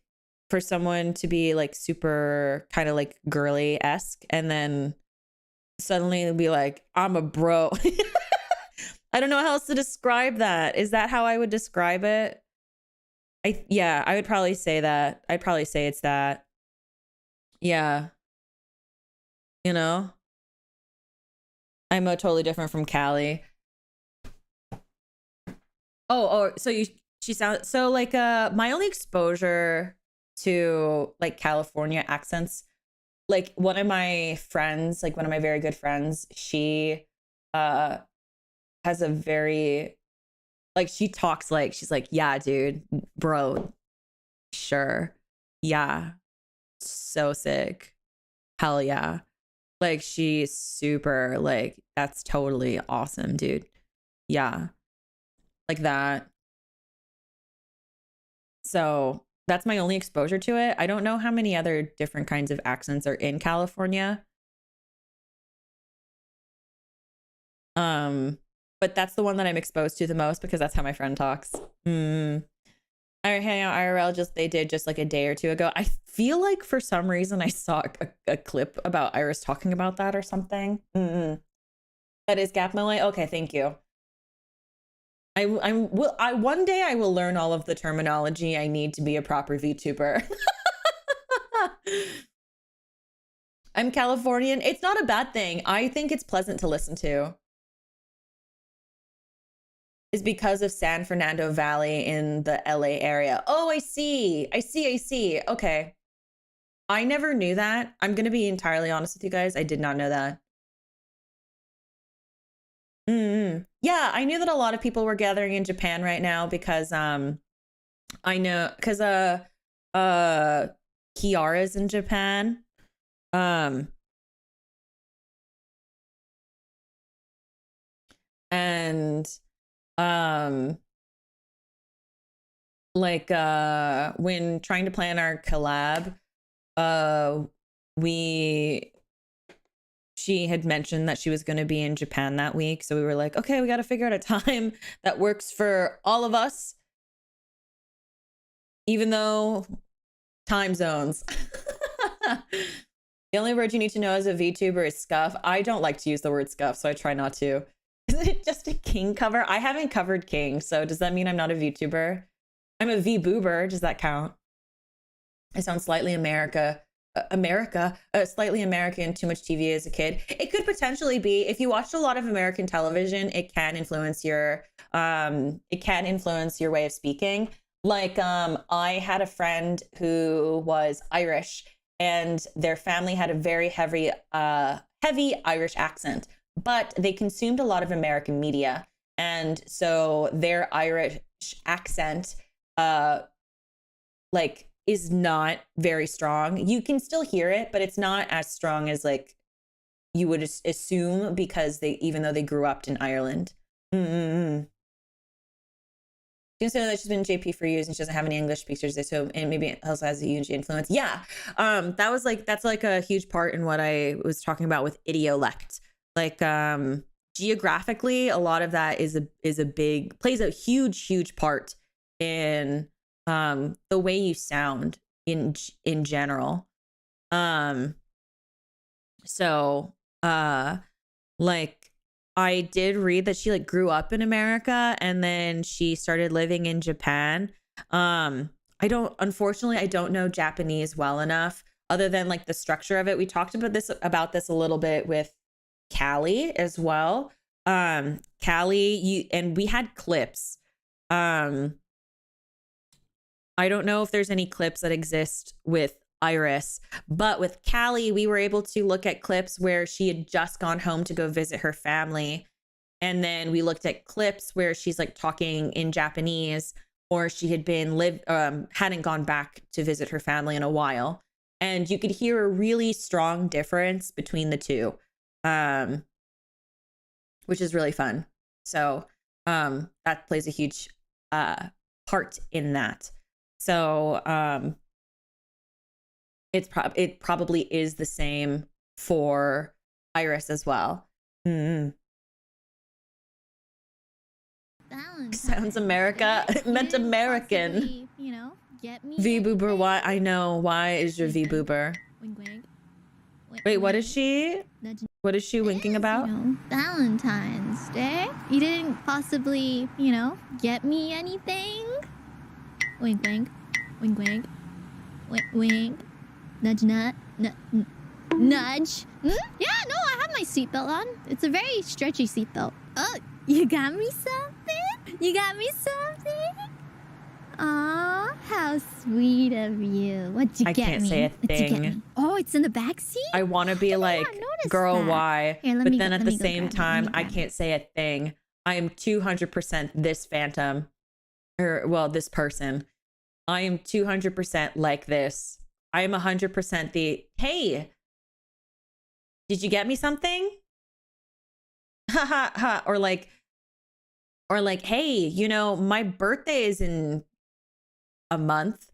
S8: for someone to be like super kind of like girly-esque and then suddenly it'll be like, I'm a bro. I don't know how else to describe that. Is that how I would describe it? I would probably say that. I'd probably say it's that. Yeah. You know? I'm totally different from Callie. She sounds so like my only exposure to like California accents, like one of my friends, like one of my very good friends, she has a very like she talks like she's like, yeah, dude, bro, sure, yeah, so sick, hell yeah, like she's super like that's totally awesome, dude, yeah, like that. So that's my only exposure to it. I don't know how many other different kinds of accents are in California. But that's the one that I'm exposed to the most because that's how my friend talks. IRL they did just like a day or two ago. I feel like for some reason I saw a clip about IRyS talking about that or something. That is Gap Malay. Okay, thank you. I one day I will learn all of the terminology I need to be a proper VTuber. I'm Californian. It's not a bad thing. I think it's pleasant to listen to. Is because of San Fernando Valley in the LA area. Oh, I see. Okay. I never knew that. I'm going to be entirely honest with you guys. I did not know that. Yeah, I knew that a lot of people were gathering in Japan right now because I know because Kiara's in Japan. And like when trying to plan our collab, she had mentioned that she was going to be in Japan that week, so we were like, okay, we got to figure out a time that works for all of us, even though time zones. The only word you need to know as a VTuber is scuff. I don't like to use the word scuff, so I try not to. Is it just a King cover? I haven't covered King, so does that mean I'm not a VTuber? I'm a V-boober. Does that count? I sound slightly slightly American, too much TV as a kid. It could potentially be. If you watched a lot of American television, it can influence your way of speaking. Like I had a friend who was Irish, and their family had a very heavy Irish accent, but they consumed a lot of American media, and so their Irish accent like is not very strong. You can still hear it, but it's not as strong as like you would assume, because even though they grew up in Ireland. Consider that she's been in JP for years and she doesn't have any English speakers, so and maybe it also has a huge influence. Yeah, that's like a huge part in what I was talking about with idiolect. Like geographically, a lot of that plays a huge part in the way you sound in general. So like I did read that she like grew up in America and then she started living in Japan. Unfortunately I don't know Japanese well enough, other than like the structure of it. We talked about this a little bit with Callie as well. Callie, and we had clips. I don't know if there's any clips that exist with IRyS, but with Callie, we were able to look at clips where she had just gone home to go visit her family. And then we looked at clips where she's like talking in Japanese, or she had hadn't gone back to visit her family in a while. And you could hear a really strong difference between the two, which is really fun. So that plays a huge part in that. So it probably is the same for IRyS as well. Sounds America. Meant American.
S7: Possibly, get me
S8: V-boober, why? I know. Why is your V-boober?
S7: Wink, wink.
S8: Wait, what is she? What is she winking about?
S7: Valentine's Day. You didn't possibly, get me anything? Wink, wink. Wink, wink. Wink, wink. Nudge, nudge. Nudge. Yeah, no, I have my seatbelt on. It's a very stretchy seatbelt. Oh, you got me something? You got me something? Aw, how sweet of you. What'd you get me?
S8: I can't say a thing.
S7: Oh, it's in the back seat?
S8: I want to be like, girl,
S7: that?
S8: why?
S7: Here,
S8: but then at the same time, I can't say a thing. I am 200% this phantom. This person. I am 200% like this. I am 100% the, hey, did you get me something? Ha ha ha. Or like, hey, my birthday is in a month.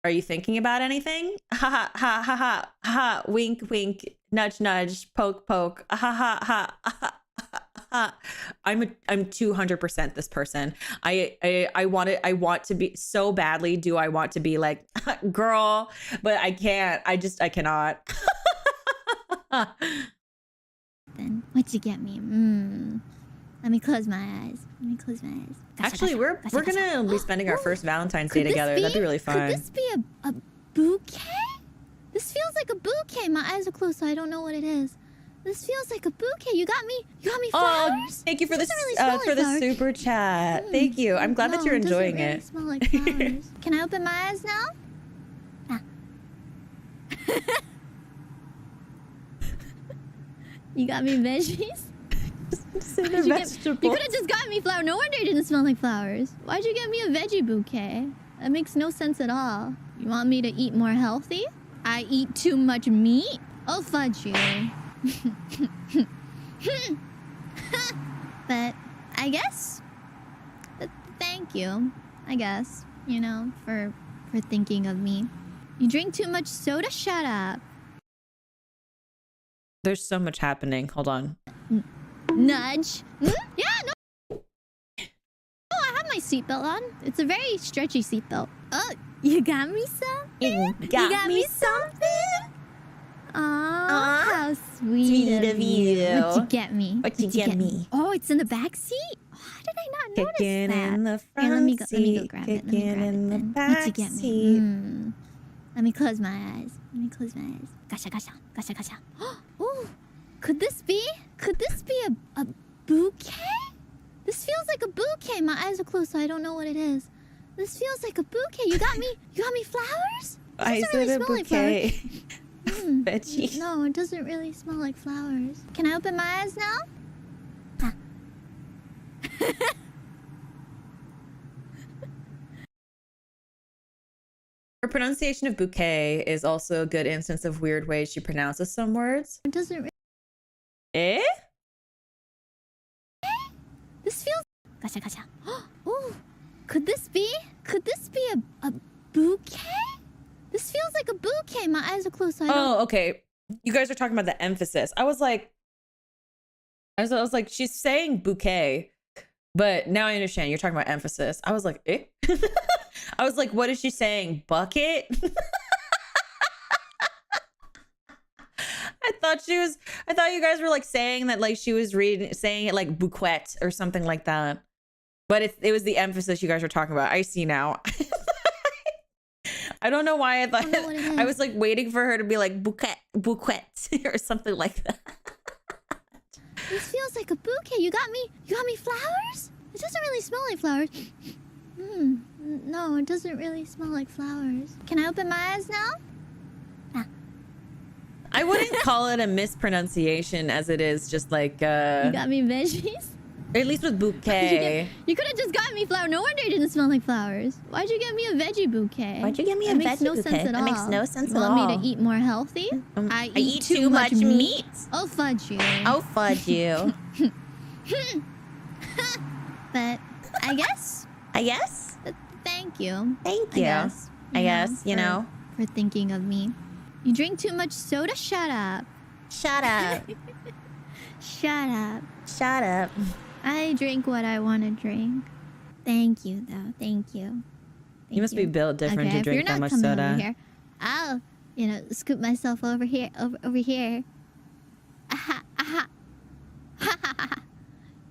S8: Are you thinking about anything? Ha ha ha ha ha ha. Wink wink. Nudge nudge. Poke poke. Ha ha ha ha ha I'm 200% this person. I want to be so badly. Do I want to be like, girl, but I can't. I cannot.
S7: Then what you get me? Let me close my eyes. Let me close my eyes. Gotcha,
S8: Actually,
S7: gotcha,
S8: we're
S7: gotcha,
S8: gonna be spending our first Valentine's Day together. That'd be really fun.
S7: Could this be a bouquet? This feels like a bouquet. My eyes are closed, so I don't know what it is. This feels like a bouquet. You got me flowers.
S8: Oh, thank you for this for the super chat. Thank you. I'm glad that you're enjoying
S7: it. Doesn't really smell like flowers. Can I open my eyes now? You got me veggies? You could have just got me flowers. No wonder it didn't smell like flowers. Why'd you get me a veggie bouquet? That makes no sense at all. You want me to eat more healthy? I eat too much meat? Oh, fudge you. But I guess... thank you. I guess. You know, for thinking of me. You drink too much soda? Shut up.
S8: There's so much happening. Hold on.
S7: Nudge. Yeah, no. Oh, I have my seatbelt on. It's a very stretchy seatbelt. Oh, you got me something? You got me something? Aw, how sweet of you. What'd you get me?
S8: What'd you get me?
S7: Oh, it's in the back seat? Oh, how did I not notice
S8: Kicking
S7: that?
S8: in the front
S7: Here, let me go grab it.
S8: Kicking in the
S7: What'd you
S8: back
S7: get me?
S8: seat.
S7: Let me close my eyes. Let me close my eyes. Gotcha, gotcha, gotcha, gotcha. Oh, could this be a bouquet? This feels like a bouquet. My eyes are closed, so I don't know what it is. This feels like a bouquet. You got me flowers?
S8: I said a bouquet. Veggie.
S7: No, it doesn't really smell like flowers. Can I open my eyes now?
S8: Her pronunciation of bouquet is also a good instance of weird ways she pronounces some words.
S7: It doesn't really...
S8: Eh?
S7: This feels... Gotcha, gotcha. Oh, could this be a bouquet? This feels like a bouquet. My eyes are closed, so I don't...
S8: Oh, okay. You guys are talking about the emphasis. I was like, she's saying bouquet, but now I understand. You're talking about emphasis. I was like, eh? I was like, what is she saying? Bucket? I thought you guys were like saying that like she was saying it like bouquet or something like that. But it was the emphasis you guys were talking about. I see now. I don't know why I thought I was like waiting for her to be like bouquet or something like that.
S7: This feels like a bouquet. You got me flowers? It doesn't really smell like flowers. No, it doesn't really smell like flowers. Can I open my eyes now?
S8: I wouldn't call it a mispronunciation as it is just like
S7: You got me veggies?
S8: at least with bouquet.
S7: You could have just got me flowers. No wonder it didn't smell like flowers. Why'd you get me a veggie bouquet?
S4: Why'd you get me a veggie bouquet?
S7: Sense at
S4: that
S7: all.
S4: makes no sense at all.
S7: You want me to eat more healthy? I
S4: eat too much meat.
S7: Oh, fudge you.
S4: Oh, fudge you.
S7: But I guess... Thank you.
S4: Thank you. I guess, you know.
S7: For thinking of me. You drink too much soda? Shut up.
S4: Shut up.
S7: Shut up.
S4: Shut up.
S7: I drink what I want to drink. Thank you, though. Thank you.
S8: You must be built different to drink that much soda.
S7: Over here, I'll, scoop myself over here. Over here. Aha, aha.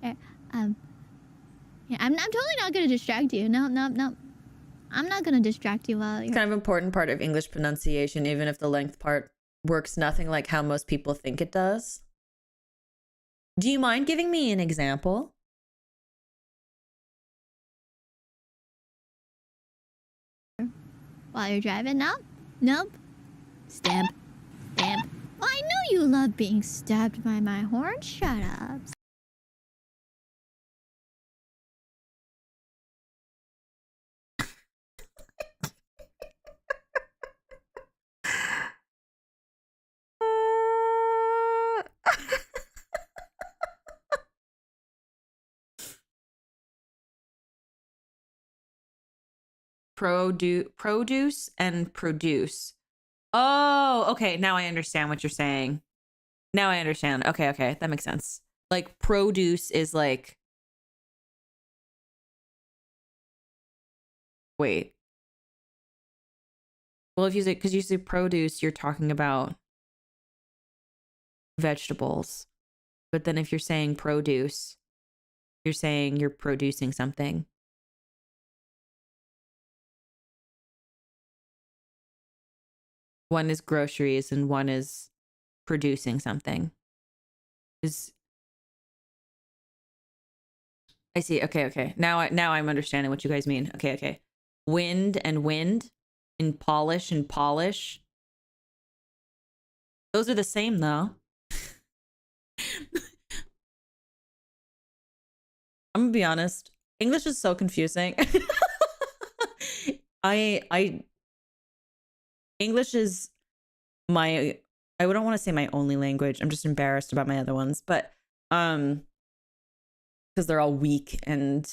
S7: Yeah, I'm totally not gonna distract you. No. I'm not gonna distract you while you're...
S8: It's kind of an important part of English pronunciation, even if the length part works nothing like how most people think it does. Do you mind giving me an example?
S7: While you're driving? Nope. Stamp. Oh, I know you love being stabbed by my horn. Shut up.
S8: Produce and produce. Oh, okay. Now I understand what you're saying. Now I understand. Okay. That makes sense. Like produce is like, wait. Well, if you say, because you say produce, you're talking about vegetables. But then if you're saying produce, you're saying you're producing something. One is groceries and one is producing something. I see. Okay. Now I'm understanding what you guys mean. Okay. Wind and wind, and polish and polish. Those are the same though. I'm gonna be honest. English is so confusing. English is my, I wouldn't want to say my only language. I'm just embarrassed about my other ones, but because they're all weak and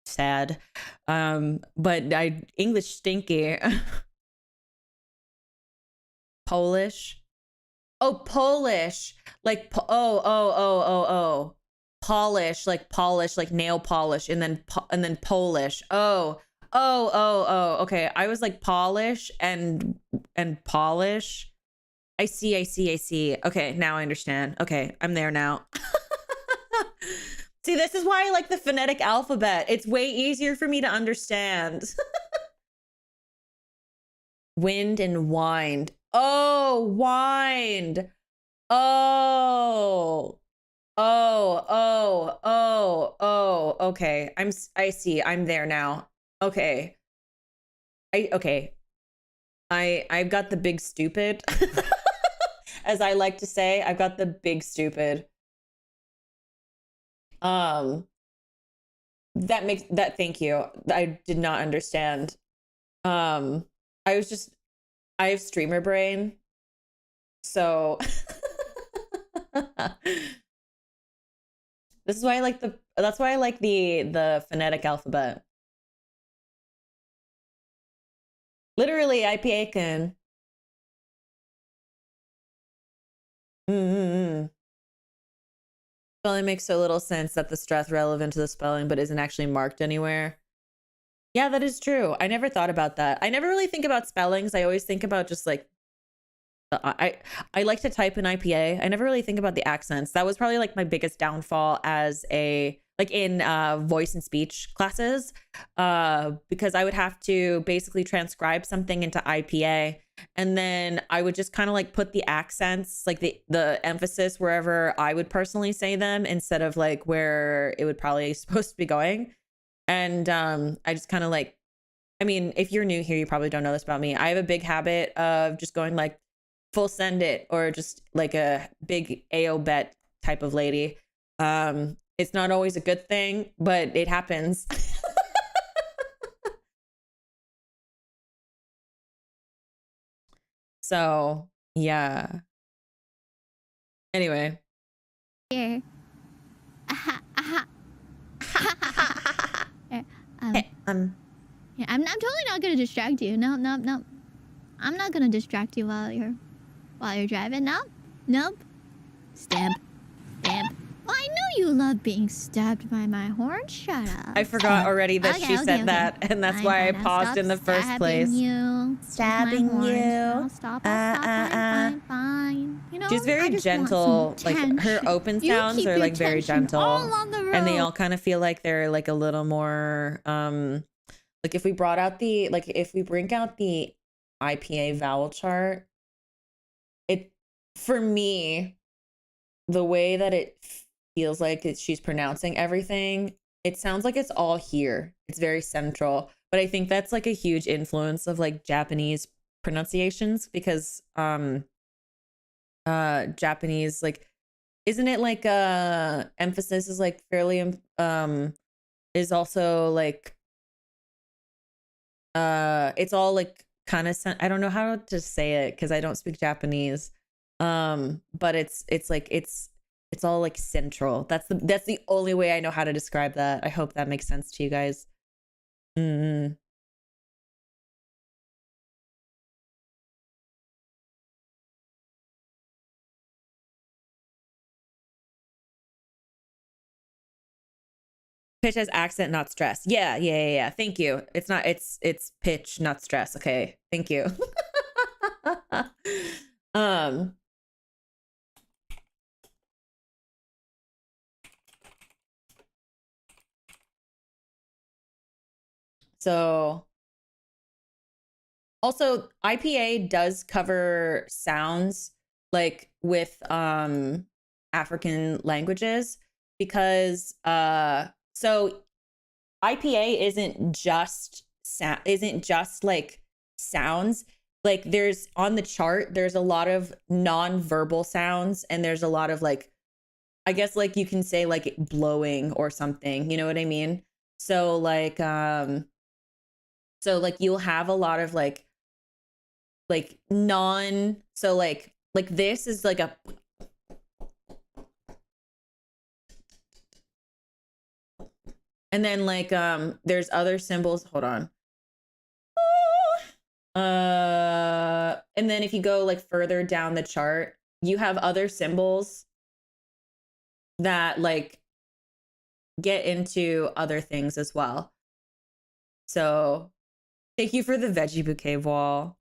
S8: sad. But English stinky. Polish. Oh, Polish. Like oh. Polish, like nail polish, and then Polish. Oh. Okay. I was like polish and polish. I see. Okay, now I understand. Okay, I'm there now. See, this is why I like the phonetic alphabet. It's way easier for me to understand. Wind and wind. Oh, wind. Oh. Okay. I see. I'm there now. Okay. I've got the big stupid. As I like to say, I've got the big stupid. Thank you. I did not understand. I have streamer brain. So that's why I like the phonetic alphabet. Literally, IPA can. Spelling makes so little sense that the stress relevant to the spelling, but isn't actually marked anywhere. Yeah, that is true. I never thought about that. I never really think about spellings. I always think about just like, I like to type in IPA. I never really think about the accents. That was probably like my biggest downfall as in voice and speech classes, because I would have to basically transcribe something into IPA, and then I would just kind of like put the accents, like the emphasis wherever I would personally say them instead of like where it would probably supposed to be going. And I just kind of like, I mean, if you're new here, you probably don't know this about me. I have a big habit of just going like full send it, or just like a big AO bet type of lady. It's not always a good thing, but it happens. So yeah. Anyway.
S7: Here. Yeah, I'm totally not gonna distract you. No. I'm not gonna distract you while you're driving. Nope. Stamp. Well, I know you love being stabbed by my horn. Shut up.
S8: I forgot already that she said that, and that's why I paused in the first place. Stabbing you.
S7: I'll stop. Fine. You know,
S8: she's very gentle. Like her open sounds are like very gentle, and they all kind of feel like they're like a little more. Like if we bring out the IPA vowel chart, it, for me, the way that it feels like she's pronouncing everything, it sounds like it's all here. It's very central. But I think that's like a huge influence of like Japanese pronunciations, because Japanese, like, isn't it like emphasis is like fairly is also like it's all like kind of, I don't know how to say it because I don't speak Japanese, but it's like it's all like central. That's the only way I know how to describe that. I hope that makes sense to you guys. Pitch as accent, not stress. Yeah. Thank you. It's pitch, not stress. Okay. Thank you. So also IPA does cover sounds like with African languages because so IPA isn't just like sounds. Like there's on the chart, there's a lot of non-verbal sounds and there's a lot of like, I guess like you can say like blowing or something, you know what I mean? So like you'll have a lot of like non, so like this is like a, and then like there's other symbols, hold on. And then if you go like further down the chart, you have other symbols that like get into other things as well. So thank you for the veggie bouquet wall.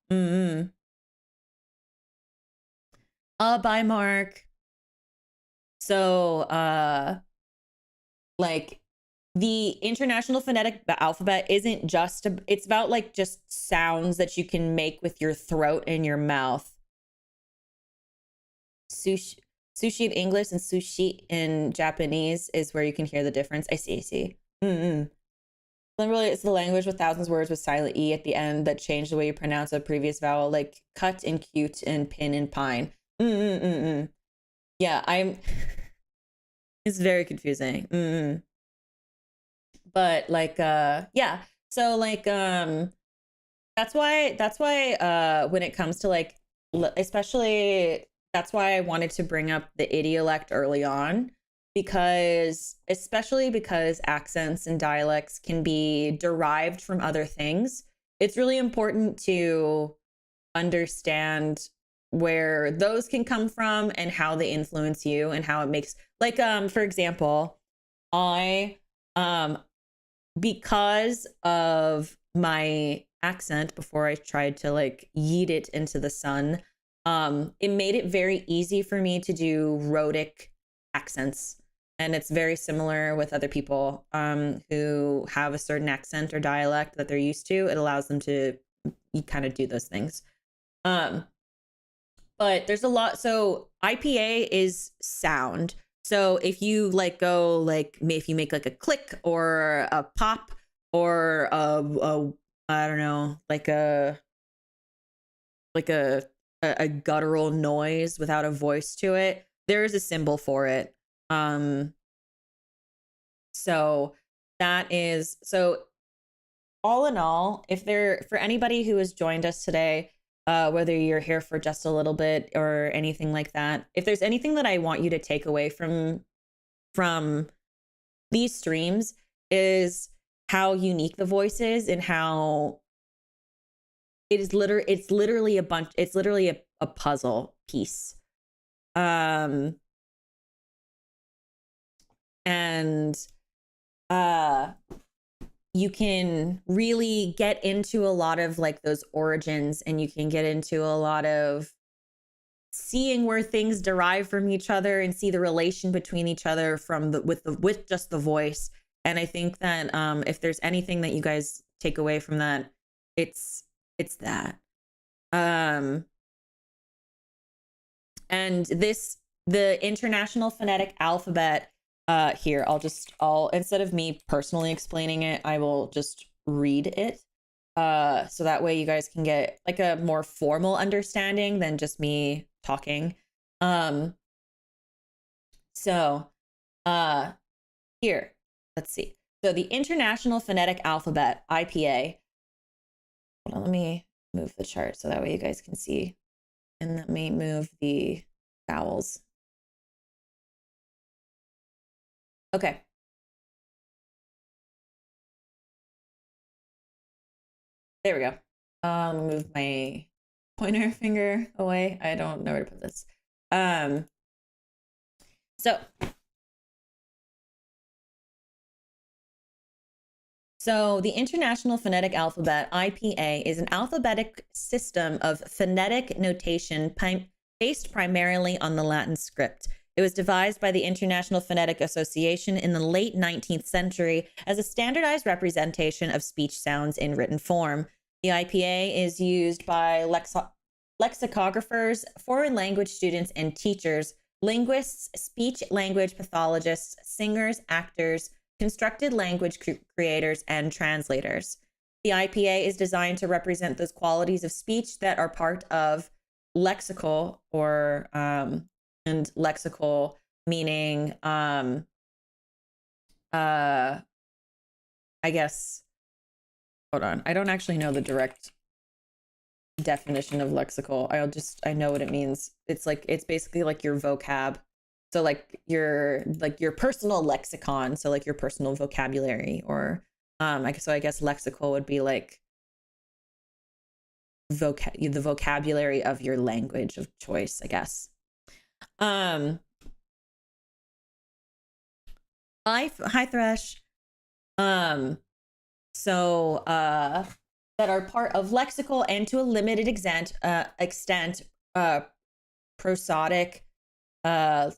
S8: Bye, Mark. So like the International Phonetic Alphabet isn't just it's about like just sounds that you can make with your throat and your mouth. Sushi in English and sushi in Japanese is where you can hear the difference. I see. Literally, it's the language with thousands of words with silent E at the end that change the way you pronounce a previous vowel, like cut and cute and pin and pine. Yeah, it's very confusing. But like yeah, so like that's why when it comes to like especially, that's why I wanted to bring up the idiolect early on, especially because accents and dialects can be derived from other things. It's really important to understand where those can come from and how they influence you and how it makes, like for example, I because of my accent before I tried to like yeet it into the sun, it made it very easy for me to do rhotic accents. And it's very similar with other people who have a certain accent or dialect that they're used to. It allows them to kind of do those things. But there's a lot. So IPA is sound. So if you like go like, if you make like a click or a pop or I don't know, like a guttural noise without a voice to it, there is a symbol for it. So that is, so all in all, for anybody who has joined us today, whether you're here for just a little bit or anything like that, if there's anything that I want you to take away from these streams, is how unique the voice is and how it's literally a puzzle piece. And you can really get into a lot of like those origins, and you can get into a lot of seeing where things derive from each other and see the relation between each other with just the voice. And I think that if there's anything that you guys take away from that, it's that. And the International Phonetic Alphabet, here, I'll instead of me personally explaining it, I will just read it. So that way you guys can get like a more formal understanding than just me talking. So here, let's see. So the International Phonetic Alphabet, IPA. Hold on, let me move the chart so that way you guys can see. And let me move the vowels. Okay. There we go. Move my pointer finger away. I don't know where to put this. So
S1: So the International Phonetic Alphabet, IPA, is an alphabetic system of phonetic notation based primarily on the Latin script. It was devised by the International Phonetic Association in the late 19th century as a standardized representation of speech sounds in written form. The IPA is used by lexicographers, foreign language students and teachers, linguists, speech language pathologists, singers, actors, constructed language creators, and translators. The IPA is designed to represent those qualities of speech that are part of lexical or and lexical meaning I guess, hold on, I don't actually know the direct definition of lexical. I know what it means. It's basically like your vocab. So like your personal lexicon, so like your personal vocabulary, or I guess lexical would be like the vocabulary of your language of choice, I guess. Hi Thresh. So that are part of lexical and to a limited extent prosodic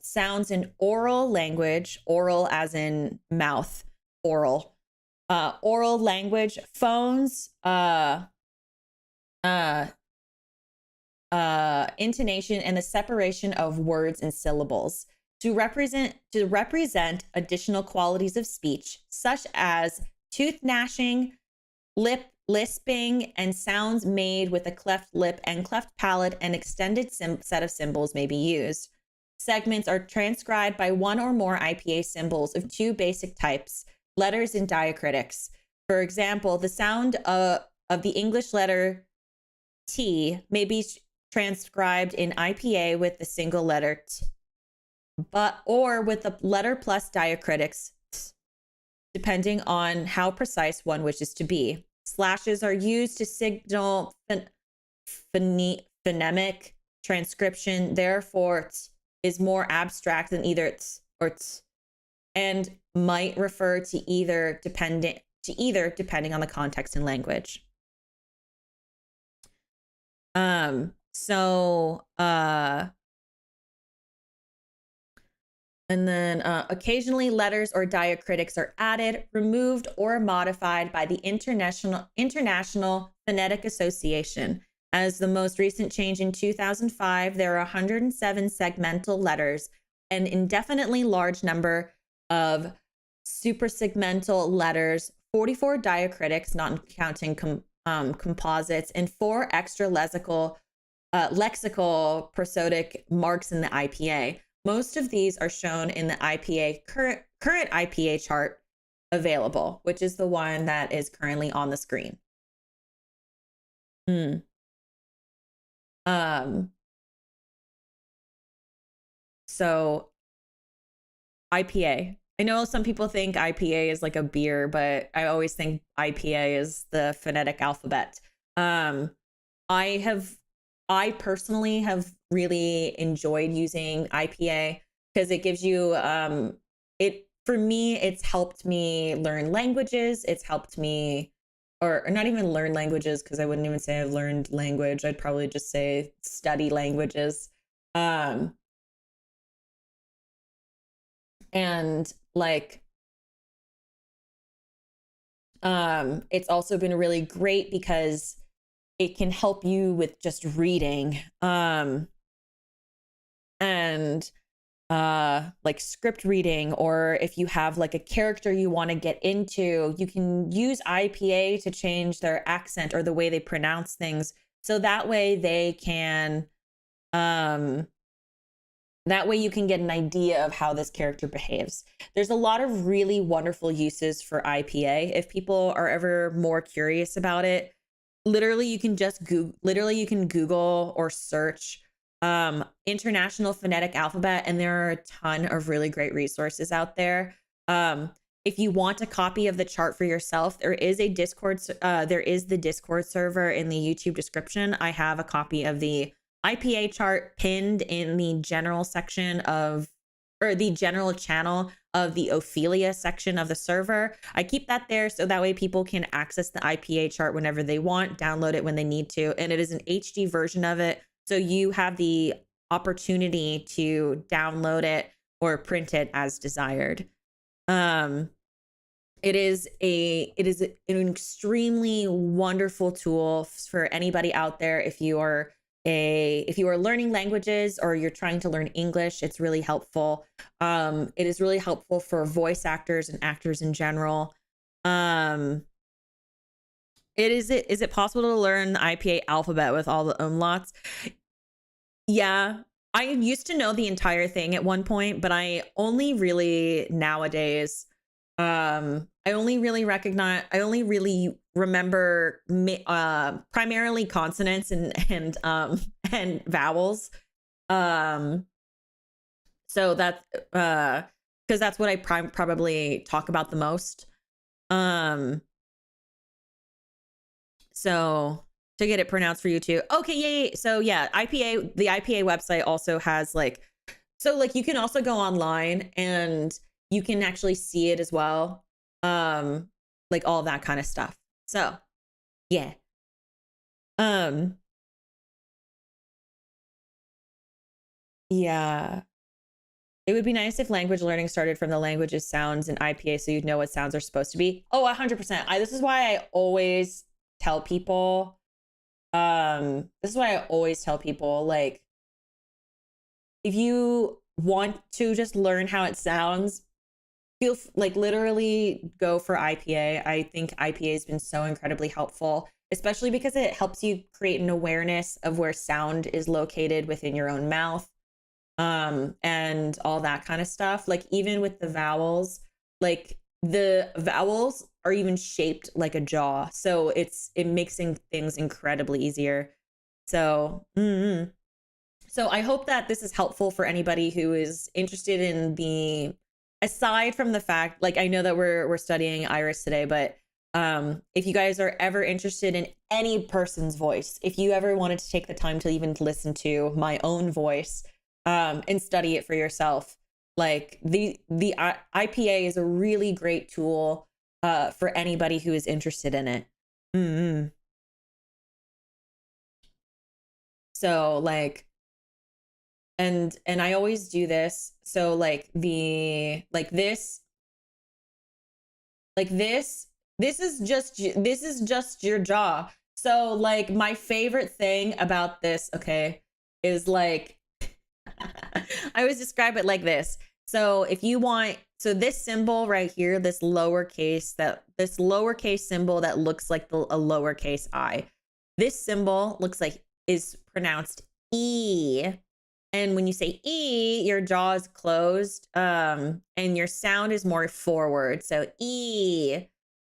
S1: sounds in oral language, oral as in mouth, oral language, phones, intonation, and the separation of words and syllables to represent additional qualities of speech, such as tooth gnashing, lip lisping, and sounds made with a cleft lip and cleft palate. An extended set of symbols may be used. Segments are transcribed by one or more IPA symbols of two basic types, letters and diacritics. For example, the sound of the English letter T may be transcribed in IPA with the single letter T, or with the letter plus diacritics T, depending on how precise one wishes to be. Slashes are used to signal phonemic transcription. Therefore, T is more abstract than either T or T, and might refer to either depending on the context and language. And then occasionally letters or diacritics are added, removed, or modified by the International Phonetic Association. As the most recent change in 2005, there are 107 segmental letters, an indefinitely large number of suprasegmental letters, 44 diacritics, not counting composites, and 4 extra lexical prosodic marks in the IPA. Most of these are shown in the IPA current IPA chart available, which is the one that is currently on the screen. So IPA. I know some people think IPA is like a beer, but I always think IPA is the phonetic alphabet. I personally have really enjoyed using IPA because it gives you for me, it's helped me learn languages. It's helped me, or not even learn languages, because I wouldn't even say I've learned language. I'd probably just say study languages. And like, it's also been really great because it can help you with just reading, and like script reading, or if you have like a character you want to get into, you can use IPA to change their accent or the way they pronounce things. So that way they can, that way you can get an idea of how this character behaves. There's a lot of really wonderful uses for IPA. If people are ever more curious about it, literally you can just Google or search International Phonetic Alphabet, and there are a ton of really great resources out there. If you want a copy of the chart for yourself, there is the Discord server in the YouTube description. I have a copy of the IPA chart pinned in the general section of
S8: or the general channel of the Ophelia section of the server. I keep that there so that way people can access the IPA chart whenever they want, download it when they need to. And it is an HD version of it. So you have the opportunity to download it or print it as desired. It is an extremely wonderful tool for anybody out there. If you are learning languages or you're trying to learn English, it's really helpful. It is really helpful for voice actors and actors in general. Is it possible to learn the IPA alphabet with all the umlauts? Yeah, I used to know the entire thing at one point, but I only really nowadays, I only really remember primarily consonants and vowels. So that's because that's what I probably talk about the most. So to get it pronounced for you too. Okay, yeah. So yeah, the IPA website also has like you can also go online and you can actually see it as well. Like all that kind of stuff. So yeah. Yeah. It would be nice if language learning started from the language's sounds in IPA so you'd know what sounds are supposed to be. Oh, 100%. This is why I always tell people, like, if you want to just learn how it sounds, literally go for IPA. I think IPA has been so incredibly helpful, especially because it helps you create an awareness of where sound is located within your own mouth, and all that kind of stuff. Like even with the vowels, like the vowels are even shaped like a jaw, so it makes things incredibly easier. So so I hope that this is helpful for anybody who is interested in aside from the fact, like I know that we're studying IRyS today, but if you guys are ever interested in any person's voice, if you ever wanted to take the time to even listen to my own voice, and study it for yourself, like the IPA is a really great tool for anybody who is interested in it. So like, and I always do this. So like this is just your jaw. So like my favorite thing about this, okay, is like I always describe it like this. So if you want, so this symbol right here, this lowercase symbol that looks like a lowercase I, this symbol is pronounced E. And when you say E, your jaw is closed, and your sound is more forward. So E.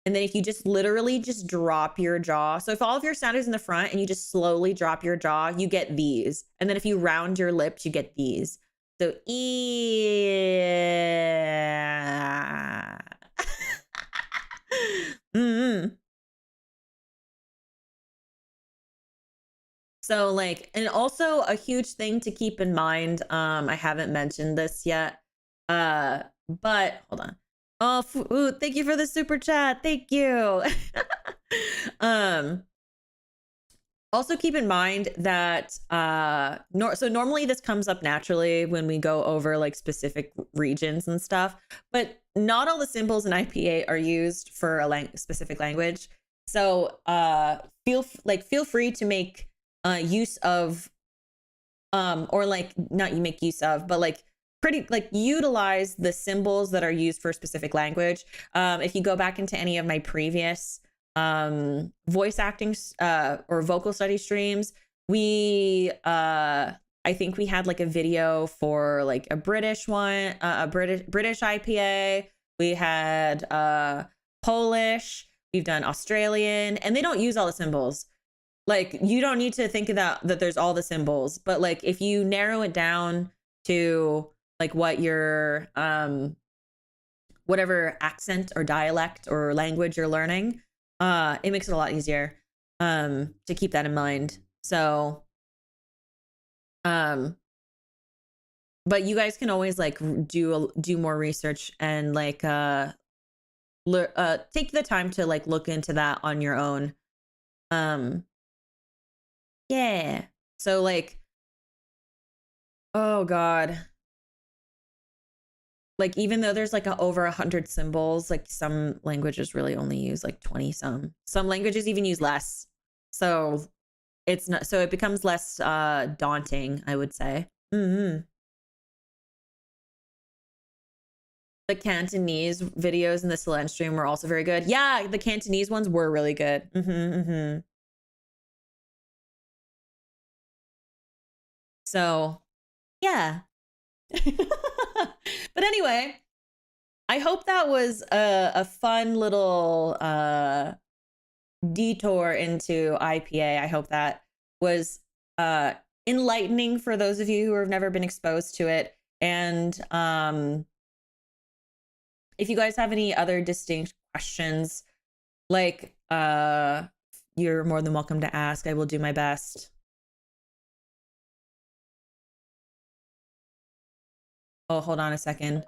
S8: And then if you just literally just drop your jaw. So if all of your sound is in the front and you just slowly drop your jaw, you get these. And then if you round your lips, you get these. So E. So like, and also a huge thing to keep in mind, I haven't mentioned this yet, but hold on. Oh, ooh, thank you for the super chat. Thank you. Also keep in mind that so normally this comes up naturally when we go over like specific regions and stuff, but not all the symbols in IPA are used for a specific language. So feel free to make use of or like not you make use of, but like utilize the symbols that are used for a specific language. If you go back into any of my previous voice acting or vocal study streams, I think we had like a video for like a British one, a British IPA. We had Polish. We've done Australian, and they don't use all the symbols. Like you don't need to think of that there's all the symbols, but like if you narrow it down to like what your whatever accent or dialect or language you're learning, it makes it a lot easier to keep that in mind. So but you guys can always like do more research and like take the time to like look into that on your own. Yeah. So like, oh God. Like, even though there's like over 100 symbols, like some languages really only use like 20 some. Some languages even use less. So it's not, so it becomes less daunting, I would say. Mm-hmm. The Cantonese videos in the Silent stream were also very good. Yeah, the Cantonese ones were really good. So, yeah. But anyway, I hope that was a fun little detour into IPA. I hope that was enlightening for those of you who have never been exposed to it. And if you guys have any other distinct questions, like you're more than welcome to ask. I will do my best. Oh, hold on a second.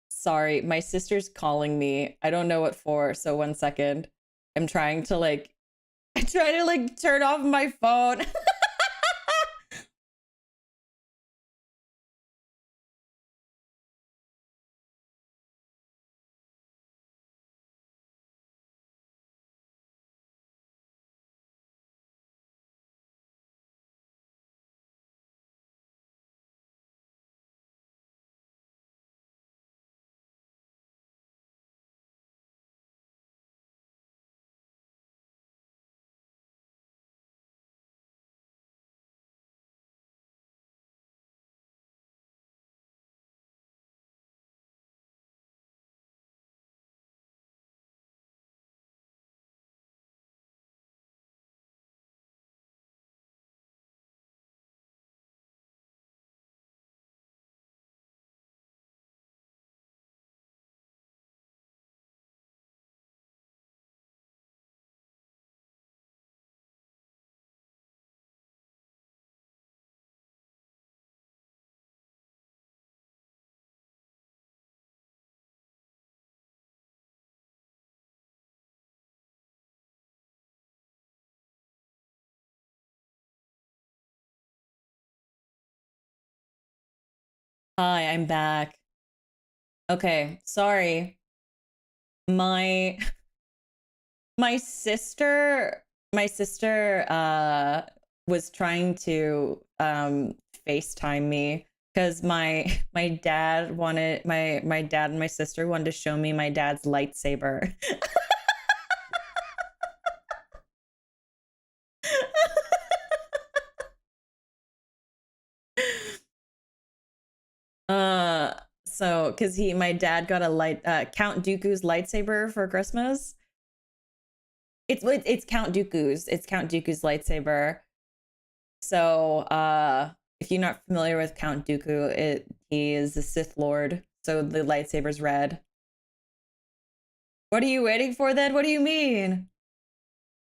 S8: Sorry, my sister's calling me. I don't know what for, so 1 second. I'm trying to like turn off my phone. Hi, I'm back. Okay, sorry. My my sister was trying to FaceTime me because my dad wanted my dad and my sister wanted to show me my dad's lightsaber. So because my dad got a Count Dooku's lightsaber for Christmas. It's Count Dooku's. It's Count Dooku's lightsaber. So if you're not familiar with Count Dooku, he is the Sith Lord. So the lightsaber's red. What are you waiting for then? What do you mean?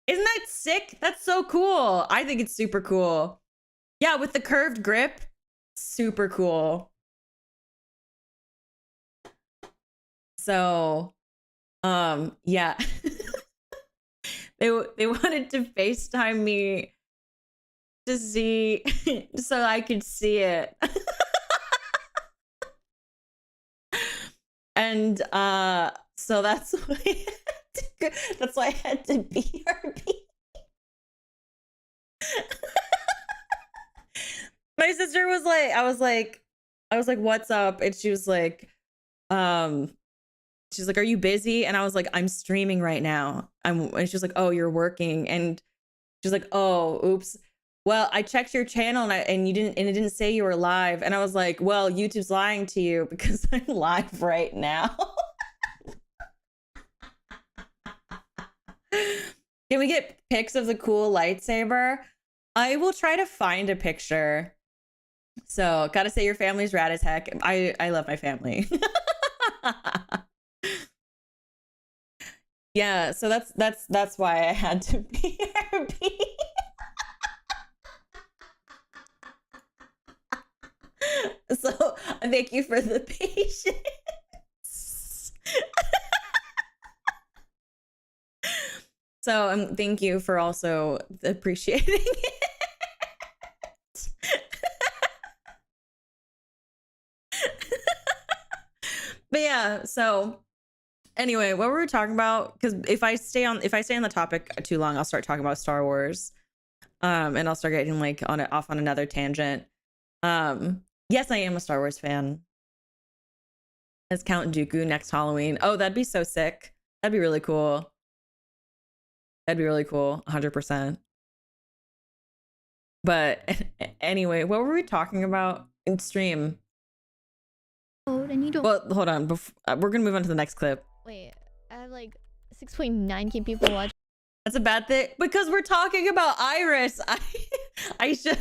S8: Isn't that sick? That's so cool. I think it's super cool. Yeah, with the curved grip. Super cool. So, yeah. they wanted to FaceTime me to see so I could see it. And so that's why I had to BRB. My sister was like, I was like, what's up? And she was like, she's like, are you busy? And I was like, I'm streaming right now. And she's like, oh, you're working. And she's like, oh, oops. well, I checked your channel and you didn't, and it didn't say you were live. And I was like, well, YouTube's lying to you because I'm live right now. Can we get pics of the cool lightsaber? I will try to find a picture. So, gotta say your family's rad as heck. I love my family. Yeah, so that's why I had to be BRB. So, thank you for the patience. So thank you for also appreciating it. But yeah, so anyway, what were we talking about? Because if I stay on the topic too long, I'll start talking about Star Wars. And I'll start getting like off on another tangent. Yes, I am a Star Wars fan. As Count Dooku next Halloween. Oh, that'd be so sick. That'd be really cool. That'd be really cool, 100%. But anyway, what were we talking about in stream?
S2: Oh, and you don't.
S8: Well, hold on. We're gonna move on to the next clip.
S2: Wait, I have like 6.9k people watching.
S8: That's a bad thing because we're talking about IRyS. I should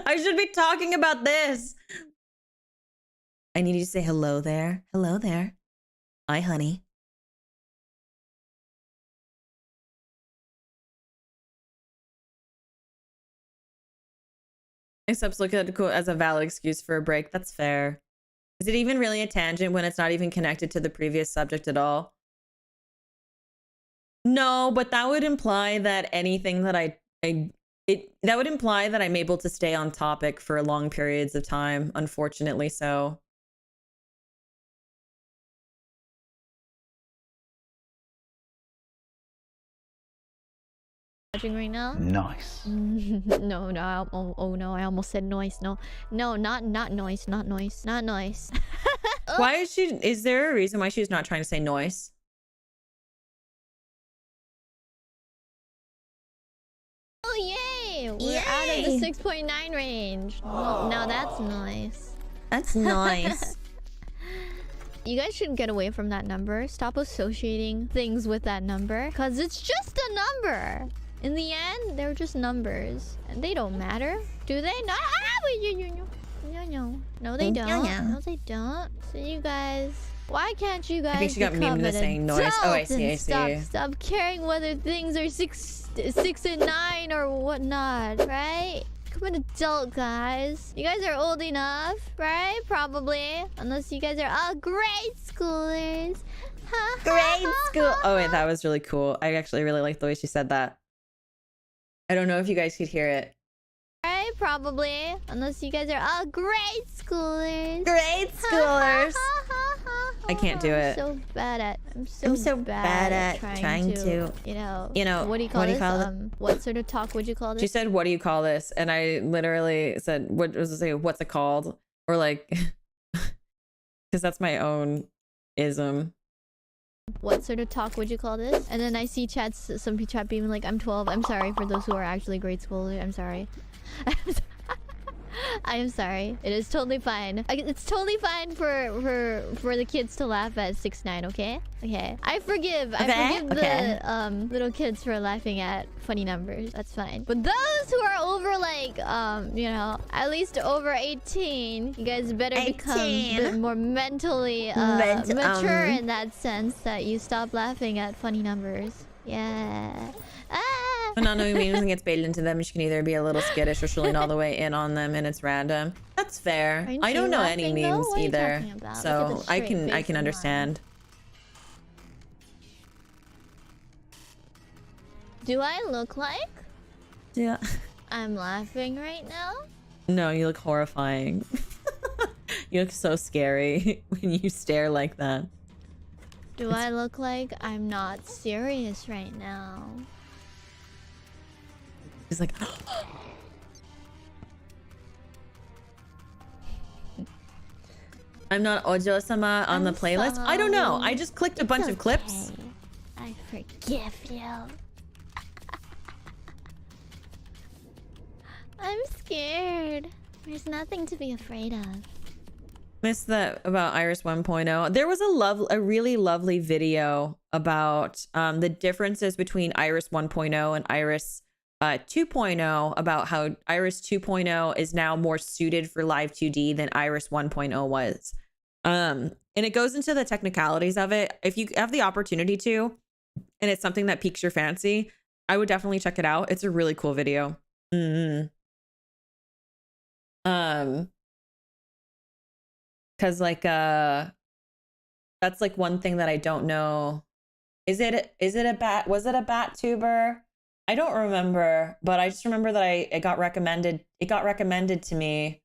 S8: I should be talking about this. I need you to say hello there. Hello there. Hi, honey. Except look at it as a valid excuse for a break. That's fair. Is it even really a tangent when it's not even connected to the previous subject at all? No, but that would imply that anything that that would imply that I'm able to stay on topic for long periods of time, unfortunately so.
S2: Watching right now?
S9: Nice.
S2: No, oh no, I almost said noise. No, not noise, not noise, not noise.
S8: Why is there a reason why she's not trying to say noise?
S2: Oh yay! We're out of the 6.9 range. Oh, now that's nice.
S8: That's nice.
S2: You guys should get away from that number. Stop associating things with that number. Because it's just a number. In the end, they're just numbers. And they don't matter. Do they? No, no, they don't. No, they don't. So you guys... Why can't you guys
S8: I think she got memed into saying noise. Oh, I see, I see.
S2: Stop caring whether things are 6 and 9 or whatnot, right? Become an adult, guys. You guys are old enough, right? Probably. Unless you guys are grade schoolers.
S8: Grade school. Oh, wait, that was really cool. I actually really like the way she said that. I don't know if you guys could hear it.
S2: Right? Probably. Unless you guys are grade schoolers.
S8: Grade schoolers. I can't do it.
S2: I'm so bad at trying to you know, what do you call this? What sort of talk would you call this?
S8: She said, what do you call this? And I literally said, what was it say? What's it called? Or like, because that's my own ism.
S2: What sort of talk would you call this? And then I see chats, some chat being like, I'm 12. I'm sorry for those who are actually grade schoolers. I'm sorry. I am sorry. It is totally fine. It's totally fine for the kids to laugh at 6'9", okay? Okay. I forgive the little kids for laughing at funny numbers. That's fine. But those who are over like you know, at least over 18, you guys better become a bit more mentally mature in that sense that you stop laughing at funny numbers. Yeah.
S8: But not knowing meaning gets baited into them. She can either be a little skittish or she'll lean all the way in on them and it's random. That's fair. I don't know any memes either. So I can understand.
S2: Do I look like?
S8: Yeah.
S2: I'm laughing right now?
S8: No, you look horrifying. You look so scary when you stare like that.
S2: Do I look like I'm not serious right now?
S8: He's like, I'm not Ojo-sama on the playlist. I don't know. I just clicked a bunch of clips.
S2: I forgive you.
S7: scared. There's nothing to be afraid of.
S8: Missed that about IRyS 1.0. There was a really lovely video about the differences between IRyS 1.0 and IRyS 2.0, about how IRyS 2.0 is now more suited for live 2D than IRyS 1.0 was. And it goes into the technicalities of it. If you have the opportunity to, and it's something that piques your fancy, I would definitely check it out. It's a really cool video. Cause like that's like one thing that I don't know. Is it a bat? Was it a bat tuber? I don't remember, but I just remember that it got recommended to me.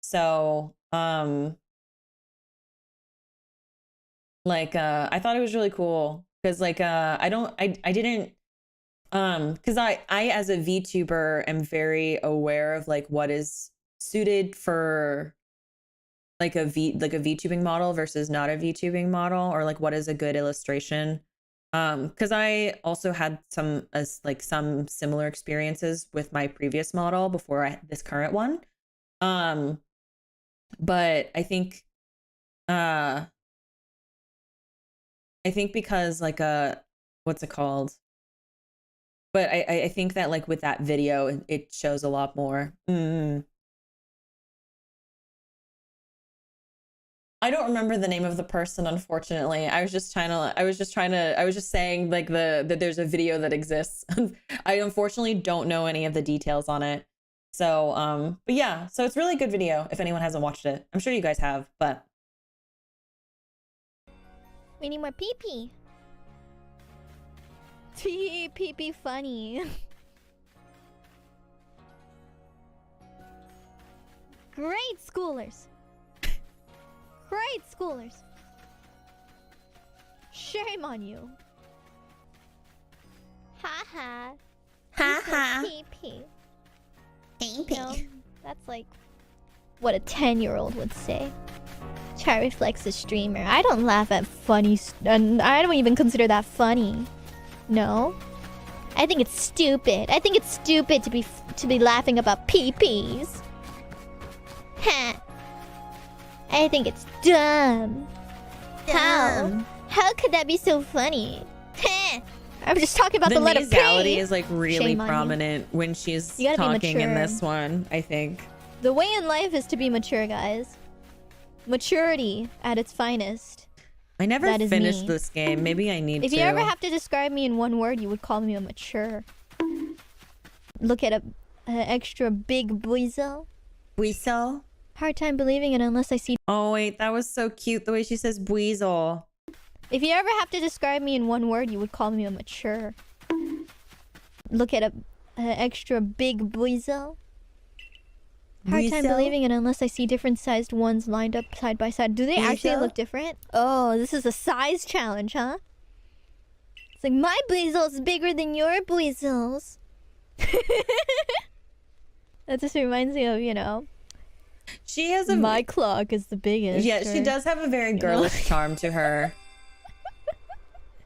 S8: So like I thought it was really cool because like I didn't because I as a VTuber am very aware of like what is suited for like a VTubing model versus not a VTubing model, or like what is a good illustration. Because I also had some similar experiences with my previous model before this current one. But I think because like what's it called? But I think that like with that video it shows a lot more. I don't remember the name of the person, unfortunately. I was just saying like that there's a video that exists. I unfortunately don't know any of the details on it. So, but yeah, so it's a really good video if anyone hasn't watched it. I'm sure you guys have, but.
S2: We need more pee-pee. Pee-pee funny. Great schoolers. Great schoolers. Shame on you. Ha ha.
S7: Ha ha.
S2: Pee-pee.
S7: Pee-pee.
S2: No, that's like what a 10-year-old would say. IRyS a streamer. I don't laugh at funny and I don't even consider that funny. No. I think it's stupid. I think it's stupid to be laughing about pee-pees. Ha. I think it's dumb. How could that be so funny? I'm just talking about the letter P.
S8: The nasality is like really prominent when she's talking in this one, I think.
S2: The way in life is to be mature, guys. Maturity at its finest.
S8: I never finished this game. Maybe I need to.
S2: If you ever have to describe me in one word, you would call me a mature. Look at an extra big buizel.
S8: Buizel?
S2: Hard time believing it unless I see.
S8: Oh wait, that was so cute the way she says buizel.
S2: If you ever have to describe me in one word, you would call me a mature. Look at an extra big buizel. Hard time believing it unless I see different sized ones lined up side by side. Do they actually look different? Oh, this is a size challenge, huh? It's like my buizel's bigger than your buizel's. That just reminds me of, you know.
S8: She has
S2: my clock is the biggest.
S8: Yeah, she does have a very girlish charm to her.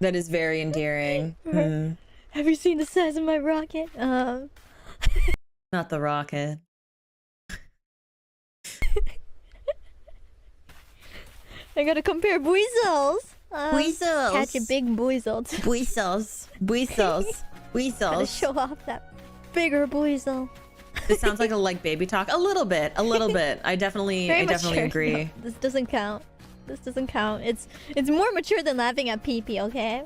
S8: That is very endearing.
S2: Have you seen the size of my rocket?
S8: Not the rocket.
S2: I gotta compare buizels.
S7: Buizels.
S2: Catch a big buizel.
S7: Buizels. Buizels. Buizels.
S2: Gotta show off that bigger buizel.
S8: This sounds like baby talk. A little bit. I definitely agree.
S2: No, this doesn't count. This doesn't count. It's more mature than laughing at pee-pee, okay?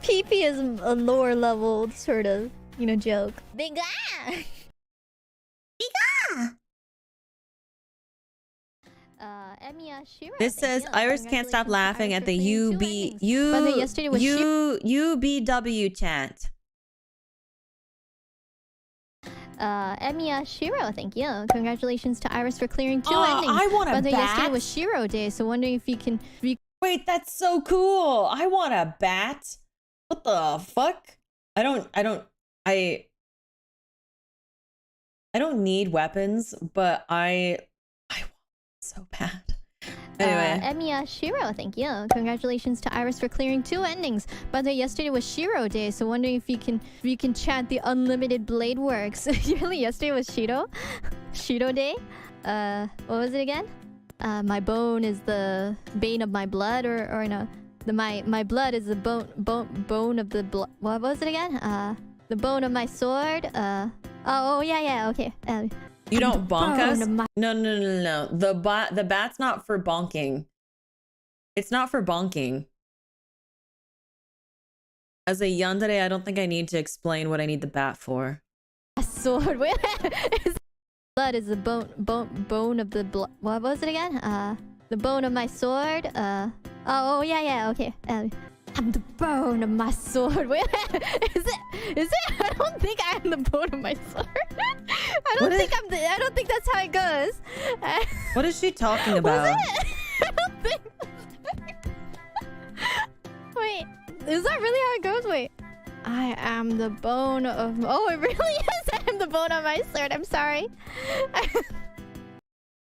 S2: Pee-pee is a lower level sort of, you know, joke.
S7: Biga! Biga!
S2: Emiya Shiro.
S8: This says IRyS can't stop laughing at the UBW chant.
S2: Emiya Shiro, thank you. Congratulations to IRyS for clearing 2 endings.
S8: I want a bat.
S2: Yesterday was Shiro Day, so wondering if you can.
S8: Wait, that's so cool. I want a bat. What the fuck? I don't need weapons, but I want it so bad. Anyway.
S2: Emiya Shiro, thank you. Congratulations to IRyS for clearing 2 endings. By the way, yesterday was Shiro Day, so wondering if you can chant the unlimited blade works. Really, yesterday was Shiro? Shiro Day? What was it again? My bone is the bane of my blood, or no? My blood is the bone of the blood. What was it again? The bone of my sword. Oh yeah, okay.
S8: You don't bonk us? No. The bat's not for bonking. It's not for bonking. As a yandere, I don't think I need to explain what I need the bat for.
S2: A sword. Blood is the bone of the blood. What was it again? The bone of my sword. Oh yeah, okay. I'm the bone of my sword. Wait, is it? I don't think I am the bone of my sword. I don't think that's how it goes.
S8: What is she talking about?
S2: Was it? I don't think. Wait, is that really how it goes? Wait. I am the bone of... Oh, it really is. I am the bone of my sword. I'm sorry.
S8: Can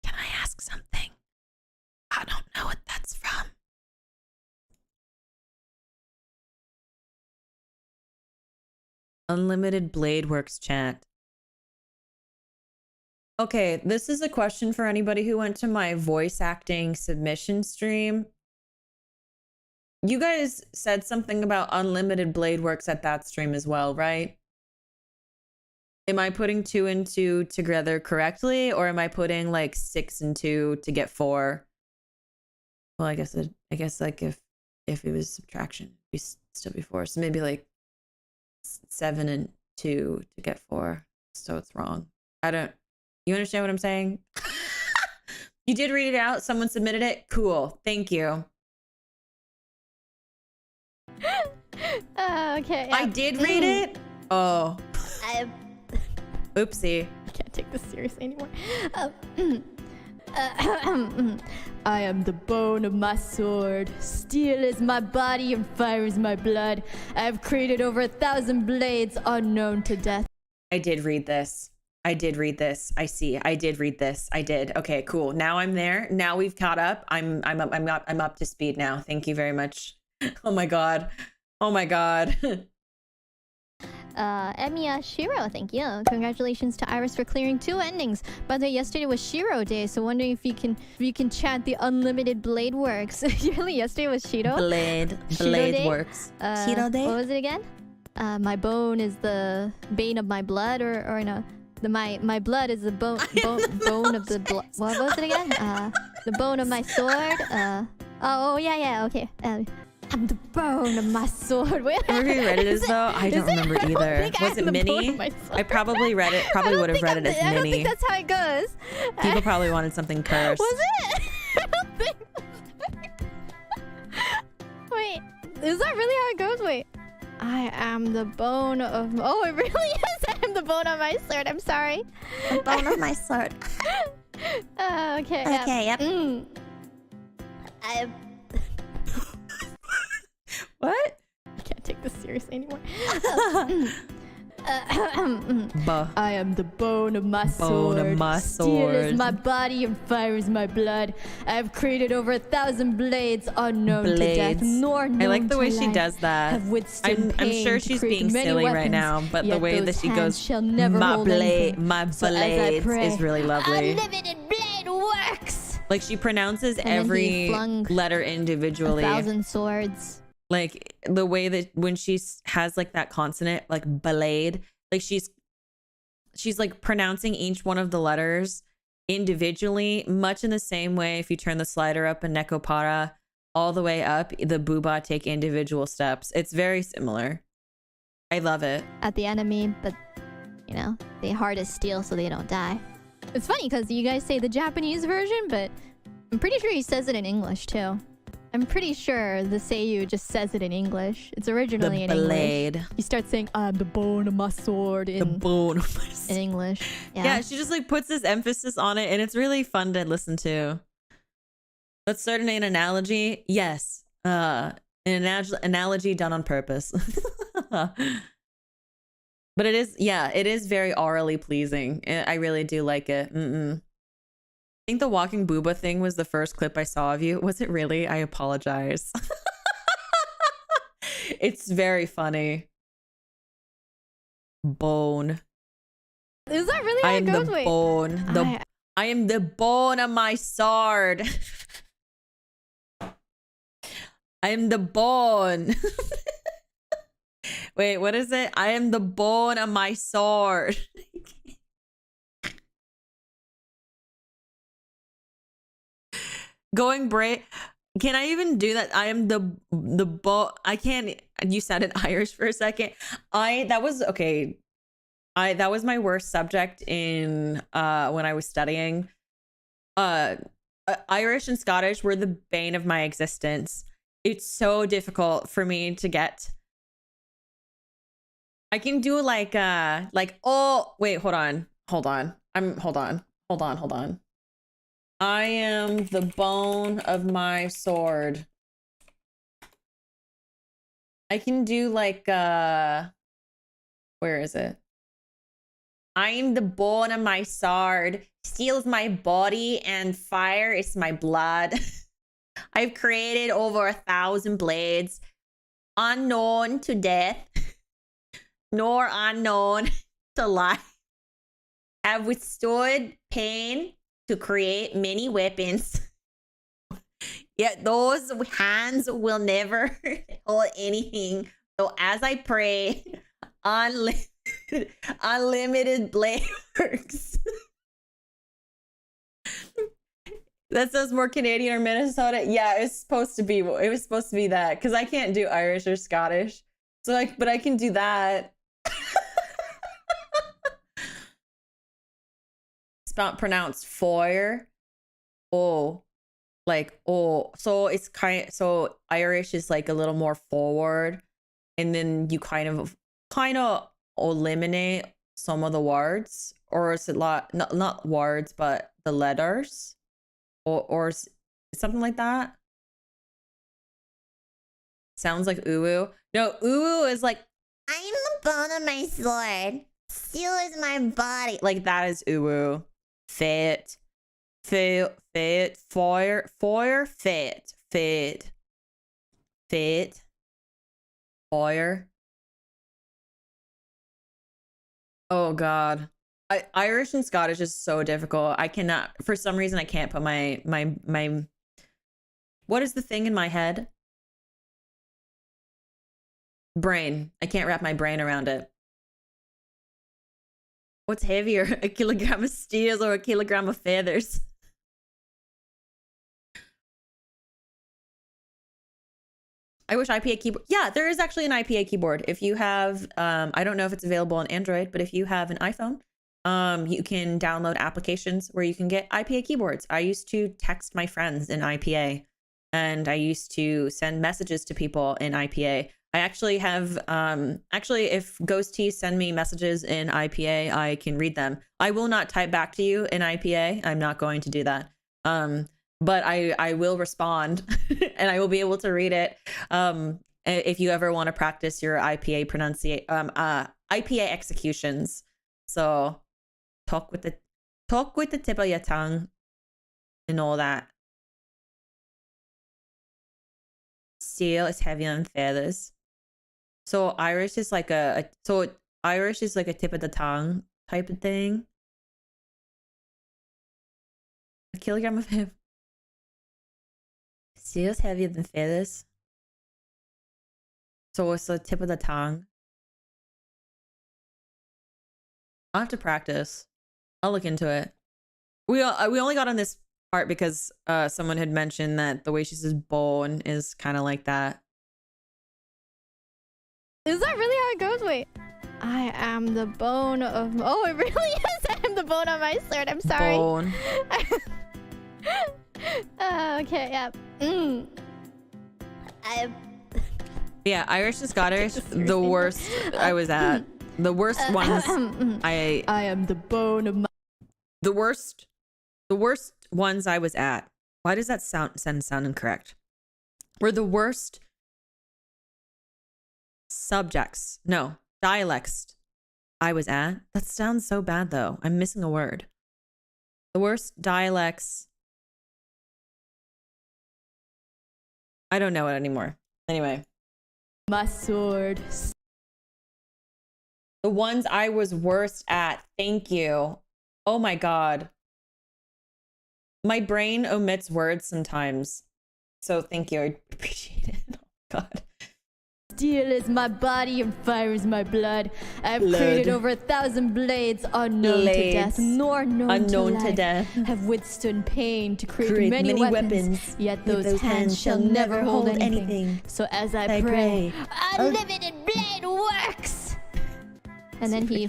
S8: I ask something? I don't know what that's from. Unlimited Blade Works chat. Okay, this is a question for anybody who went to my voice acting submission stream. You guys said something about Unlimited Blade Works at that stream as well, right? Am I putting 2 and 2 together correctly, or am I putting like 6 and 2 to get 4? Well, I guess like if it was subtraction, it'd still be 4. So maybe like 7 and 2 to get 4. So it's wrong. You understand what I'm saying? You did read it out. Someone submitted it. Cool. Thank you.
S2: Okay.
S8: I did read it. Oh. Oopsie.
S2: I can't take this seriously anymore. I am the bone of my sword. Steel is my body and fire is my blood. I have created over 1,000 blades unknown to death.
S8: I did read this. I see. I did read this. I did. Okay, cool. Now I'm there. Now we've caught up. I'm up to speed now. Thank you very much. Oh my god.
S2: Emiya Shiro, thank you. Congratulations to IRyS for clearing 2 endings. By the way, yesterday was Shiro Day, so wondering if you can chant the unlimited blade works. Really, yesterday was Shiro?
S8: Blade works.
S2: Shiro Day? What was it again? My bone is the bane of my blood, or no? My blood is the bone of the blood. What was it again? The bone of my sword. Oh yeah, okay. I'm the bone of my sword. Wait,
S8: I remember you read it as though I don't remember either. Was it Mini? I probably read it. Probably would have read it as Mini.
S2: I don't think that's how it goes.
S8: People probably wanted something cursed.
S2: Was it? I don't think. Wait, is that really how it goes? Wait. I am the bone of... Oh, it really is. I am the bone of my sword. I'm sorry.
S8: The bone of my sword.
S2: Okay.
S8: Okay, yep. What?
S2: I can't take this seriously anymore. I am the bone of my sword. Steel is my body and fire is my blood. I have created over 1,000 blades unknown to death, nor known
S8: I like the way
S2: to
S8: she
S2: life.
S8: does that.
S2: Have withstood
S8: I'm
S2: pain
S8: sure
S2: to
S8: she's
S2: create
S8: being
S2: many
S8: silly right
S2: weapons,
S8: now, but the
S2: yet
S8: way that
S2: those
S8: she
S2: hands
S8: goes,
S2: shall never hold anything.
S8: my
S2: So as I
S8: blades
S2: pray,
S8: is really lovely.
S2: Unlimited blade works.
S8: Like she pronounces
S2: And then he
S8: every
S2: flung
S8: letter individually.
S2: 1,000 swords.
S8: Like the way that when she has like that consonant, like blade, like she's like pronouncing each one of the letters individually, much in the same way if you turn the slider up in Nekopara all the way up, the booba take individual steps. It's very similar. I love it.
S2: At the enemy, but you know, they hard as steel so they don't die. It's funny because you guys say the Japanese version, but I'm pretty sure he says it in English too. I'm pretty sure the Seiyu just says it in English. It's originally in English. He starts saying, I'm the bone of my sword in English.
S8: Yeah, she just like puts this emphasis on it and it's really fun to listen to. Let's start an analogy. Yes. An analogy done on purpose. But it is, yeah, it is very orally pleasing. I really do like it. Thank think the walking booba thing was the first clip I saw of you. Was it really? I apologize. It's very funny. Bone.
S2: Is that really
S8: I
S2: how
S8: am
S2: it goes?
S8: the
S2: Wait.
S8: bone. I am the bone of my sword. I am the bone. Wait, what is it? I am the bone of my sword. Going brave. Can I even do that? I am the bone. I can't. You sounded Irish for a second. That was okay. That was my worst subject in when I was studying. Irish and Scottish were the bane of my existence. It's so difficult for me to get. I can do like oh wait, hold on. Hold on. I am the bone of my sword. I can do like where is it? I am the bone of my sword. Steel is my body and fire is my blood. I've created over 1,000 blades, unknown to death, nor unknown to life. Have withstood pain to create many weapons. Yet those hands will never hold anything. So as I pray, unlimited blade works. That sounds more Canadian or Minnesota. Yeah, it was supposed to be that because I can't do Irish or Scottish. So like, but I can do that. It's not pronounced foyer. Oh, like oh. So it's so Irish is like a little more forward, and then you kind of eliminate some of the words, or is it not words but the letters, or something like that. Sounds like uwu. No, uwu is like I'm the bone of my sword. Steel is my body. Like that is uwu. Fit, fire, fit, fire. Oh God. Irish and Scottish is so difficult. I cannot, for some reason, I can't put my what is the thing in my head? Brain. I can't wrap my brain around it. What's heavier, a kilogram of steel or a kilogram of feathers? I wish IPA keyboard. Yeah, there is actually an IPA keyboard. If you have, I don't know if it's available on Android, but if you have an iPhone, you can download applications where you can get IPA keyboards. I used to text my friends in IPA, and I used to send messages to people in IPA. I actually have, if Ghosties send me messages in IPA, I can read them. I will not type back to you in IPA. I'm not going to do that. But I will respond and I will be able to read it. If you ever want to practice your IPA IPA executions. So talk with the tip of your tongue and all that. Steel is heavier than feathers. So Irish is like Irish is like a tip of the tongue type of thing. A kilogram of him. Steel is heavier than feathers. So it's the tip of the tongue. I'll have to practice. I'll look into it. We only got on this part because someone had mentioned that the way she says bone is kind of like that.
S2: Is that really how it goes? Wait. I am the bone of... Oh, it really is. I am the bone on my sword. I'm sorry.
S8: Bone.
S2: Okay, yeah.
S8: Yeah, Irish and Scottish, the worst I was at. The worst ones I
S2: am the bone of my...
S8: The worst ones I was at. Why does that sound incorrect? Were the worst subjects. No, dialects I was at. That sounds so bad though. I'm missing a word. The worst dialects. I don't know it anymore. Anyway.
S2: My sword.
S8: The ones I was worst at. Thank you. Oh my God. My brain omits words sometimes. So thank you. I appreciate it. Oh God.
S2: Steel is my body and fire is my blood. I've created over 1,000 blades unknown to death, nor known to death. Have withstood pain to create many weapons. Yet those hands shall never hold anything. So as I pray, unlimited blade works. And then he.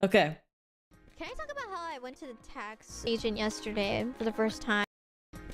S8: Okay.
S2: Can I talk about how I went to the tax agent yesterday for the first time?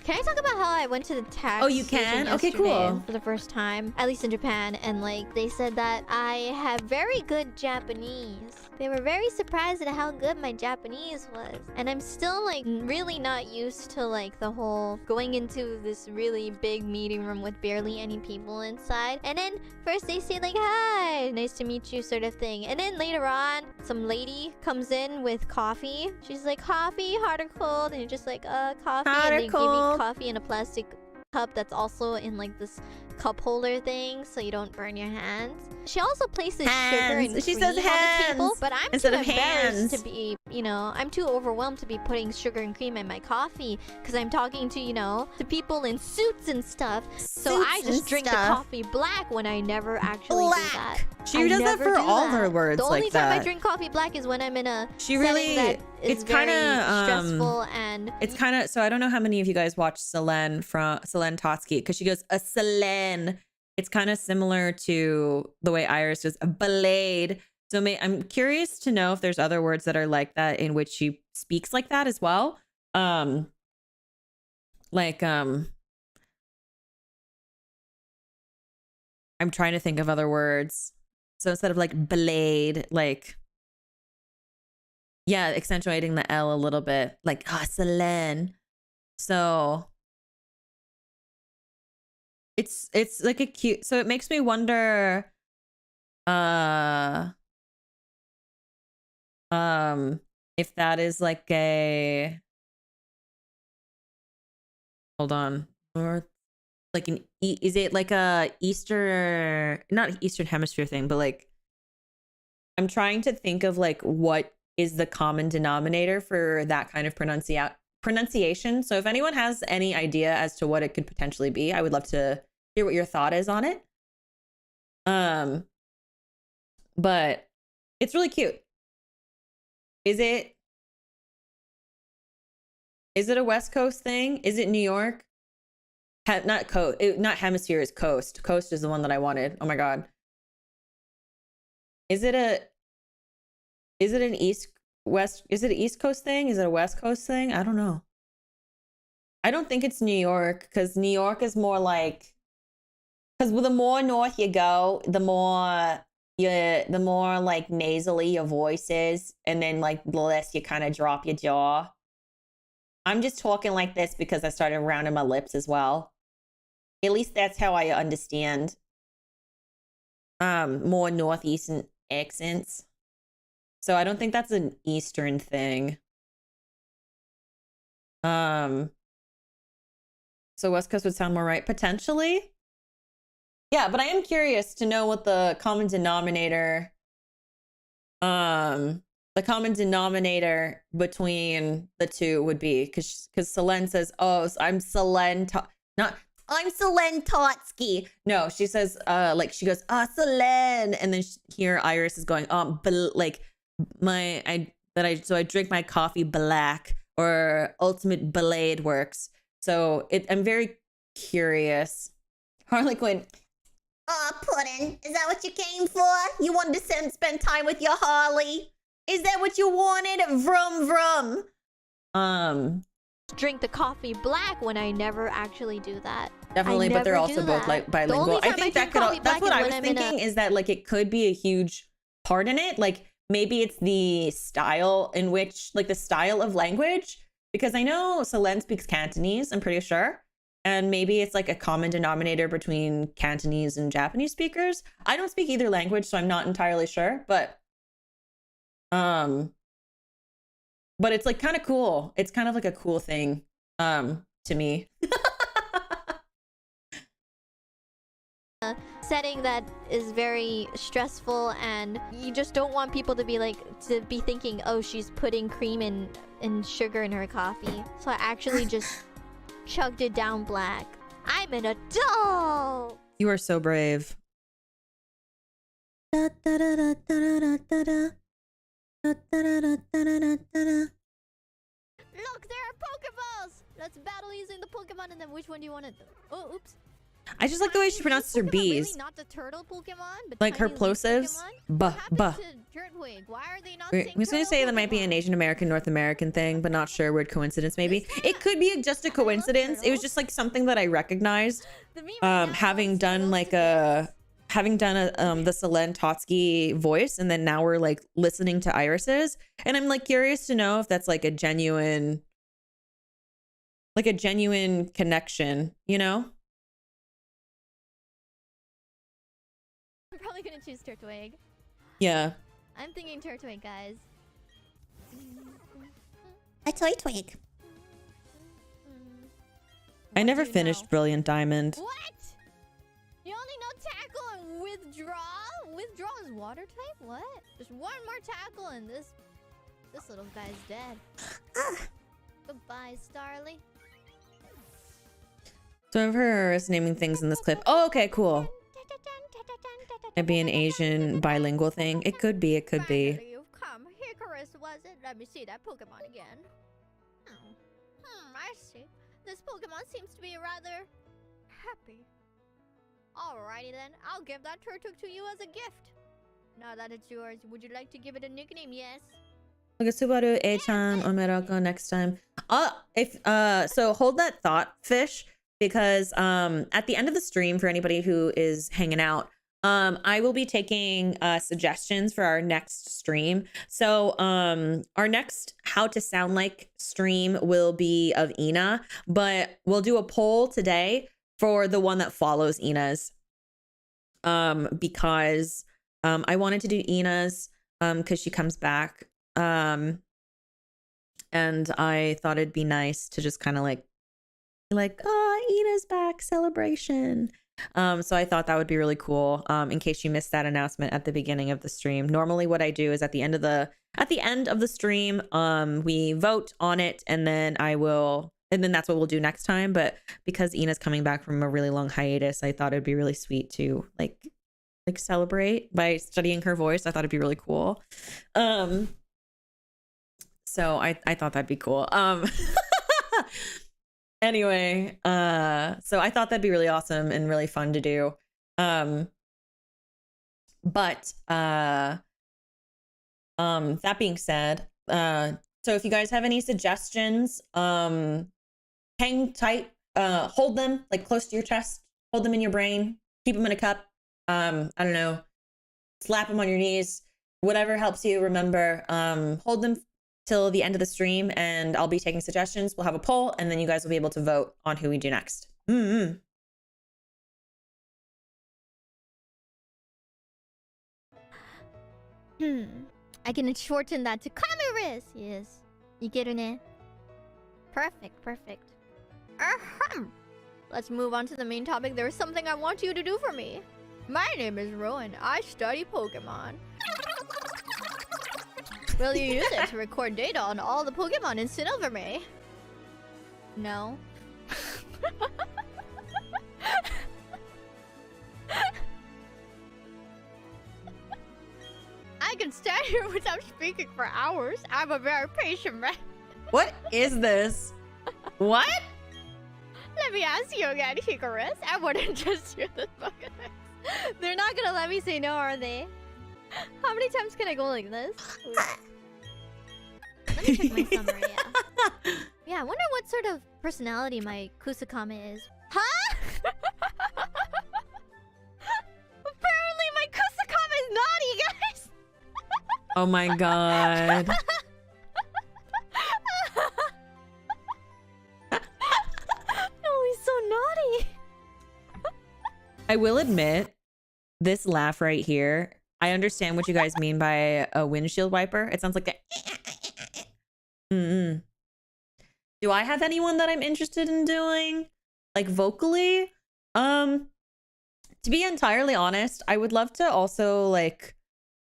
S2: Can I talk about how I went to the tax
S8: Oh, you can?
S2: agent
S8: Okay,
S2: yesterday
S8: cool.
S2: for the first time, at least in Japan, and like they said that I have very good Japanese. They were very surprised at how good my Japanese was. And I'm still like really not used to like the whole going into this really big meeting room with barely any people inside. And then first they say like, hi, nice to meet you sort of thing. And then later on, some lady comes in with coffee. She's like, coffee, hot or cold? And you're just like, coffee.
S8: Hot
S2: and
S8: or
S2: they
S8: cold?
S2: give you coffee in a plastic cup that's also in like this cup holder thing so you don't burn your hands. She also places sugar and
S8: She
S2: cream
S8: says
S2: on the table,
S8: hands
S2: but I'm
S8: instead
S2: too
S8: of
S2: embarrassed
S8: hands.
S2: to be, you know, I'm too overwhelmed to be putting sugar and cream in my coffee because I'm talking to, you know, to people in suits and stuff. So I
S8: Suits
S2: just
S8: and
S2: drink the
S8: stuff.
S2: coffee black when I never actually do that.
S8: She
S2: I
S8: does that
S2: never
S8: for
S2: do
S8: all
S2: that.
S8: her words
S2: The only
S8: like
S2: time I
S8: that.
S2: drink coffee black is when I'm in a
S8: She
S2: setting
S8: really,
S2: that is
S8: it's
S2: very
S8: kind of
S2: stressful and
S8: it's kind of, so I don't know how many of you guys watch Selene Totsky, because she goes a Selene. It's kind of similar to the way IRyS does a blade. So I'm curious to know if there's other words that are like that in which she speaks like that as well. I'm trying to think of other words. So instead of like blade, like, yeah, accentuating the L a little bit, like, Selene. So it's like a cute, so it makes me wonder, if that is like a, hold on, or like is it like a not Eastern Hemisphere thing, but like, I'm trying to think of like what is the common denominator for that kind of pronunciation. So if anyone has any idea as to what it could potentially be, I would love to hear what your thought is on it. But it's really cute. Is it a West Coast thing? Is it New York? Not coast, not hemisphere, is coast. Coast is the one that I wanted. Oh my God. Is it an East Coast thing? Is it a West Coast thing? I don't know. I don't think it's New York, because New York is more like, because the more north you go, the more like nasally your voice is, and then like the less you kind of drop your jaw. I'm just talking like this because I started rounding my lips as well. At least that's how I understand more northeastern accents. So I don't think that's an Eastern thing. So West Coast would sound more right, potentially. Yeah, but I am curious to know what the common denominator between the two would be, because Selene says, "Oh, I'm Selene I'm Selene Totsky." No, she says, like she goes, Selene, and then here IRyS is going, so I drink my coffee black, or ultimate blade works. So I'm very curious. Harley Quinn. Puddin', is that what you came for? You wanted to spend time with your Harley? Is that what you wanted? Vroom vroom.
S2: drink the coffee black when I never actually do that.
S8: Definitely, but they're also both like bilingual. I think that's what I was thinking, is that like it could be a huge part in it. Like maybe it's the style in which, like the style of language, because I know Selene speaks Cantonese, I'm pretty sure. And maybe it's like a common denominator between Cantonese and Japanese speakers. I don't speak either language, so I'm not entirely sure. But but it's like kind of cool. It's kind of like a cool thing to me.
S2: Setting that is very stressful, and you just don't want people to be thinking, oh, she's putting cream and sugar in her coffee. So I actually just chugged it down black. I'm an adult.
S8: You are so brave.
S2: Look, there are Pokeballs. Let's battle using the Pokemon, and then which one do you want to do? Oh, oops.
S8: I just like the way she pronounces her B's.
S2: Really not the turtle Pokemon, but
S8: like her plosives. Why are they not I'm just gonna say that might be an Asian American, North American thing, but not sure. Weird coincidence, maybe. It could be just a coincidence. It was just like something that I recognized. Having done the Selene Totsky voice, and then now we're like listening to IRyS's, and I'm like curious to know if that's like a genuine connection, you know?
S2: I'm probably gonna choose Turtwig.
S8: Yeah.
S2: I'm thinking Turtwig, guys.
S7: A Turtwig.
S8: I never finished Brilliant Diamond.
S2: What? You only know tackle and withdraw? Withdraw is water type? What? Just one more tackle and this little guy's dead. Goodbye, Starly.
S8: So I've heard us naming things in this clip. Oh, okay, cool. It'd be an Asian bilingual thing. It could be. It could be.
S2: You've come. IRyS, was it? Let me see that Pokemon again. I see. This Pokemon seems to be rather happy. Alrighty then, I'll give that Turtwig to you as a gift. Now that it's yours, would you like to give it a nickname? Yes.
S8: Okay, Subaru, A-chan, Omerako next time. So hold that thought, Fish, because at the end of the stream, for anybody who is hanging out, I will be taking suggestions for our next stream. So our next How to Sound Like stream will be of Ina, but we'll do a poll today for the one that follows Ina's, because I wanted to do Ina's because she comes back, and I thought it'd be nice to just kind of like, oh, Ina's back, celebration. So I thought that would be really cool. In case you missed that announcement at the beginning of the stream. Normally what I do is at the end of the stream, we vote on it, and then that's what we'll do next time. But because Ina's coming back from a really long hiatus, I thought it'd be really sweet to like celebrate by studying her voice. I thought it'd be really cool. So I thought that'd be cool. Anyway, so I thought that'd be really awesome and really fun to do. But that being said, so if you guys have any suggestions, hang tight, hold them like close to your chest, hold them in your brain, keep them in a cup. I don't know, slap them on your knees, whatever helps you remember. Hold them till the end of the stream, and I'll be taking suggestions. We'll have a poll, and then you guys will be able to vote on who we do next. I
S2: can shorten that to IRyS. Yes. 이게르네. Perfect. Let's move on to the main topic. There's something I want you to do for me. My name is Rowan. I study Pokemon. Will you use it to record data on all the Pokemon in Silvermay? No. I can stand here without speaking for hours. I'm a very patient man.
S8: What is this? What?
S2: Let me ask you again, IRyS. I wouldn't just use this Pokedex. They're not gonna let me say no, are they? How many times can I go like this? Let me check my summary, yeah. Yeah, I wonder what sort of personality my Kusakame is. Huh? Apparently my Kusakame is naughty, guys!
S8: Oh my god.
S2: Oh, he's so naughty!
S8: I will admit, this laugh right here, I understand what you guys mean by a windshield wiper. It sounds like a Mm-mm. Do I have anyone that I'm interested in doing? Like vocally? To be entirely honest, I would love to also like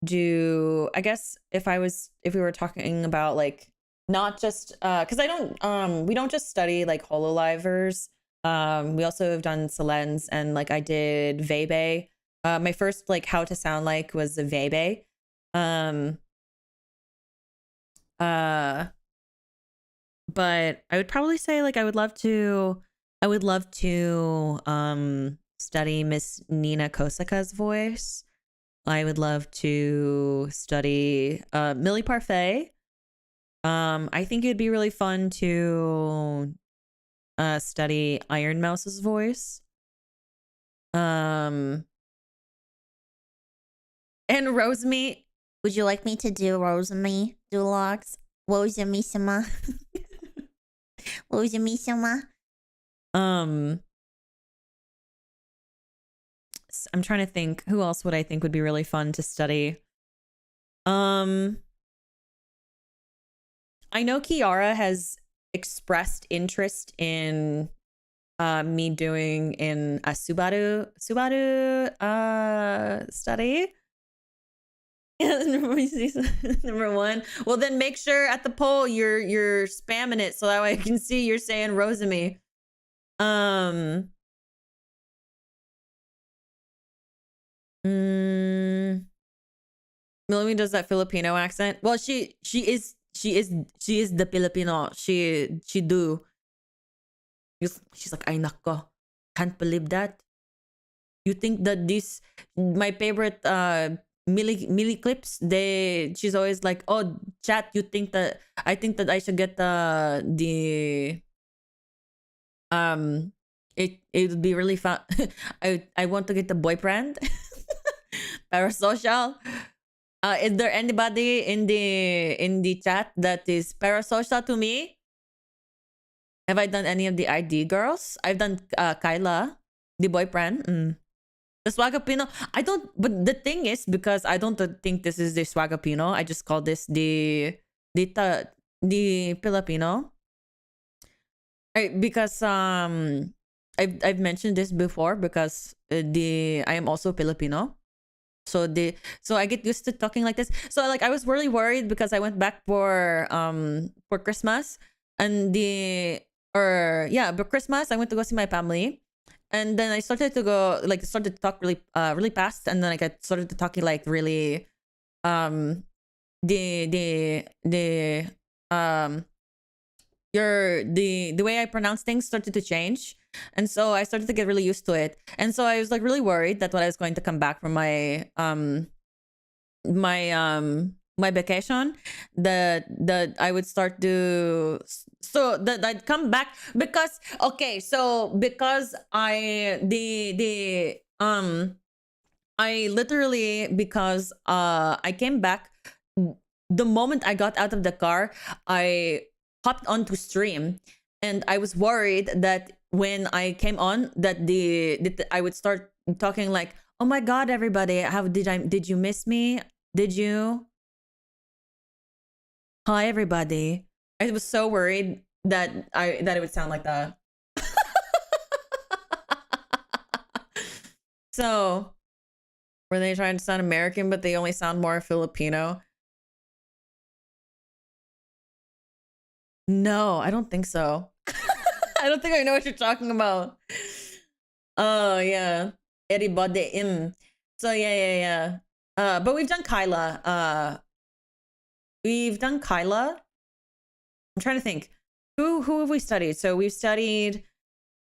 S8: do, I guess if we were talking about like not just because I don't we don't just study like hololivers. We also have done Selens, and like I did Vebe. My first like how to sound like was the Vebe. But I would probably say like I would love to study Miss Nina Kosaka's voice. I would love to study Millie Parfait. I think it'd be really fun to study Iron Mouse's voice. And Rosemi. Would you like me to do Rosemi Dulogs? Rosemi-sama. Rosemi-sama. I'm trying to think who else would I think would be really fun to study. I know Kiara has expressed interest in me doing in a Subaru study. Number one. Well, then make sure at the poll you're spamming it so that way I can see you're saying Rosemi. Melanie does that Filipino accent. Well, she is the Filipino. She do. She's like, ay nako, can't believe that. You think that this my favorite Millie clips, she's always like, oh chat, you think that I think that I should get the it would be really fun. I want to get the boyfriend. Parasocial. Is there anybody in the chat that is parasocial to me? Have I done any of the ID girls? I've done Kyla, the boyfriend. The Swagapino. I don't, but the thing is, because I don't think this is the Swagapino, I just call this the Filipino. Because I've mentioned this before because I am also Filipino. So I get used to talking like this. So like I was really worried because I went back for Christmas and but Christmas I went to go see my family. And then I started to talk really fast, and then I started to talking like really the way I pronounce things started to change. And so I started to get really used to it. And so I was like really worried that when I was going to come back from my my vacation, that I would start to that I'd come back because I literally, because I came back the moment I got out of the car, I hopped onto stream, and I was worried that when I came on that I would start talking like, oh my god, everybody, did you miss me? Did you? Hi everybody. I was so worried that it would sound like that. So were they trying to sound American but they only sound more Filipino? No, I don't think so. I don't think I know what you're talking about. Oh yeah, everybody. So yeah. But we've done Kyla. I'm trying to think. Who have we studied? So we've studied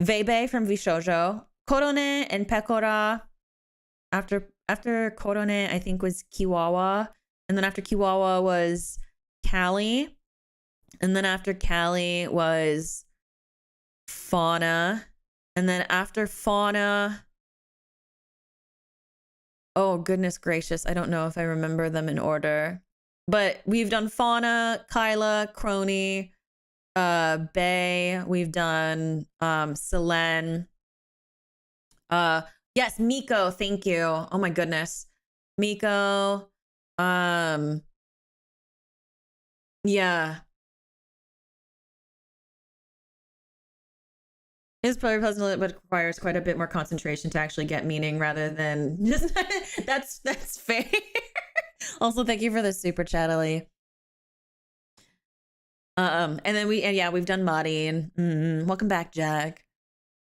S8: Vebe from Vishoujo, Korone and Pekora. After Korone, I think was Kiwawa, and then after Kiwawa was Kali, and then after Kali was Fauna, and then after Fauna, oh goodness gracious, I don't know if I remember them in order, but we've done Fauna, Kyla, Crony, Bay. We've done Selen. Yes, Miko. Thank you. Oh my goodness, Miko. Yeah. It's probably pleasant, but requires quite a bit more concentration to actually get meaning rather than just that's fair. Also, thank you for the super chat, Ellie. And then we've done Madi and welcome back, Jack.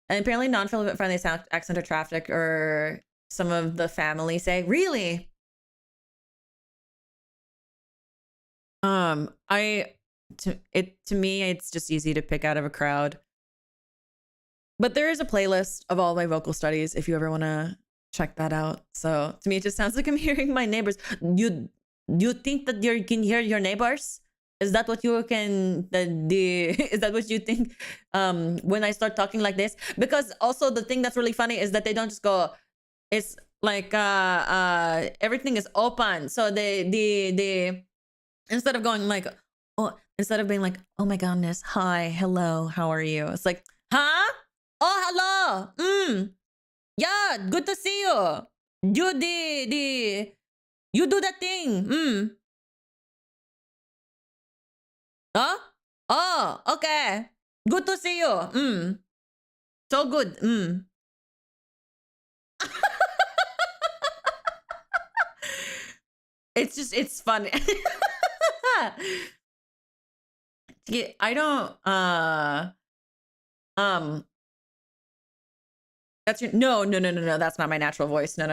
S8: And apparently non-friendly accent or traffic or some of the family say, really? To me, it's just easy to pick out of a crowd. But there is a playlist of all my vocal studies if you ever want to check that out. So to me, it just sounds like I'm hearing my neighbors. You think that you can hear your neighbors? Is that what you can? Is that what you think? When I start talking like this, because also the thing that's really funny is that they don't just go. It's like everything is open. So they instead of going like, instead of being like, oh my goodness, hi, hello, how are you? It's like, huh? Oh, hello. Yeah, good to see you. You do that thing. Huh? Oh, okay. Good to see you. So good. It's funny. Yeah, I don't that's your no, that's not my natural voice. No.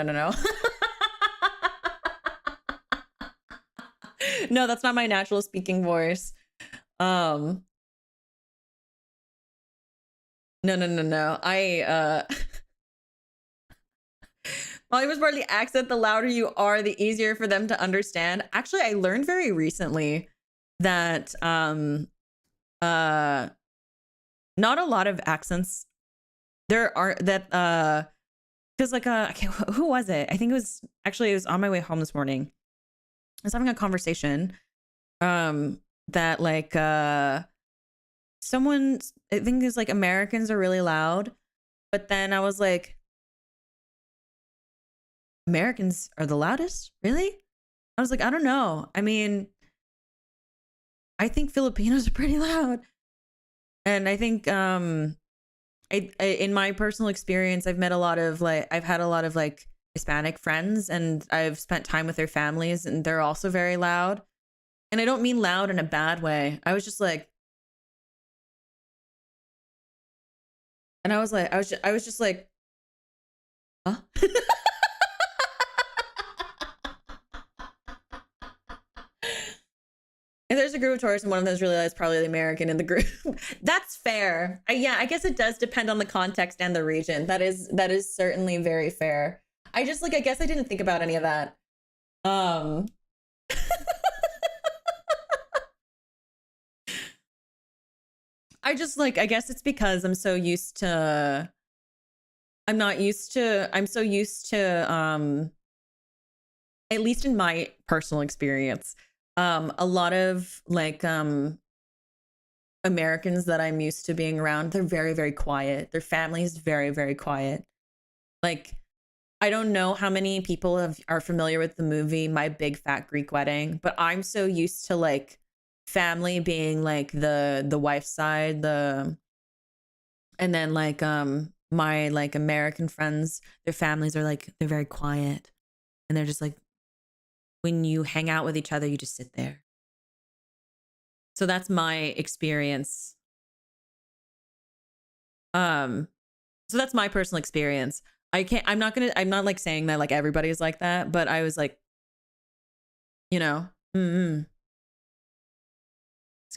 S8: No, that's not my natural speaking voice. No. Molly was partly accent. The louder you are, the easier for them to understand. Actually, I learned very recently that not a lot of accents there are that because like who was it? I think it was on my way home this morning. I was having a conversation that like someone, I think is like Americans are really loud, but then I was like, Americans are the loudest? Really? I was like, I don't know. I mean, I think Filipinos are pretty loud. And I think in my personal experience, I've had a lot of like Hispanic friends, and I've spent time with their families, and they're also very loud. And I don't mean loud in a bad way. I was just like, and I was just like, huh? If there's a group of tourists and one of them's really loud, it's probably the American in the group. That's fair. Yeah, I guess it does depend on the context and the region. That is certainly very fair. I guess I didn't think about any of that. I guess it's because I'm so used to at least in my personal experience, a lot of like Americans that I'm used to being around, they're very, very quiet. Their family's very, very quiet. Like, I don't know how many people are familiar with the movie My Big Fat Greek Wedding, but I'm so used to like family being like the wife's side, and then like my like American friends, their families are like, they're very quiet, and they're just like, when you hang out with each other, you just sit there. So that's my experience. So that's my personal experience. I'm not like saying that like everybody's like that, but I was like, you know, Screenshot.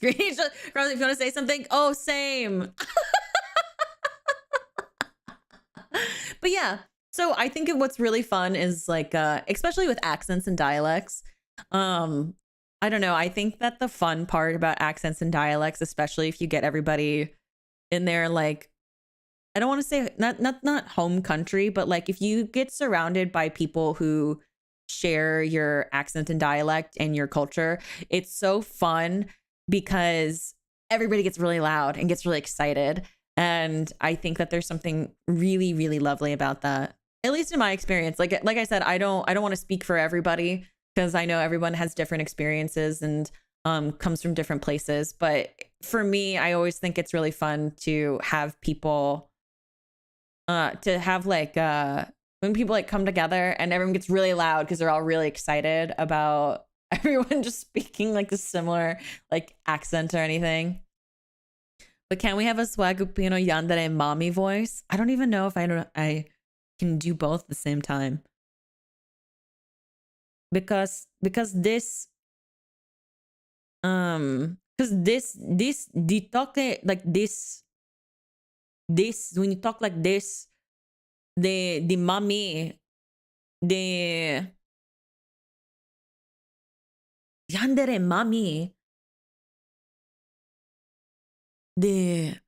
S8: If you want to say something, oh, same. But yeah, so I think what's really fun is like, especially with accents and dialects. I don't know. I think that the fun part about accents and dialects, especially if you get everybody in there, like, I don't want to say not home country, but like if you get surrounded by people who share your accent and dialect and your culture, it's so fun because everybody gets really loud and gets really excited. And I think that there's something really, really lovely about that. At least in my experience. Like I said, I don't want to speak for everybody because I know everyone has different experiences and comes from different places. But for me, I always think it's really fun to have people to have like when people like come together and everyone gets really loud because they're all really excited about everyone just speaking like a similar like accent or anything. But can we have a swagupino yandere mommy voice? I don't even know if I can do both at the same time. Because this the talk like this when you talk like this, the mommy, the yandere mommy, the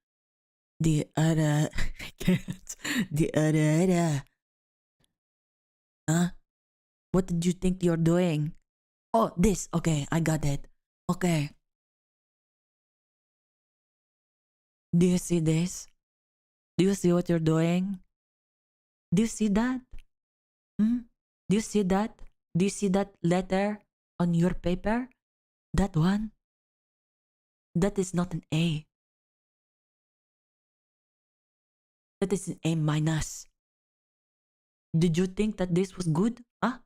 S8: other I can't, the other huh? What did you think you're doing? Oh, this. Okay, I got it. Okay. Do you see this? Do you see what you're doing? Do you see that? Hmm? Do you see that? Do you see that letter on your paper? That one? That is not an A. That is an A minus. Did you think that this was good? Huh?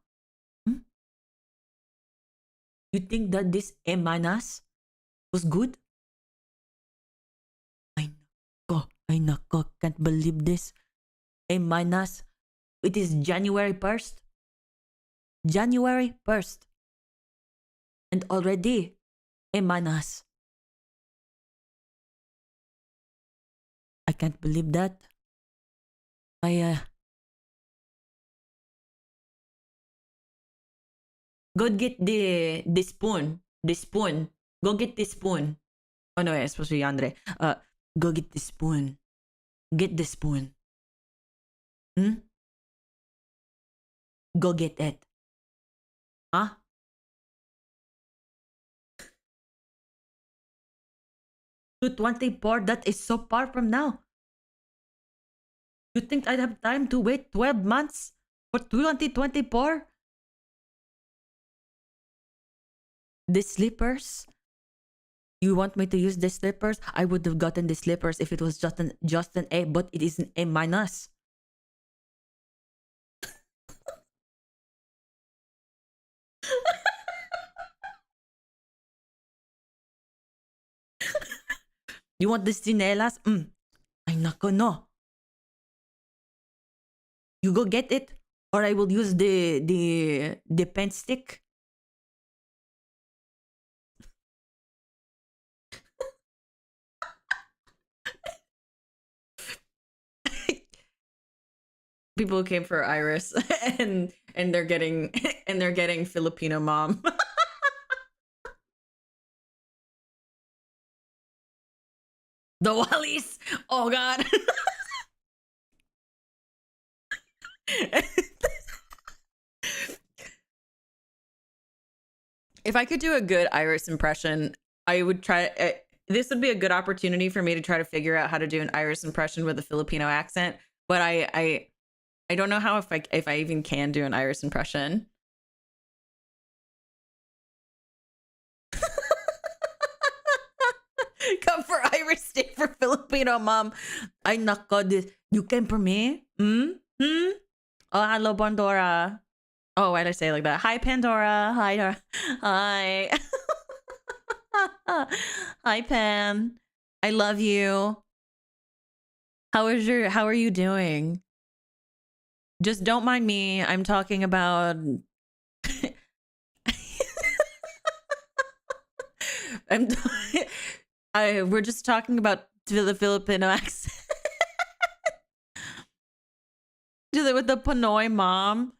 S8: Hmm? You think that this A minus was good? Ay nako, can't believe this. A minus. It is January 1st. January 1st. And already A minus. I can't believe that. Go get the spoon. The spoon. Go get the spoon. Oh no, it's supposed to be Yandere. Go get the spoon. Get the spoon. Hmm? Go get it. Huh? To 24, that is so far from now. You think I'd have time to wait 12 months for 2024? The slippers? You want me to use the slippers? I would have gotten the slippers if it was just an A, but it is an A minus. You want the chinelas? Ay nako, no. You go get it, or I will use the pen stick. People who came for IRyS and they're getting Filipino mom. The Wallies. Oh god. If I could do a good IRyS impression, I would try. This would be a good opportunity for me to try to figure out how to do an IRyS impression with a Filipino accent. But I don't know how if I even can do an IRyS impression. Come for IRyS, stay for Filipino mom. Ay nako, you came for me? Oh, hello, Pandora. Oh, why did I say it like that? Hi, Pandora. Hi, Dora. Hi. Hi, Pan. I love you. How are you doing? Just don't mind me. I'm talking about we're just talking about the Filipino accent. With the Pinoy mom.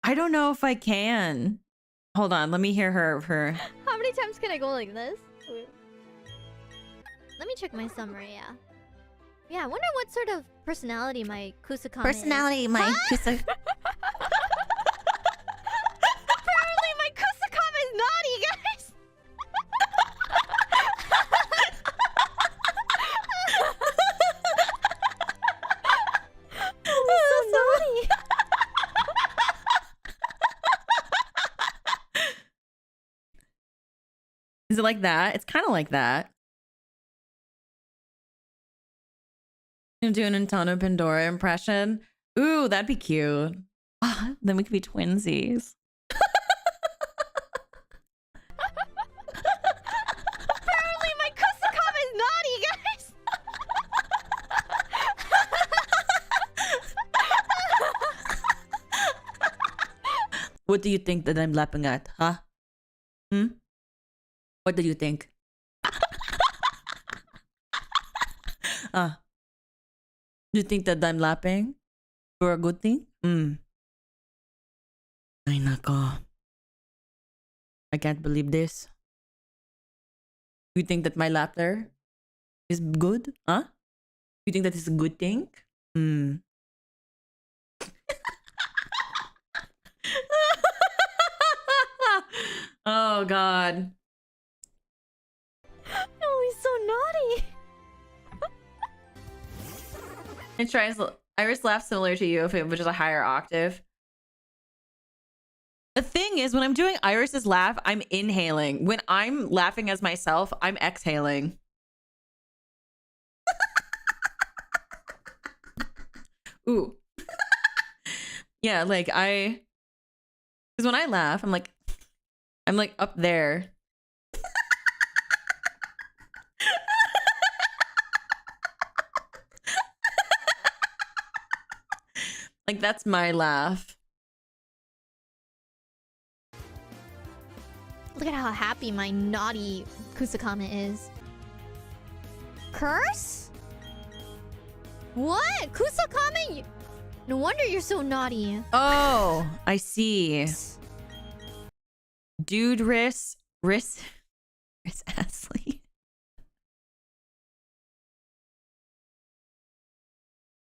S8: I don't know if I can. Hold on, let me hear her.
S2: How many times can I go like this? Let me check my summary, yeah. Yeah, I wonder what sort of personality my Kusakame is.
S7: Kusakame.
S2: Apparently my Kusakame is naughty, guys! So naughty!
S8: Is it like that? It's kind of like that. I'm doing a ton of Pandora impression. Ooh, that'd be cute. Then we could be twinsies.
S2: Apparently my kusakama is naughty, guys.
S8: What do you think that I'm laughing at, huh? What do you think? Do you think that I'm laughing for a good thing? Ay nako. I can't believe this. You think that my laughter is good? Huh? You think that is a good thing? Oh God.
S2: No, he's so naughty.
S8: It tries. IRyS laughs similar to you if it was just a higher octave. The thing is, when I'm doing IRyS's laugh, I'm inhaling. When I'm laughing as myself, I'm exhaling. Ooh. Yeah, like because when I laugh, I'm like up there. Like that's my laugh.
S2: Look at how happy my naughty kusakama is. Curse? What? Kusakama? No wonder you're so naughty.
S8: Oh, I see. Dude, RyS Astley.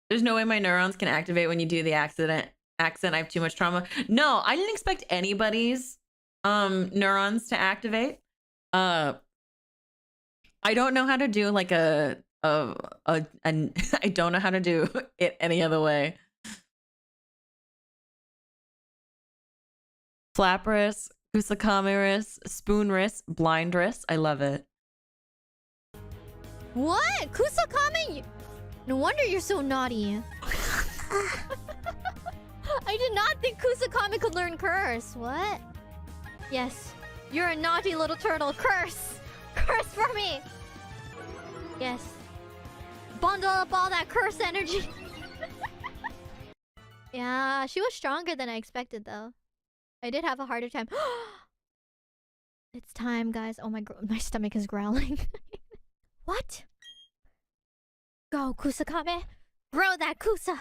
S8: There's no way my neurons can activate when you do the accent. I have too much trauma. No, I didn't expect anybody's neurons to activate. I don't know how to do like I don't know how to do it any other way. Flap RyS, kusakame RyS, spoon RyS, blind RyS. I love it.
S2: What? Kusakame? No wonder you're so naughty. I did not think Kusakame could learn curse. What? Yes. You're a naughty little turtle. Curse! Curse for me! Yes. Bundle up all that curse energy. Yeah, she was stronger than I expected though. I did have a harder time. It's time, guys. Oh my stomach is growling. What? Go, Kusakame. Grow that Kusa.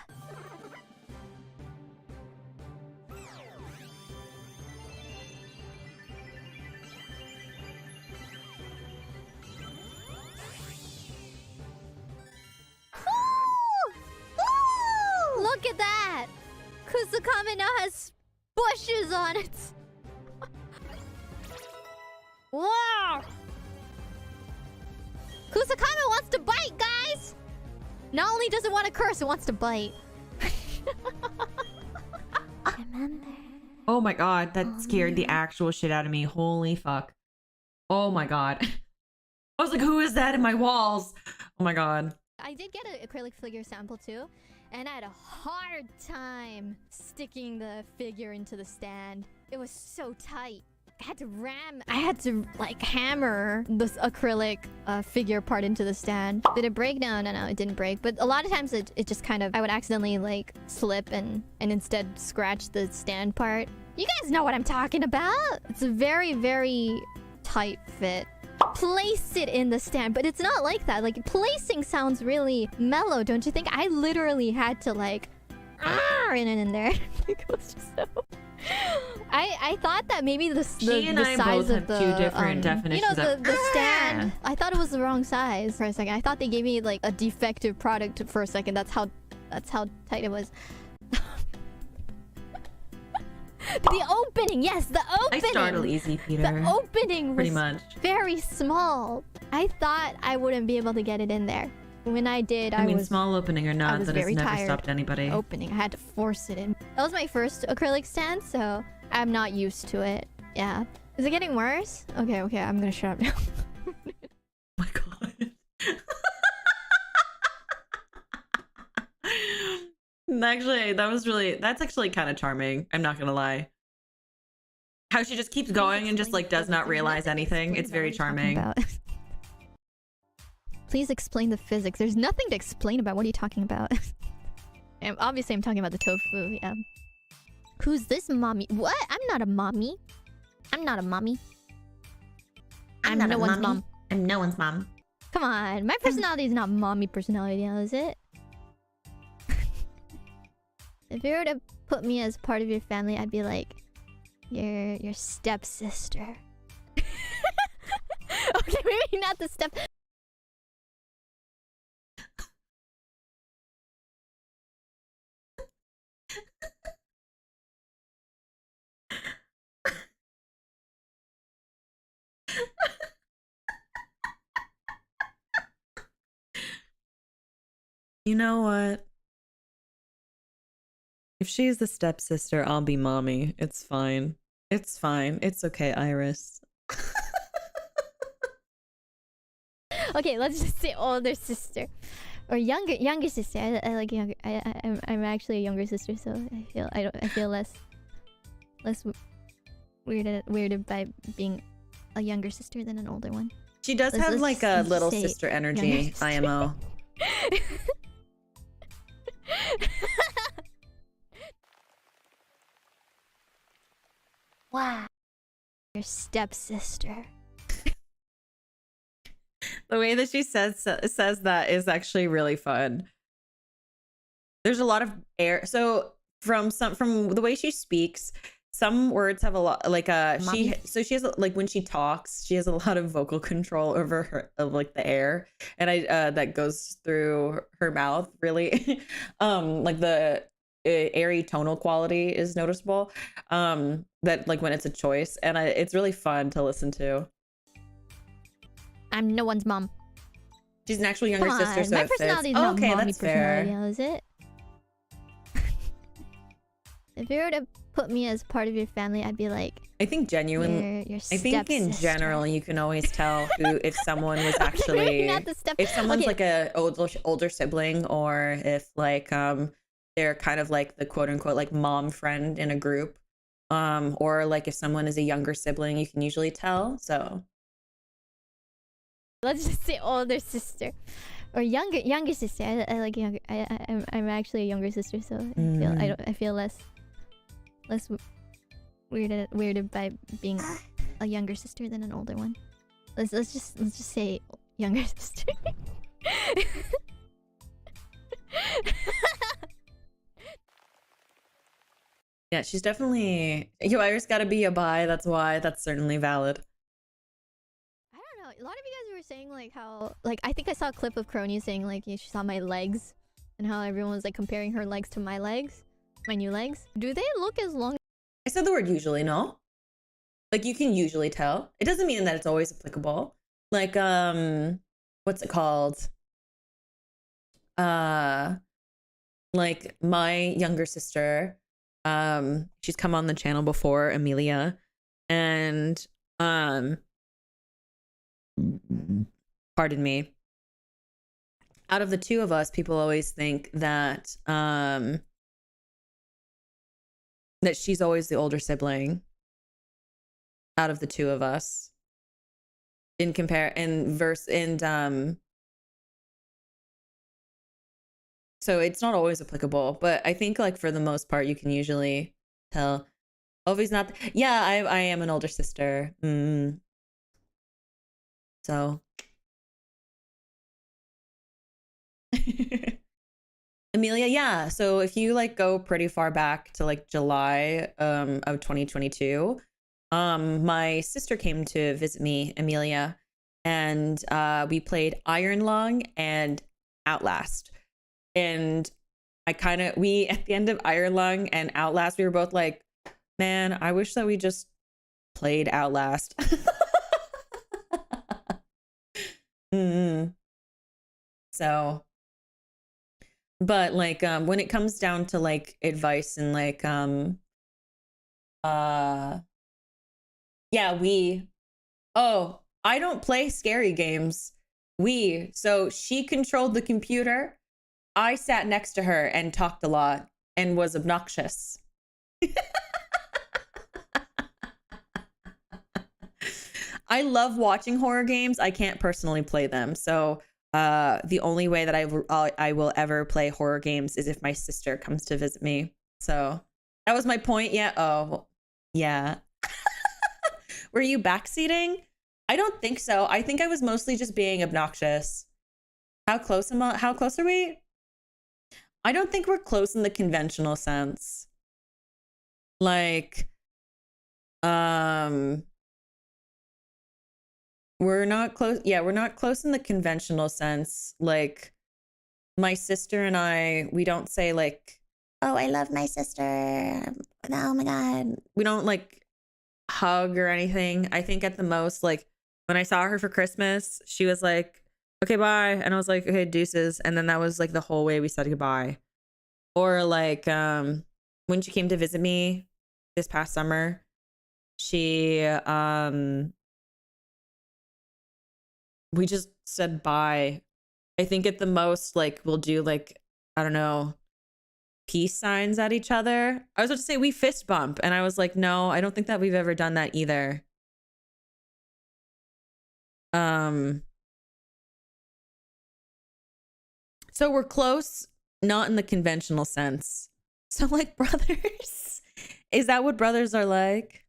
S2: Look at that! Kusakame now has bushes on it. Wow! Kusakame wants to bite, guys! Not only does it want to curse, it wants to bite.
S8: Oh my god, that scared the actual shit out of me. Holy fuck. Oh my god. I was like, who is that in my walls? Oh my god.
S2: I did get an acrylic figure sample too, and I had a hard time sticking the figure into the stand. It was so tight. I had to like hammer this acrylic figure part into the stand. Did it break? No, it didn't break. But a lot of times it just kind of, I would accidentally like slip and instead scratch the stand part. You guys know what I'm talking about. It's a very, very tight fit. Place it in the stand, but it's not like that. Like placing sounds really mellow, don't you think? I literally had to like in there. It was just so... I thought that maybe the size of the
S8: two different definitions.
S2: You know, the stand. I thought it was the wrong size for a second. I thought they gave me like a defective product for a second. That's how tight it was. The opening, yes, the opening.
S8: I startle easy, Peter.
S2: The opening was
S8: pretty much
S2: very small. I thought I wouldn't be able to get it in there. When I did,
S8: I mean, small opening or not, that has never stopped anybody.
S2: Opening, I had to force it in. That was my first acrylic stand, so I'm not used to it. Yeah. Is it getting worse? Okay, I'm gonna shut up now.
S8: Oh my god. Actually, that's actually kind of charming. I'm not gonna lie. How she just keeps going and just like does not realize anything. It's very charming.
S2: Please explain the physics. There's nothing to explain about. What are you talking about? Obviously, I'm talking about the tofu. Yeah. Who's this mommy? What? I'm not a mommy. I'm not a mommy. I'm no one's mom.
S8: I'm no one's mom.
S2: Come on, my personality is not mommy personality now, is it? If you were to put me as part of your family, I'd be like your stepsister. Okay, maybe not the step.
S8: You know what? If she's the stepsister, I'll be mommy. It's fine. It's fine. It's okay, IRyS.
S2: Okay, let's just say older sister or younger sister. I like younger. I'm actually a younger sister, so I feel less weirded by being a younger sister than an older one.
S8: She does have like a little sister energy, IMO.
S4: Wow.
S2: Your stepsister.
S8: The way that she says that is actually really fun. There's a lot of air. So from the way she speaks, some words have a lot like she has like when she talks, she has a lot of vocal control over her of like the air, and that goes through her mouth really. Like the airy tonal quality is noticeable. That like when it's a choice, and it's really fun to listen to.
S2: I'm no one's mom.
S8: She's an actual younger sister, so
S2: my
S8: it fits.
S2: personality is not
S8: Okay,
S2: mommy
S8: that's fair.
S2: personality, is it? If you were to put me as part of your family, I'd be like
S8: I think genuinely
S2: your
S8: I think in general you can always tell who if someone was actually if someone's like a older sibling, or if like they're kind of like the quote unquote like mom friend in a group, or like if someone is a younger sibling, you can usually tell. So
S2: let's just say older sister or younger sister. I like younger. I'm actually a younger sister, so I feel less weirded by being a younger sister than an older one. Let's just say younger sister.
S8: yeah, she's definitely IRyS gotta be a bi. That's why. That's certainly valid.
S2: I don't know. A lot of you guys were saying like how like I think I saw a clip of Crony saying like she saw my legs and how everyone was like comparing her legs to my legs, my new legs. Do they look as long?
S8: I said the word usually, no? Like you can usually tell. It doesn't mean that it's always applicable. Like what's it called? Like my younger sister, she's come on the channel before, Amelia, and pardon me. Out of the two of us, people always think that that she's always the older sibling out of the two of us so it's not always applicable, but I think like for the most part you can usually tell. Ovi's not yeah, I am an older sister. So Amelia, yeah. So if you like go pretty far back to like July of 2022, my sister came to visit me, Amelia, and we played Iron Lung and Outlast. And we at the end of Iron Lung and Outlast, we were both like, man, I wish that we just played Outlast. So but like when it comes down to like advice and like yeah, I don't play scary games. So she controlled the computer, I sat next to her and talked a lot and was obnoxious. I love watching horror games. I can't personally play them. So the only way that I will ever play horror games is if my sister comes to visit me. So that was my point. Yeah. Oh, yeah. Were you backseating? I don't think so. I think I was mostly just being obnoxious. How close are we? I don't think we're close in the conventional sense. Like, we're not close. Yeah, we're not close in the conventional sense. Like, my sister and I, we don't say like, oh, I love my sister. Oh my God. We don't like hug or anything. I think at the most, like, when I saw her for Christmas, she was like, okay, bye. And I was like, okay, deuces. And then that was like the whole way we said goodbye. Or like, when she came to visit me this past summer, she, we just said bye. I think at the most, like, we'll do like, I don't know, peace signs at each other. I was about to say we fist bump. And I was like, no, I don't think that we've ever done that either. So we're close, not in the conventional sense. So like brothers, is that what brothers are like?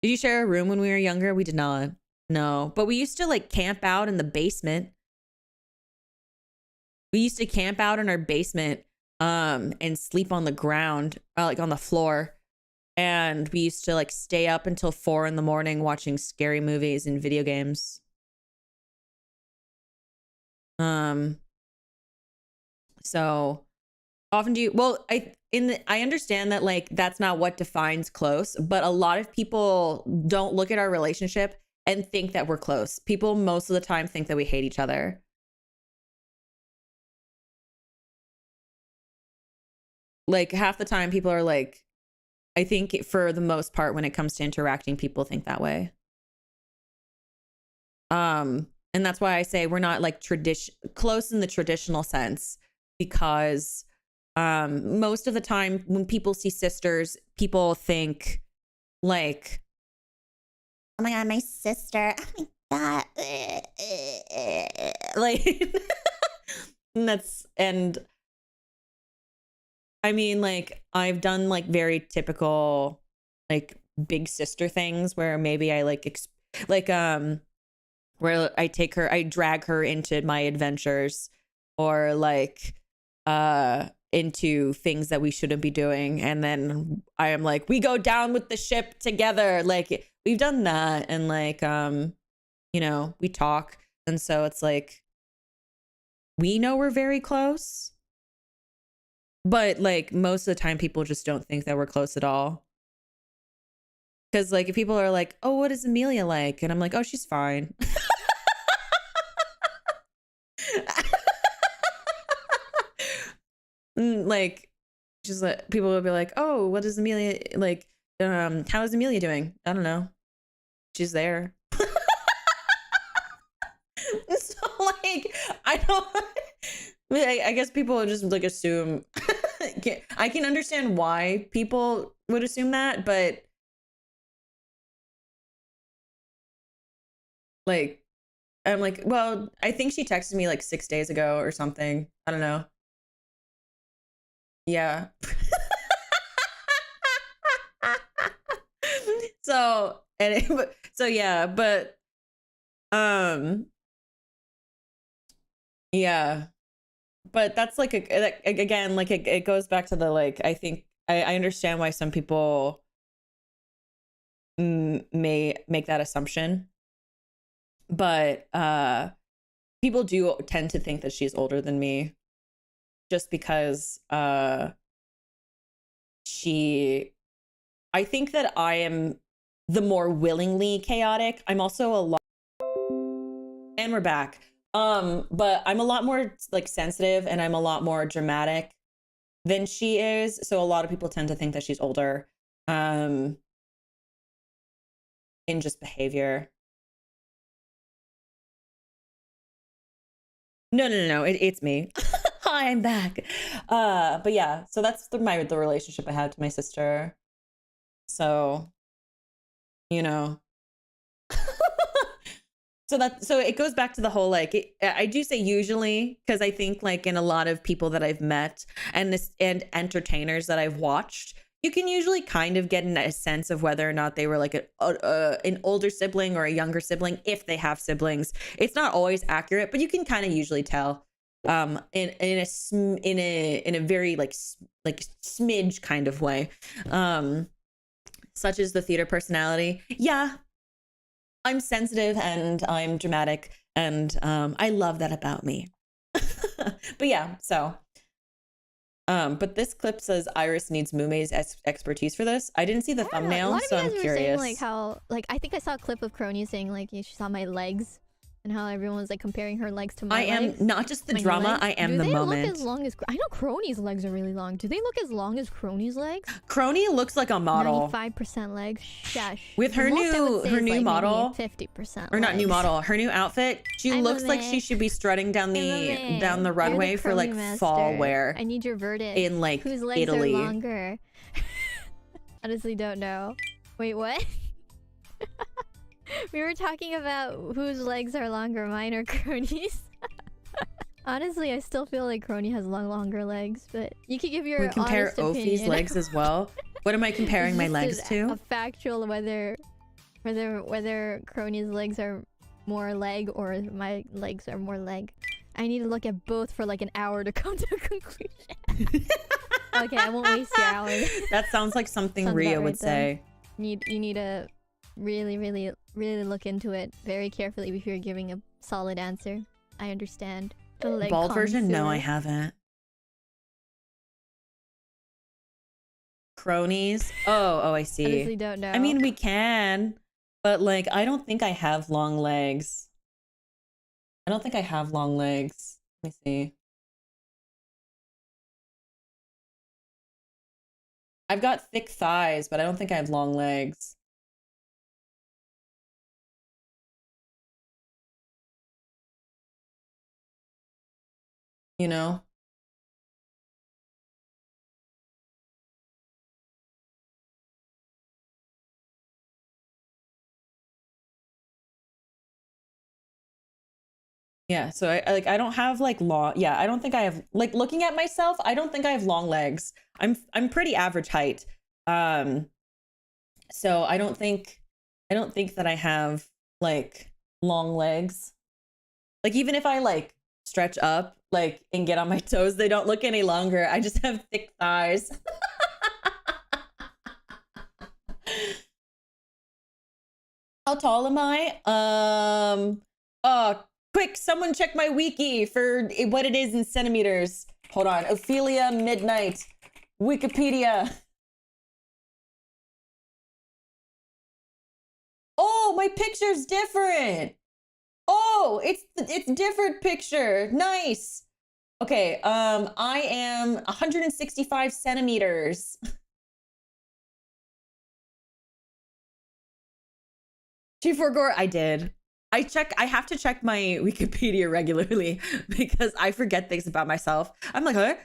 S8: Did you share a room when we were younger? We did not. No, but we used to like camp out in the basement. We used to camp out in our basement and sleep on the ground, like on the floor. And we used to like stay up until 4 a.m. watching scary movies and video games. So often do you, well, I understand that like that's not what defines close, but a lot of people don't look at our relationship and think that we're close. People most of the time think that we hate each other. Like half the time people are like, I think for the most part when it comes to interacting, people think that way. And that's why I say we're not like close in the traditional sense, because most of the time when people see sisters, people think like, oh my God, my sister. Oh my God. Like, and I mean, like, I've done like very typical, like big sister things where maybe I like, where I drag her into my adventures, or like, into things that we shouldn't be doing. And then I am like, we go down with the ship together. Like we've done that. And like, you know, we talk. And so it's like, we know we're very close, but like most of the time people just don't think that we're close at all. Cause like if people are like, oh, what is Amelia like? And I'm like, oh, she's fine. Like just like people will be like, oh, what is Amelia like? How is Amelia doing? I don't know. She's there. So like I don't I guess people just like assume. I can understand why people would assume that, but like I'm like, well, I think she texted me like 6 days ago or something. I don't know. Yeah. So yeah, but yeah, but that's like again, like it goes back to the like, I think I understand why some people may make that assumption, but people do tend to think that she's older than me just because I think that I am the more willingly chaotic. I'm also a lot, and we're back. But I'm a lot more like sensitive and I'm a lot more dramatic than she is. So a lot of people tend to think that she's older, in just behavior. No. It's me. Hi, I'm back. But yeah, so that's the relationship I had to my sister. So, you know. So it goes back to the whole like I do say usually because I think like in a lot of people that I've met and entertainers that I've watched, you can usually kind of get a sense of whether or not they were like an older sibling or a younger sibling if they have siblings. It's not always accurate, but you can kind of usually tell in a very like smidge kind of way. Such as the theater personality. Yeah. I'm sensitive and I'm dramatic and I love that about me. But yeah, so but this clip says IRyS needs Mume's expertise for this. I didn't see the thumbnail, so I'm curious.
S2: Saying, like how like I think I saw a clip of Crony saying like she saw my legs and how everyone was like comparing her legs to my legs.
S8: I am not just the drama, I am the moment.
S2: Do they look as long as I know Crony's legs are really long. Do they look as long as Crony's legs?
S8: Crony looks like a model.
S2: 95% legs. Shush.
S8: With her new model,
S2: 50%.
S8: Or not new model, her new outfit. She looks like she should be strutting down the runway for like fall wear.
S2: I need your verdict.
S8: In like
S2: whose legs
S8: Italy.
S2: Are longer? Honestly, don't know. Wait, what? We were talking about whose legs are longer, mine or Crony's. Honestly, I still feel like Crony has longer legs, but you could give your
S8: we compare Ophie's legs as well. What am I comparing my legs to?
S2: A factual whether Crony's legs are more leg or my legs are more leg. I need to look at both for like an hour to come to a conclusion. Okay, I won't waste your hour.
S8: That sounds like something Ria would say.
S2: You need to really look into it very carefully before you're giving a solid answer. I understand.
S8: Bald version? No, I haven't. Cronies? Oh, I see.
S2: Honestly, don't know.
S8: I mean, we can, but like, I don't think I have long legs. I don't think I have long legs. Let me see. I've got thick thighs, but I don't think I have long legs. You know? Yeah, so I don't have like long, yeah, I don't think I have, like, looking at myself, I don't think I have long legs. I'm pretty average height. So I don't think that I have like long legs. Like even if I like stretch up like and get on my toes, they don't look any longer. I just have thick thighs. How tall am I? Quick, someone check my wiki for what it is in centimeters. Hold on. Ophelia Midnight. Wikipedia. Oh, my picture's different. Oh, it's different picture. Nice. Okay, I am 165 centimeters. G4 I did. I have to check my Wikipedia regularly because I forget things about myself. I'm like, huh?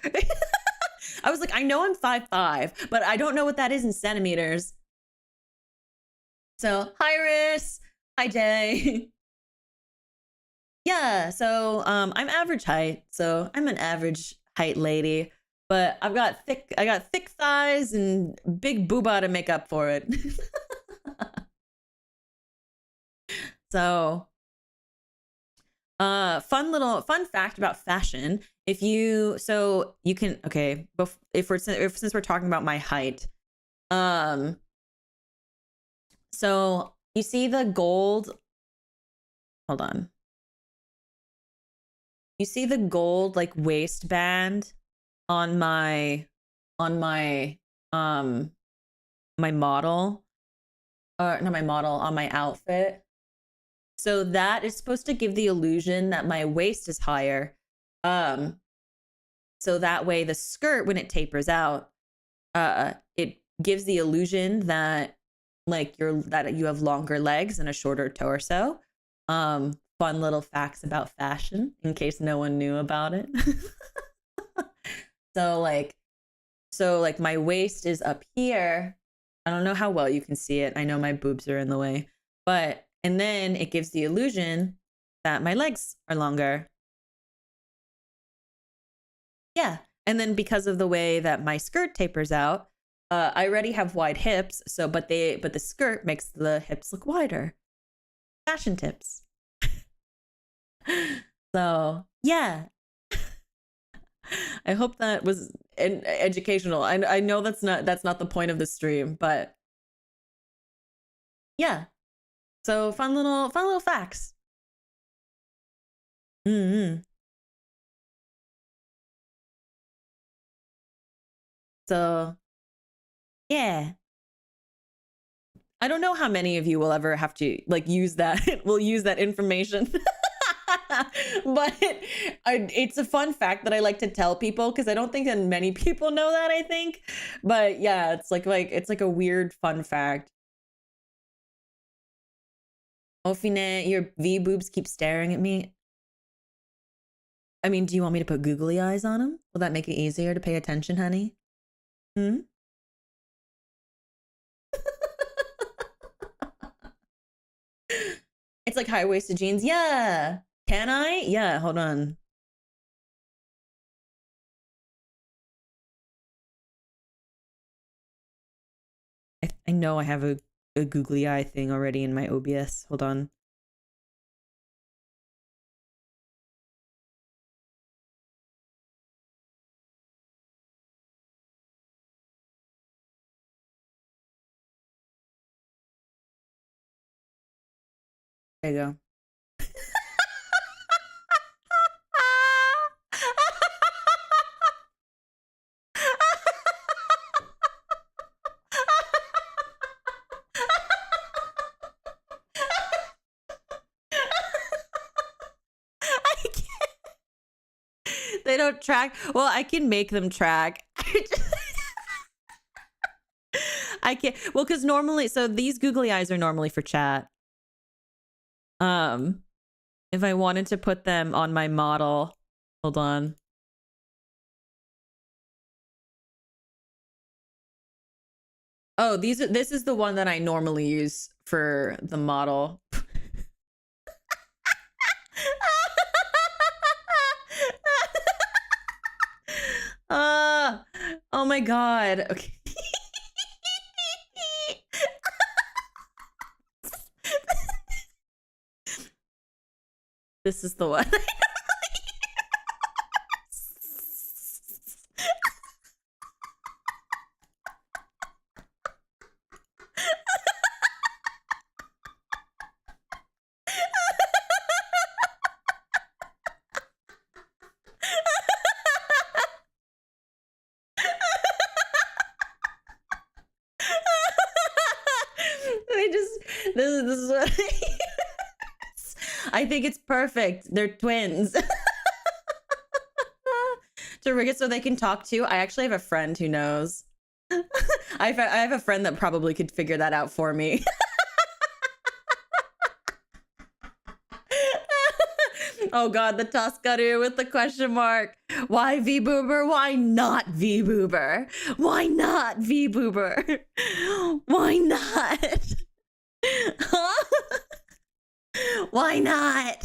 S8: I was like, I know I'm 5'5", but I don't know what that is in centimeters. So, hi, IRyS. Hi, Jay. Yeah, so I'm average height, so I'm an average height lady, but I got thick thighs and big booba to make up for it. So, fun fact about fashion. Since we're talking about my height, so you see the gold, hold on. You see the gold like waistband on my model, not my model, on my outfit. So that is supposed to give the illusion that my waist is higher. So that way the skirt, when it tapers out, it gives the illusion that like you have longer legs and a shorter torso. fun little facts about fashion in case no one knew about it. So like my waist is up here. I don't know how well you can see it. I know my boobs are in the way, but, and then it gives the illusion that my legs are longer. Yeah. And then because of the way that my skirt tapers out, I already have wide hips. So, but the skirt makes the hips look wider. Fashion tips. So yeah. I hope that was educational. I know that's not the point of the stream, but yeah. So fun little facts. So yeah. I don't know how many of you will ever have to like use that will use that information. But it's a fun fact that I like to tell people because I don't think that many people know that, I think. But yeah, it's like it's like a weird fun fact. Ofine, your V boobs keep staring at me. I mean, do you want me to put googly eyes on them? Will that make it easier to pay attention, honey? It's like high-waisted jeans. Yeah. Can I? Yeah, hold on. I know I have a googly eye thing already in my OBS. Hold on. There you go. They don't track. Well, I can make them track. I can't. Well, because normally, so these googly eyes are normally for chat. If I wanted to put them on my model, hold on. Oh, this is the one that I normally use for the model. Oh my god. Okay. This is the one. This is what I think it's perfect. They're twins. To rig it so they can talk too. I actually have a friend who knows. I have a friend that probably could figure that out for me. Oh god, the Tuskaru with the question mark. Why V-Boober? Why not V-Boober? Why not V-Boober? Why not? Huh? Why not?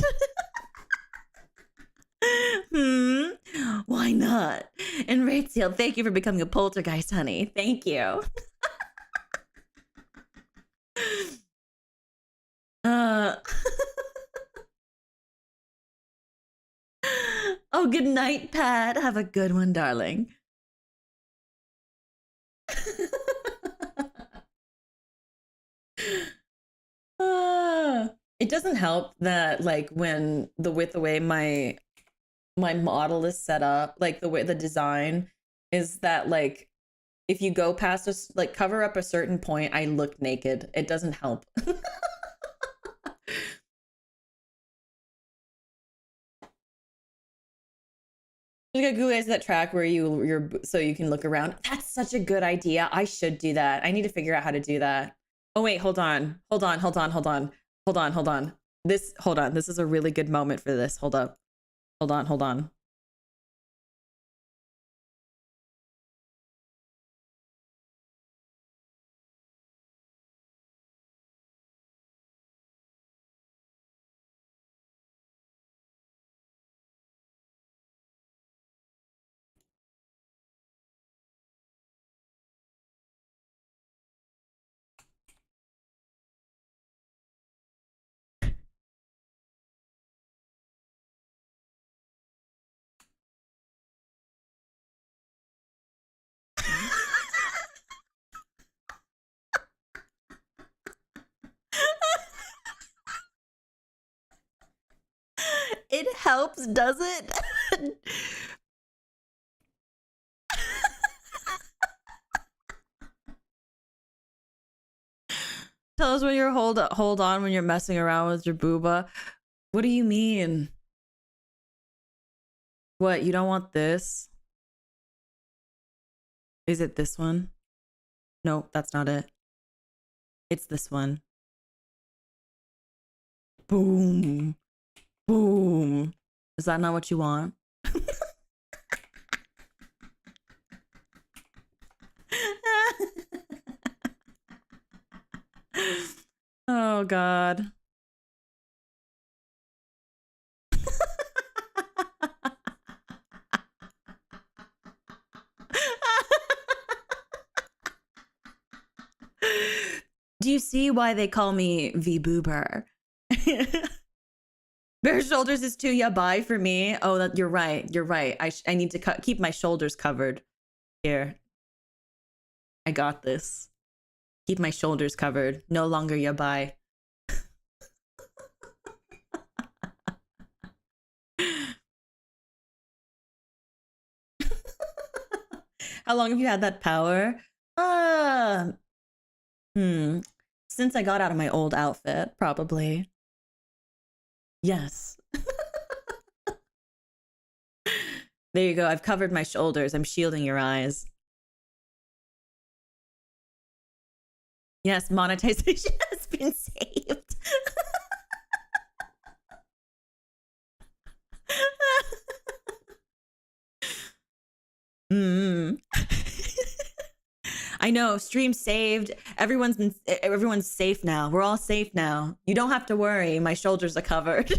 S8: Why not? And Rachel, thank you for becoming a poltergeist, honey. Thank you. Oh, good night, Pat. Have a good one, darling. It doesn't help that like when the way my model is set up, like the way the design is that like if you go past us like cover up a certain point, I look naked. It doesn't help. You got Google Eyes that track where you're so you can look around. That's such a good idea. I should do that. I need to figure out how to do that. Oh wait, hold on. Hold on. This is a really good moment for this. Hold up. Hold on. It helps, does it? Tell us when you're hold on when you're messing around with your booba. What do you mean? What, you don't want this? Is it this one? No, that's not it. It's this one. Boom. Boom. Is that not what you want? Oh, God. Do you see why they call me V-Boober? Bare shoulders is too yabai for me. Oh, that you're right. You're right. I need to keep my shoulders covered. Here. I got this. Keep my shoulders covered. No longer yabai. How long have you had that power? Since I got out of my old outfit, probably. Yes. There you go. I've covered my shoulders. I'm shielding your eyes. Yes, monetization has been saved. I know, stream saved. Everyone's safe now. We're all safe now. You don't have to worry. My shoulders are covered.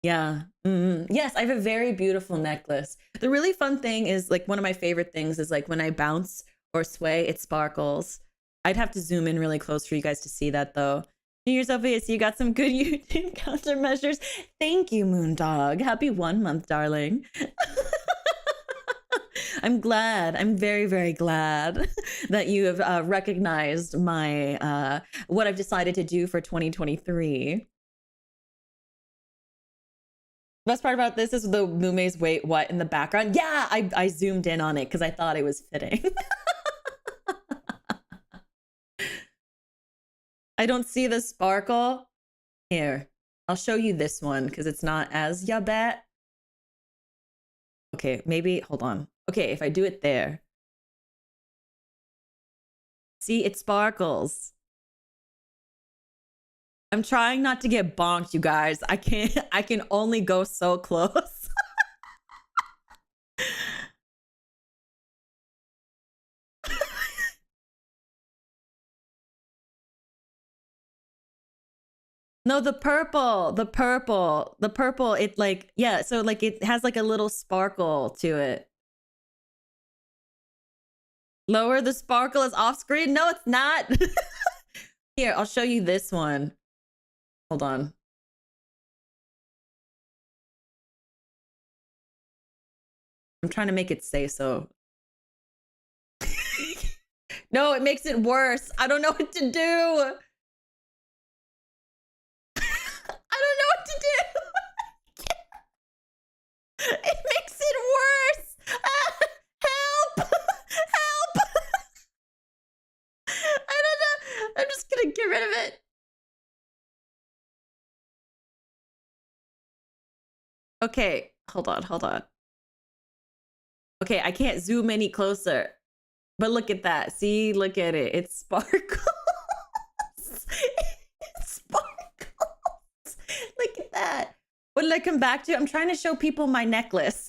S8: Yeah. Yes, I have a very beautiful necklace. The really fun thing is, like, one of my favorite things is, like, when I bounce or sway, it sparkles. I'd have to zoom in really close for you guys to see that, though. New Year's Ophelia, so you got some good YouTube countermeasures. Thank you, Moondog. Happy 1 month, darling. I'm glad. I'm very, very glad that you have recognized my what I've decided to do for 2023. Best part about this is the Mume's wait what in the background. Yeah, I zoomed in on it because I thought it was fitting. I don't see the sparkle. Here, I'll show you this one because it's not as yabet. Okay, maybe, hold on. Okay, if I do it there. See, it sparkles. I'm trying not to get bonked, you guys. I can only go so close. No, the purple, it like, yeah, so like it has like a little sparkle to it. Lower the sparkle is off screen? No, it's not. Here, I'll show you this one. Hold on. I'm trying to make it say so. No, it makes it worse. I don't know what to do. I don't know what to do. It makes it worse. Help. Help. I don't know. I'm just gonna get rid of it. Okay, hold on. Okay, I can't zoom any closer. But look at that. See, look at it. It sparkles. What did I come back to? I'm trying to show people my necklace.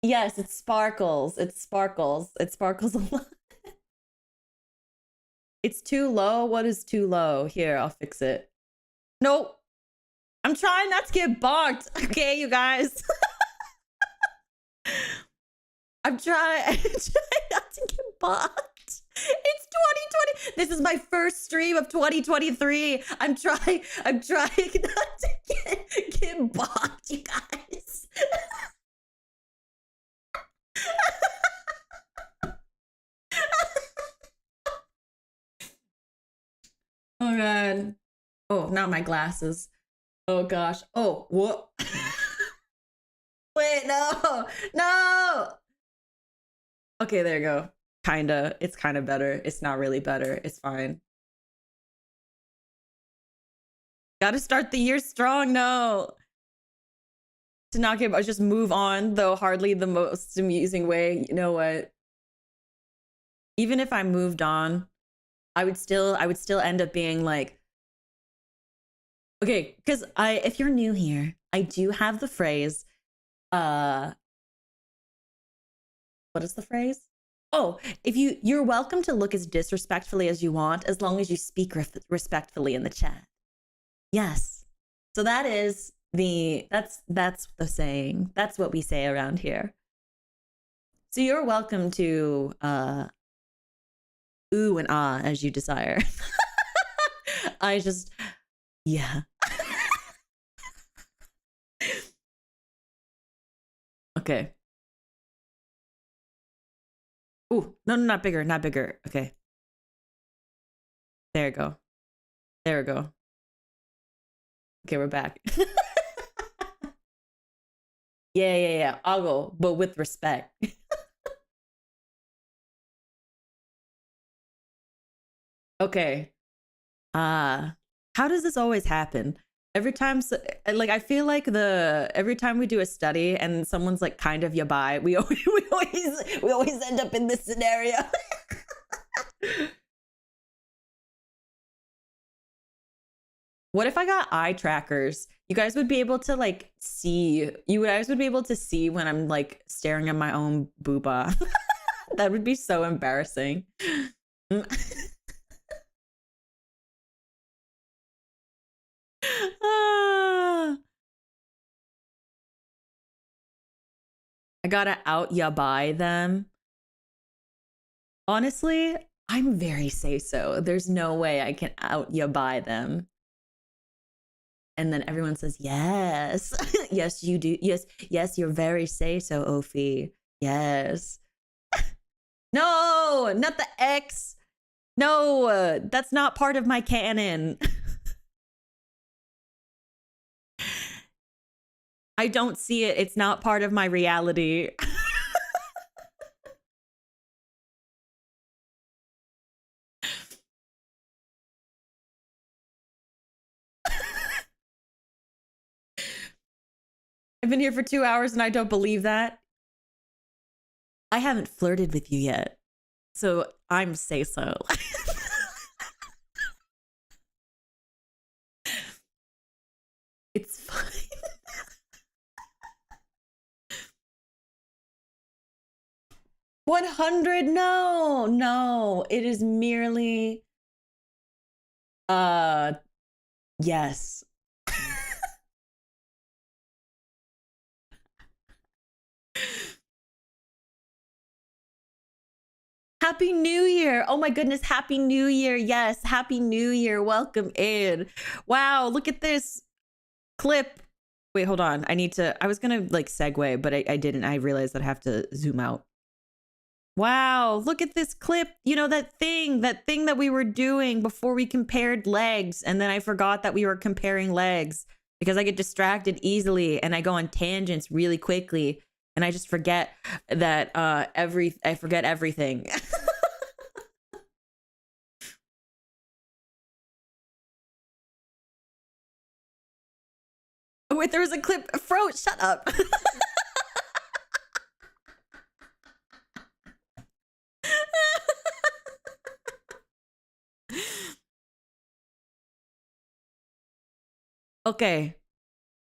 S8: Yes, it sparkles. It sparkles. It sparkles a lot. It's too low. What is too low? Here, I'll fix it. Nope. I'm trying not to get bonked. Okay, you guys. I'm trying not to get bonked. It's 2020. This is my first stream of 2023. I'm trying not to get bonked, you guys. Oh god. Oh, not my glasses. Oh gosh. Oh, what? Wait, no. No. Okay, there you go. Kinda. It's kind of better. It's not really better. It's fine. Gotta start the year strong. No. To not get, just move on, though hardly the most amusing way. You know what? Even if I moved on, I would still end up being like, okay, because if you're new here, I do have the phrase, what is the phrase? Oh, if you're welcome to look as disrespectfully as you want, as long as you speak respectfully in the chat. Yes. So that is that's the saying. That's what we say around here. So you're welcome to ooh and ah as you desire. I just, yeah. Okay. Ooh, no, not bigger, not bigger. Okay. There we go. There we go. Okay, we're back. Yeah. I'll go, but with respect. Okay. How does this always happen? Every time, like, I feel like every time we do a study and someone's like kind of yabai, we always end up in this scenario. What if I got eye trackers? You guys would be able to like see. You guys would be able to see when I'm like staring at my own booba. That would be so embarrassing. I gotta out ya buy them. Honestly, I'm very say so. There's no way I can out ya buy them. And then everyone says, yes. Yes, you do. Yes, you're very say so, Ophi. Yes. No, not the X. No, that's not part of my canon. I don't see it. It's not part of my reality. I've been here for 2 hours and I don't believe that. I haven't flirted with you yet, so I'm say so. It's fine. 100? No. It is merely yes. Happy New Year. Oh my goodness, Happy New Year. Yes, Happy New Year. Welcome in. Wow, look at this clip. Wait, hold on. I was gonna like segue, but I didn't. I realized that I have to zoom out. Wow, look at this clip. You know, that thing that we were doing before we compared legs. And then I forgot that we were comparing legs because I get distracted easily and I go on tangents really quickly. And I just forget that I forget everything. Oh, wait, there was a clip. Fro, shut up. Okay.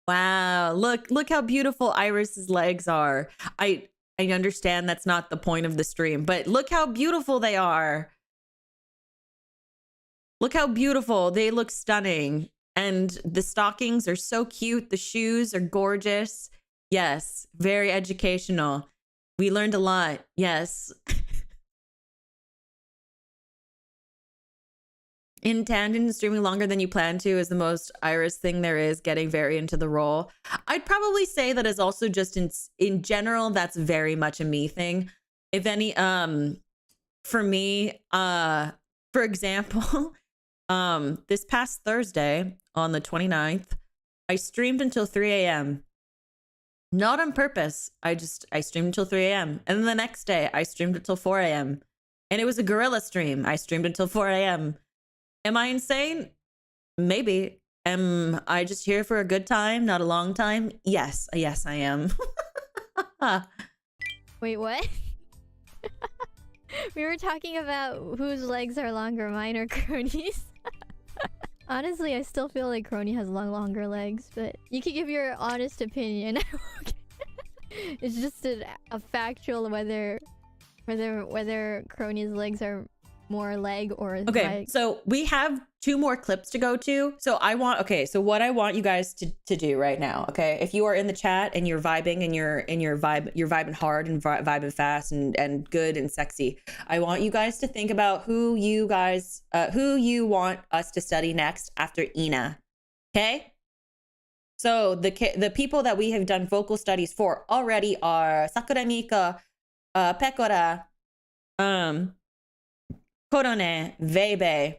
S8: Wow. Look how beautiful IRyS's legs are. I understand that's not the point of the stream, but look how beautiful they are. Look how beautiful. They look stunning. And the stockings are so cute. The shoes are gorgeous. Yes, very educational. We learned a lot. Yes. In tandem, streaming longer than you plan to is the most IRyS thing there is, getting very into the role. I'd probably say that is also just in general, that's very much a me thing. If any, for me, for example, this past Thursday on the 29th, I streamed until 3 a.m. Not on purpose. I streamed until 3 a.m. And then the next day I streamed until 4 a.m. And it was a gorilla stream. I streamed until 4 a.m. Am I insane? Maybe. Am I just here for a good time, not a long time? Yes. Yes, I am.
S2: Wait, what? We were talking about whose legs are longer, mine or Crony's. Honestly, I still feel like Crony has longer legs, but you can give your honest opinion. It's just a factual whether Crony's legs are more leg or
S8: okay, so we have 2 more clips to go to. So what I want you guys to do right now, okay? If you are in the chat and you're vibing and you're vibing hard and vibing fast and good and sexy, I want you guys to think about who you want us to study next after Ina. Okay? So the people that we have done vocal studies for already are Sakura Mika, Pekora, Korone, Vebe,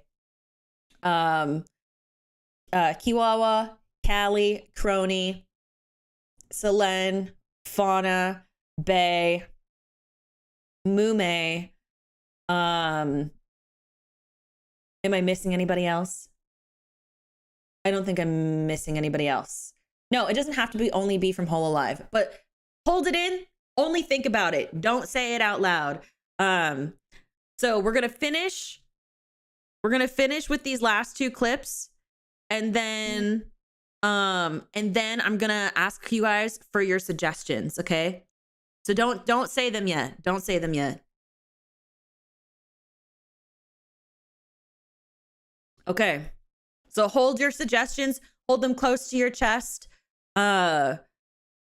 S8: Kiwawa, Callie, Crony, Selene, Fauna, Bay, Mume. Am I missing anybody else? I don't think I'm missing anybody else. No, it doesn't have to only be from Hololive, but hold it in. Only think about it. Don't say it out loud. So we're gonna finish with these last 2 clips, and then I'm gonna ask you guys for your suggestions, okay? So don't say them yet. Don't say them yet. Okay. So hold your suggestions, hold them close to your chest, in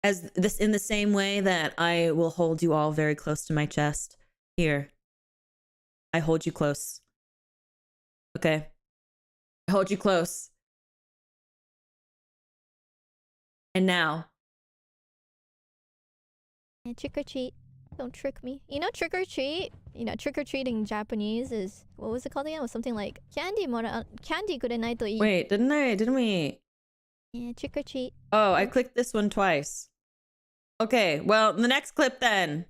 S8: the same way that I will hold you all very close to my chest. Here. I hold you close. Okay. I hold you close. And now.
S2: Trick or treat. Don't trick me. You know trick or treat? You know, trick or treat in Japanese is, what was it called again? It was something like candy kurenai to ii.
S8: Wait, didn't we?
S2: Yeah, trick or treat.
S8: Oh, I clicked this one twice. Okay, well, the next clip then.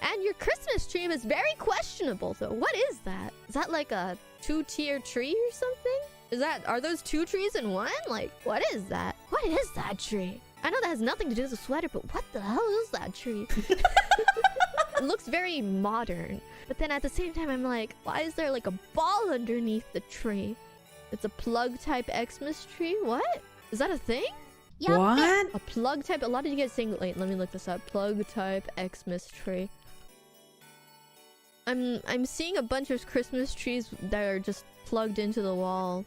S2: And your Christmas tree is very questionable, though. What is that? Is that like a 2-tier tree or something? Are those 2 trees in one? Like, what is that? What is that tree? I know that has nothing to do with the sweater, but what the hell is that tree? It looks very modern. But then at the same time, I'm like, why is there like a ball underneath the tree? It's a plug type Xmas tree? What? Is that a thing?
S4: Yeah.
S8: What?
S2: A plug type? A lot of you guys saying, wait, let me look this up. Plug type Xmas tree. I'm seeing a bunch of Christmas trees that are just plugged into the wall.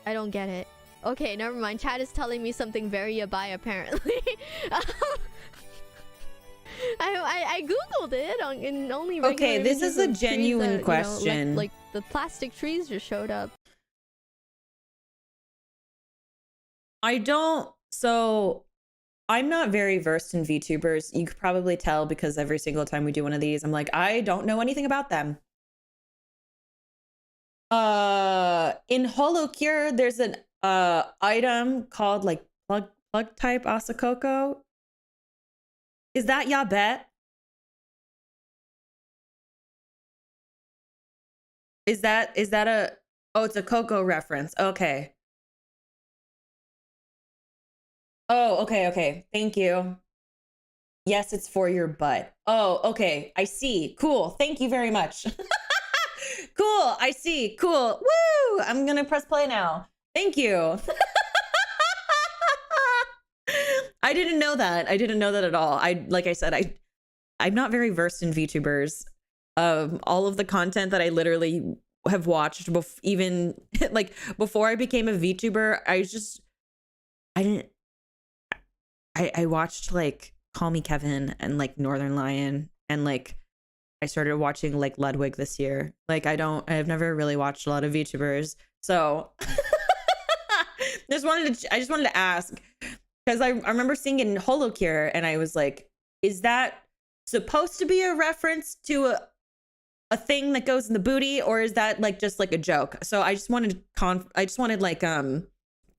S2: I don't get it. Okay, never mind. Chat is telling me something very yabai apparently. I googled it in only regular
S8: Okay, this
S2: images
S8: is a
S2: of trees
S8: genuine
S2: that,
S8: question.
S2: like the plastic trees just showed up.
S8: I'm not very versed in VTubers. You could probably tell because every single time we do one of these, I'm like, I don't know anything about them. In HoloCure, there's an item called like plug type Asakoko. Is that Yabet? Is that a, oh, it's a Coco reference. Okay. Oh, okay. Thank you. Yes, it's for your butt. Oh, okay. I see. Cool. Thank you very much. Cool. I see. Cool. Woo! I'm gonna press play now. Thank you. I didn't know that. I didn't know that at all. Like I said, I'm not very versed in VTubers. All of the content that I literally have watched even like before I became a VTuber, I watched like Call Me Kevin and like Northern Lion, and like I started watching like Ludwig this year. Like I've never really watched a lot of VTubers. So I just wanted to ask, because I remember seeing it in Holocure and I was like, is that supposed to be a reference to a thing that goes in the booty, or is that like just like a joke? So I just wanted like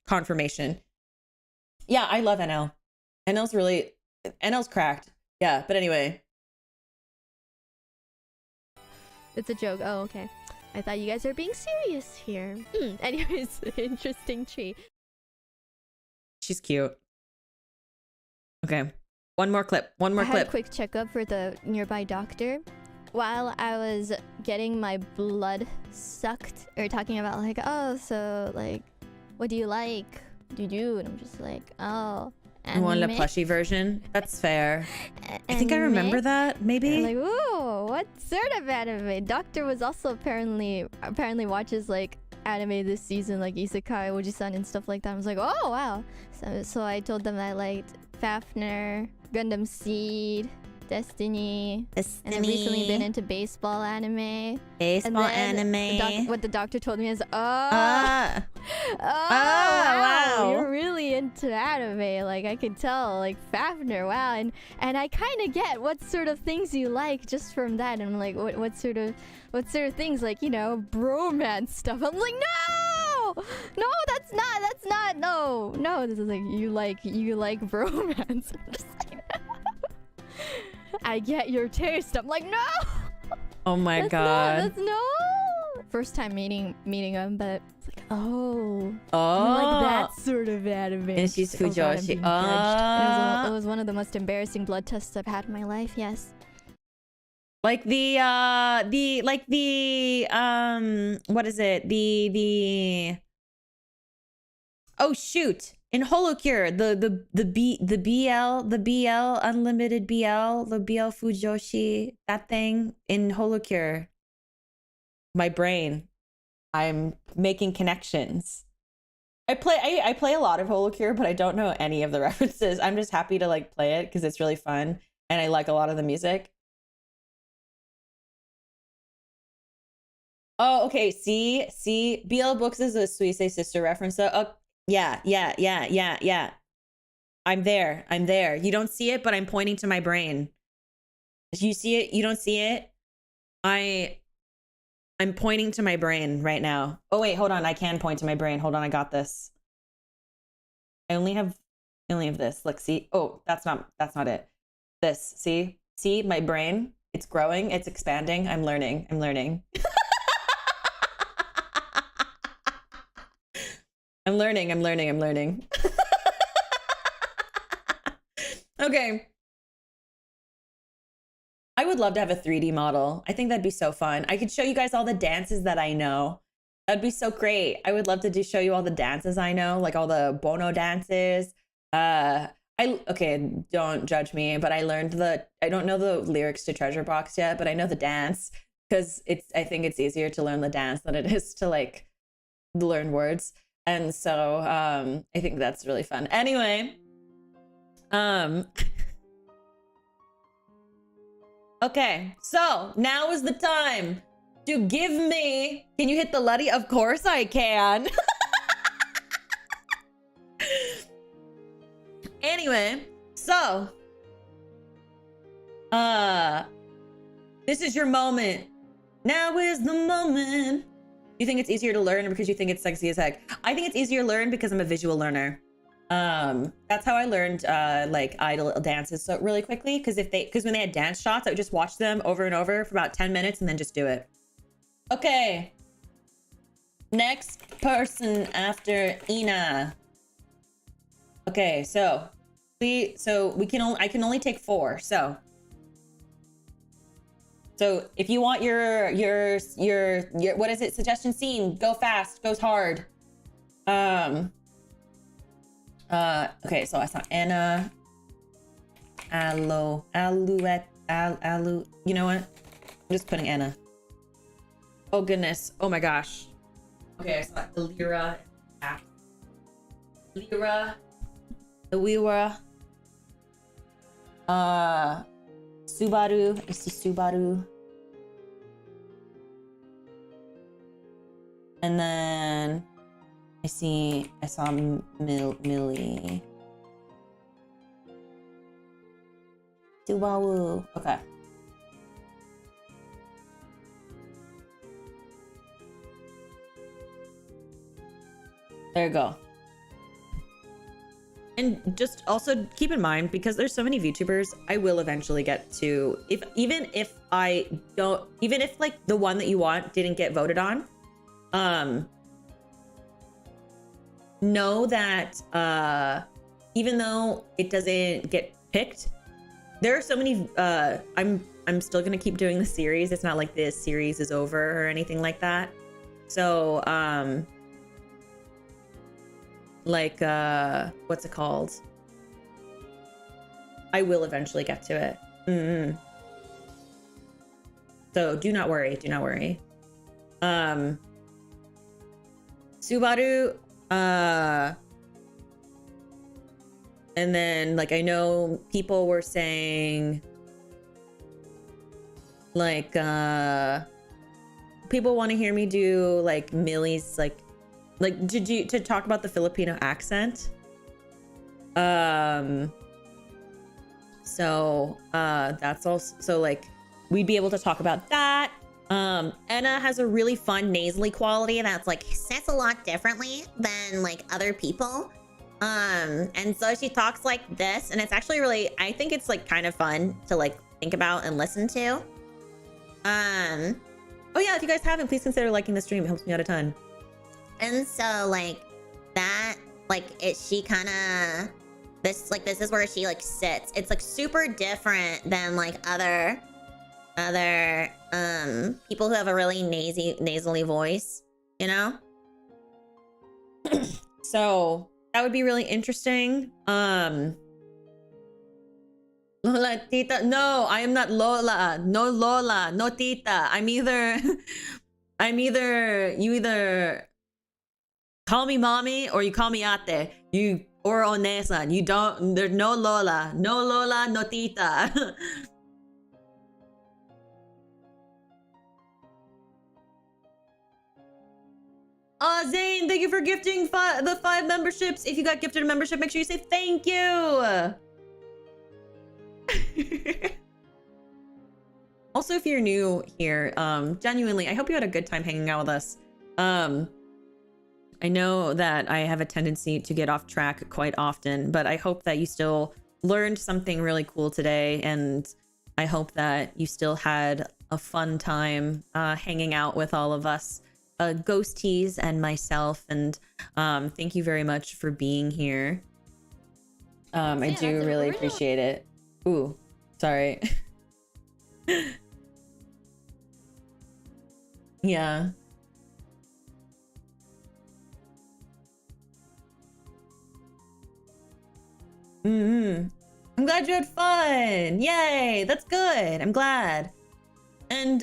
S8: confirmation. Yeah, I love NL. NL's cracked. Yeah, but anyway.
S2: It's a joke. Oh, okay. I thought you guys were being serious here. Anyways, interesting tree.
S8: She's cute. Okay. One more clip.
S2: I had a quick checkup for the nearby doctor. While I was getting my blood sucked, or talking about like, oh, so like, what do you like? And I'm just like, oh, anime.
S8: You wanted a plushie version? That's fair. I think I remember that, maybe.
S2: Like, ooh, what sort of anime? Doctor was also apparently watches like anime this season, like Isekai, Oji-san, and stuff like that. I was like, oh wow. So I told them I liked Fafner, Gundam Seed, Destiny, and I've recently been into baseball anime. What the doctor told me is, wow, you're really into anime. Like I could tell, like Fafner, wow, and I kind of get what sort of things you like just from that. And I'm like, what sort of things, like, you know, bromance stuff. I'm like, no, that's not, no. This is like, you like bromance. I'm just like, I get your taste. I'm like, no.
S8: Oh my god.
S2: That's no. First time meeting him, but it's like, oh, like that sort of anime.
S8: And she's Fujoshi.
S2: It was one of the most embarrassing blood tests I've had in my life. Yes.
S8: Like what is it? Oh shoot. In Holocure, the BL unlimited BL, the BL Fujoshi, that thing in Holocure. My brain, I'm making connections. I play a lot of Holocure, but I don't know any of the references. I'm just happy to like play it because it's really fun and I like a lot of the music. Oh, okay. See, BL Books is a Suisei sister reference. So, oh, yeah. I'm there. You don't see it, but I'm pointing to my brain. You see it? You don't see it? I'm pointing to my brain right now. Oh wait, hold on. I can point to my brain. Hold on, I got this. I only have this. Look, see? Oh, that's not it. This, see my brain? It's growing, it's expanding. I'm learning. I'm learning. Okay. I would love to have a 3D model. I think that'd be so fun. I could show you guys all the dances that I know. That'd be so great. I would love to show you all the dances I know, like all the Bono dances. Okay, don't judge me, but I don't know the lyrics to Treasure Box yet, but I know the dance because I think it's easier to learn the dance than it is to like learn words. And so I think that's really fun. Anyway, okay, so now is the time to give me. Can you hit the Letty? Of course I can. Anyway, so this is your moment. Now is the moment. You think it's easier to learn or because you think it's sexy as heck? I think it's easier to learn because I'm a visual learner. That's how I learned like idol dances so really quickly, because when they had dance shots, I would just watch them over and over for about 10 minutes and then just do it. Okay. Next person after Ina. Okay, so I can only take 4. So if you want your what is it, suggestion scene, go fast, goes hard. Okay, so I saw Anna, Alu. You know what? I'm just putting Anna. Oh goodness. Oh my gosh. Okay, I saw Illyra. Lyra. Illyra. Subaru. I see Subaru. And then I saw Millie. Subaru. Okay. There you go. And just also keep in mind, because there's so many VTubers, I will eventually get to, even if like the one that you want didn't get voted on, know that even though it doesn't get picked, there are so many, I'm still gonna keep doing the series. It's not like this series is over or anything like that. So like what's it called? I will eventually get to it. So do not worry, Subaru, and then like I know people were saying like people want to hear me do like Millie's like to talk about the Filipino accent. So that's also, so like we'd be able to talk about that. Enna has a really fun nasally quality that's like says a lot differently than like other people. And so she talks like this, and it's actually really, I think it's like kind of fun to like think about and listen to. Oh yeah, if you guys haven't, please consider liking the stream. It helps me out a ton. And so like that, like she kind of, this is where she like sits. It's like super different than like other people who have a really nasally voice, you know? So that would be really interesting. Lola, tita. No, I am not Lola. No Lola, no tita. you either call me mommy or you call me ate. Or Onee-san. You don't, there's no Lola. No Lola, no tita. Zane, thank you for gifting the 5 memberships. If you got gifted a membership, make sure you say thank you. Also, if you're new here, genuinely, I hope you had a good time hanging out with us. I know that I have a tendency to get off track quite often, but I hope that you still learned something really cool today, and I hope that you still had a fun time hanging out with all of us, ghosties and myself, and thank you very much for being here. I do really appreciate it. Ooh, sorry. Yeah. I'm glad you had fun. Yay, that's good. I'm glad. And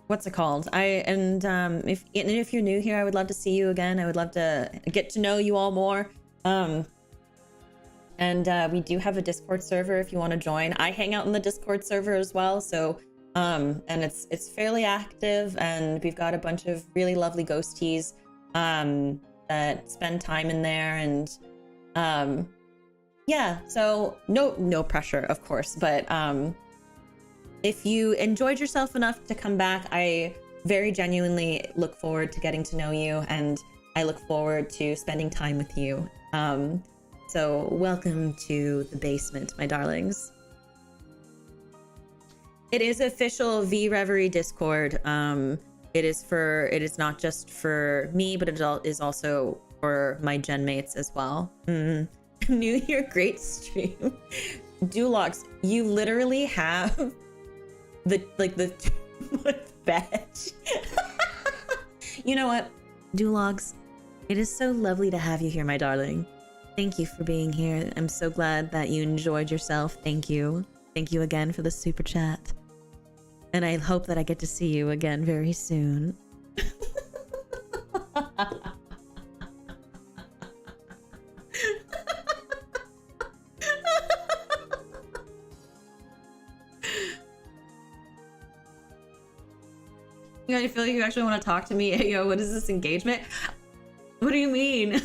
S8: what's it called? If you're new here, I would love to see you again. I would love to get to know you all more. And we do have a Discord server if you want to join. I hang out in the Discord server as well, so and it's fairly active, and we've got a bunch of really lovely ghosties that spend time in there, and yeah, so no pressure, of course, but if you enjoyed yourself enough to come back, I very genuinely look forward to getting to know you, and I look forward to spending time with you. So welcome to the basement, my darlings. It is official VReverie Discord. It is not just for me, but it is also for my gen mates as well. New Year, great stream. Dulox, you literally have the badge. You know what, Dulox, it is so lovely to have you here, my darling. Thank you for being here. I'm so glad that you enjoyed yourself. Thank you. Thank you again for the super chat. And I hope that I get to see you again very soon. I feel like you actually want to talk to me. Yo, what is this engagement? What do you mean?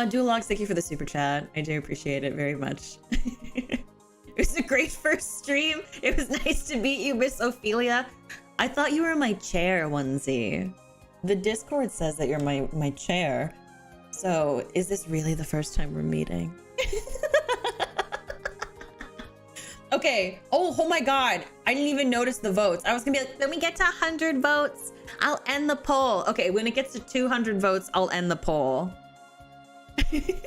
S8: Duologs, thank you for the super chat. I do appreciate it very much. It was a great first stream. It was nice to meet you, Miss Ophelia. I thought you were my chair, Onesie. The Discord says that you're my chair. So, is this really the first time we're meeting? Okay. Oh my god. I didn't even notice the votes. I was gonna be like, when we get to 100 votes, I'll end the poll. Okay, when it gets to 200 votes, I'll end the poll. It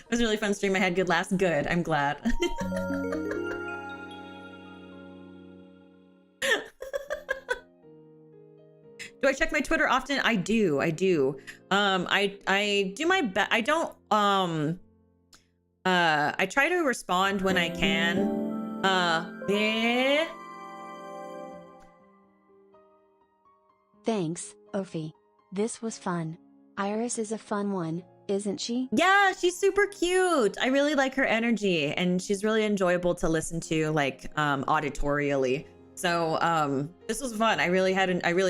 S8: was a really fun stream. I had good laughs. Good. I'm glad. Do I check my Twitter often? I do. I do my best. I don't I try to respond when I can. Yeah.
S9: Thanks, Ophi. This was fun. IRyS is a fun one, isn't she?
S8: Yeah, she's super cute. I really like her energy, and she's really enjoyable to listen to, like, auditorially. So this was fun. I really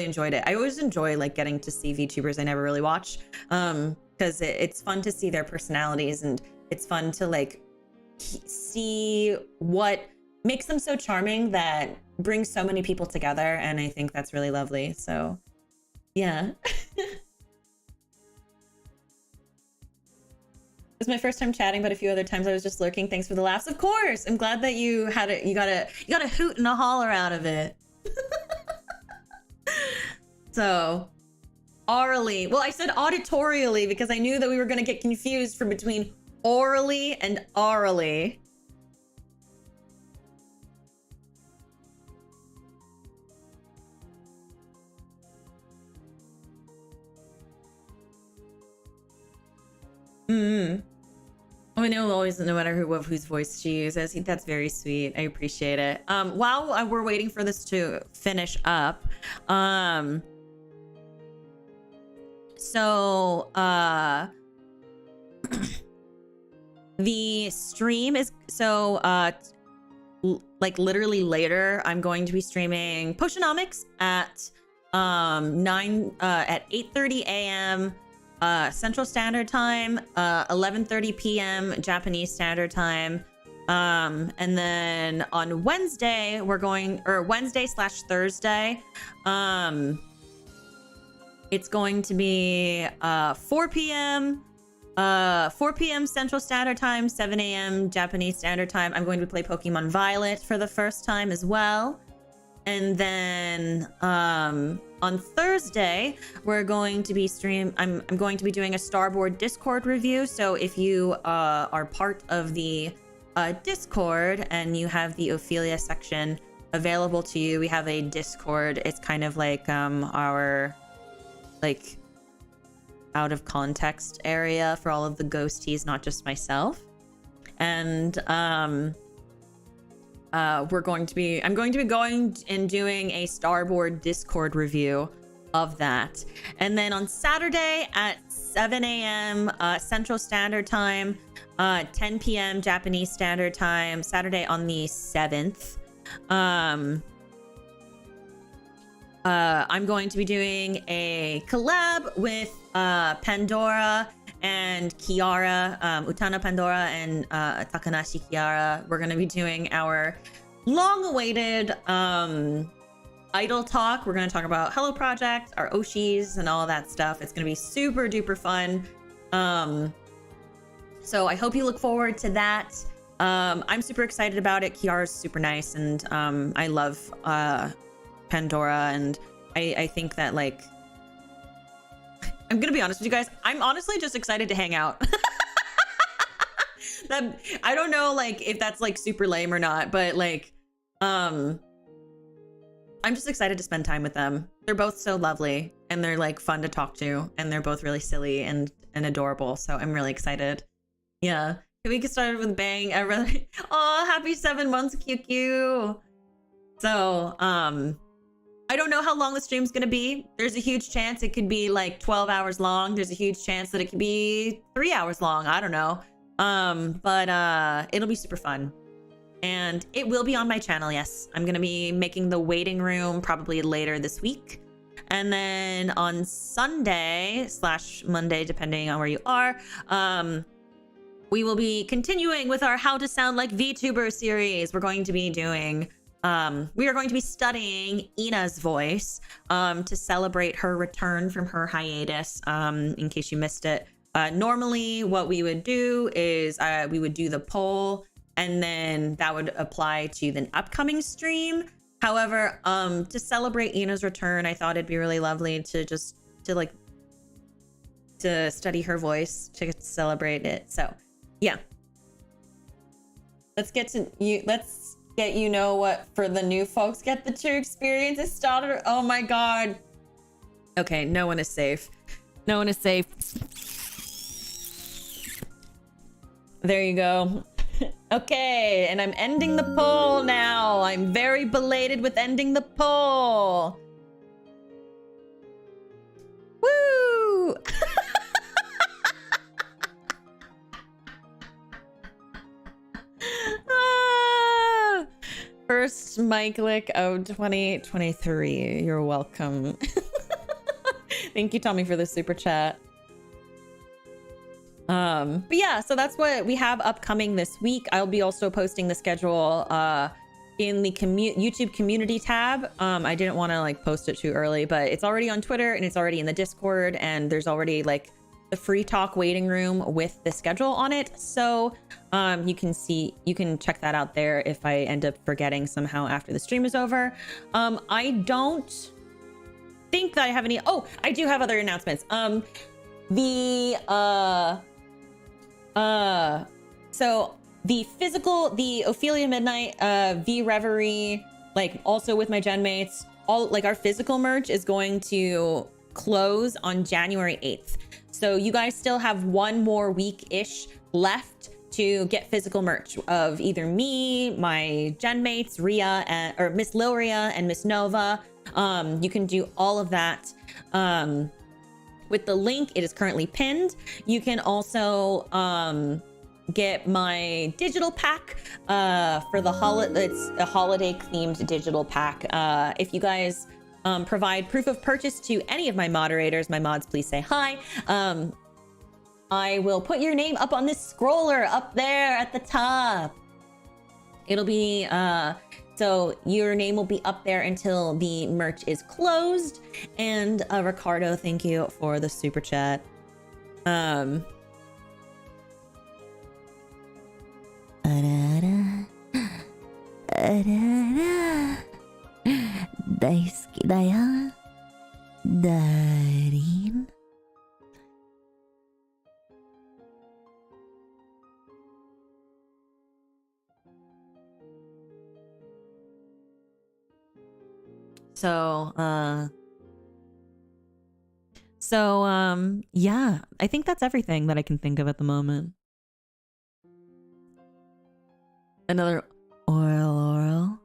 S8: enjoyed it. I always enjoy like getting to see VTubers I never really watch, because it's fun to see their personalities, and it's fun to like see what makes them so charming that brings so many people together, and I think that's really lovely. So yeah. It was my first time chatting, but a few other times I was just lurking. Thanks for the laughs. Of course. I'm glad that you had it. You got a hoot and a holler out of it. So, orally. Well, I said auditorially because I knew that we were going to get confused for between orally and orally. Oh, I know always, no matter whose voice she uses. That's very sweet. I appreciate it. While we're waiting for this to finish up, so the stream is like literally later. I'm going to be streaming Potionomics at 8:30 a.m. Central Standard Time, 11:30 p.m. Japanese Standard Time, and then on Wednesday Wednesday/Thursday, it's going to be 4 p.m. Central Standard Time, 7 a.m. Japanese Standard Time. I'm going to play Pokemon Violet for the first time as well. And then on Thursday, we're going to be I'm going to be doing a Starboard Discord review. So if you are part of the Discord and you have the Ophelia section available to you, we have a Discord. It's kind of like our like out of context area for all of the ghosties, not just myself. And I'm going to be going and doing a Starboard Discord review of that. And then on Saturday at 7 a.m. Central Standard Time, 10 p.m. Japanese Standard Time, Saturday on the 7th, I'm going to be doing a collab with Pandora and Kiara, Utana Pandora and Takanashi Kiara. We're going to be doing our long-awaited idol talk. We're going to talk about Hello Project, our Oshis, and all that stuff. It's going to be super duper fun. So I hope you look forward to that. I'm super excited about it. Kiara's super nice, and I love Pandora, and I think that, like, I'm gonna be honest with you guys, I'm honestly just excited to hang out. That, I don't know, like, if that's like super lame or not, but like I'm just excited to spend time with them. they're both so lovely and they're like fun to talk to and they're both really silly and adorable. So I'm really excited. Yeah. We get started with a bang. Oh, happy 7 months, QQ. So, I don't know how long the stream's gonna be. There's a huge chance it could be like 12 hours long. There's a huge chance that it could be 3 hours long. I don't know. But it'll be super fun. And it will be on my channel, yes. I'm gonna be making the waiting room probably later this week. And then on Sunday / Monday, depending on where you are, we will be continuing with our How to Sound Like VTuber series. We're going to be doing, we are going to be studying Ina's voice to celebrate her return from her hiatus, in case you missed it. Normally, what we would do is we would do the poll, and then that would apply to the upcoming stream. However, to celebrate Ina's return, I thought it'd be really lovely to study her voice, to celebrate it. So, yeah. Let's get you know what, for the new folks, get the true experience. It started. Oh my god. Okay, no one is safe. No one is safe. There you go. Okay, and I'm ending the poll now. I'm very belated with ending the poll. Woo! First mic lick of 2023. You're welcome. Thank you, Tommy, for the super chat. But yeah, so that's what we have upcoming this week. I'll be also posting the schedule in the YouTube community tab. I didn't want to like post it too early, but it's already on Twitter and it's already in the Discord, and there's already like the free talk waiting room with the schedule on it. So you can check that out there if I end up forgetting somehow after the stream is over. I don't think that I have any. Oh, I do have other announcements. So the Ophelia Midnight VReverie, like also with my gen mates, all like our physical merch is going to close on January 8th. So you guys still have 1 more week-ish left to get physical merch of either me, my gen mates, Ria, or Miss Lilria and Miss Nova. You can do all of that with the link. It is currently pinned. You can also get my digital pack for the holiday. It's a holiday themed digital pack. If you guys provide proof of purchase to any of my moderators, my mods, please say hi. I will put your name up on this scroller up there at the top. It'll be so your name will be up there until the merch is closed. And Ricardo, thank you for the super chat. Yeah, I think that's everything that I can think of at the moment. Another oral.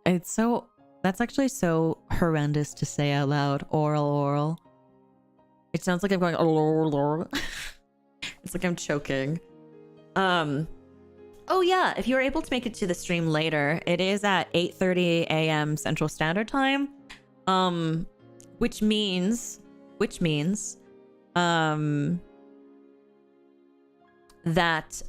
S8: That's actually so horrendous to say out loud. Oral. It sounds like I'm going oral. It's like I'm choking. Oh yeah, if you were able to make it to the stream later, it is at 8:30 a.m. Central Standard Time. Which means that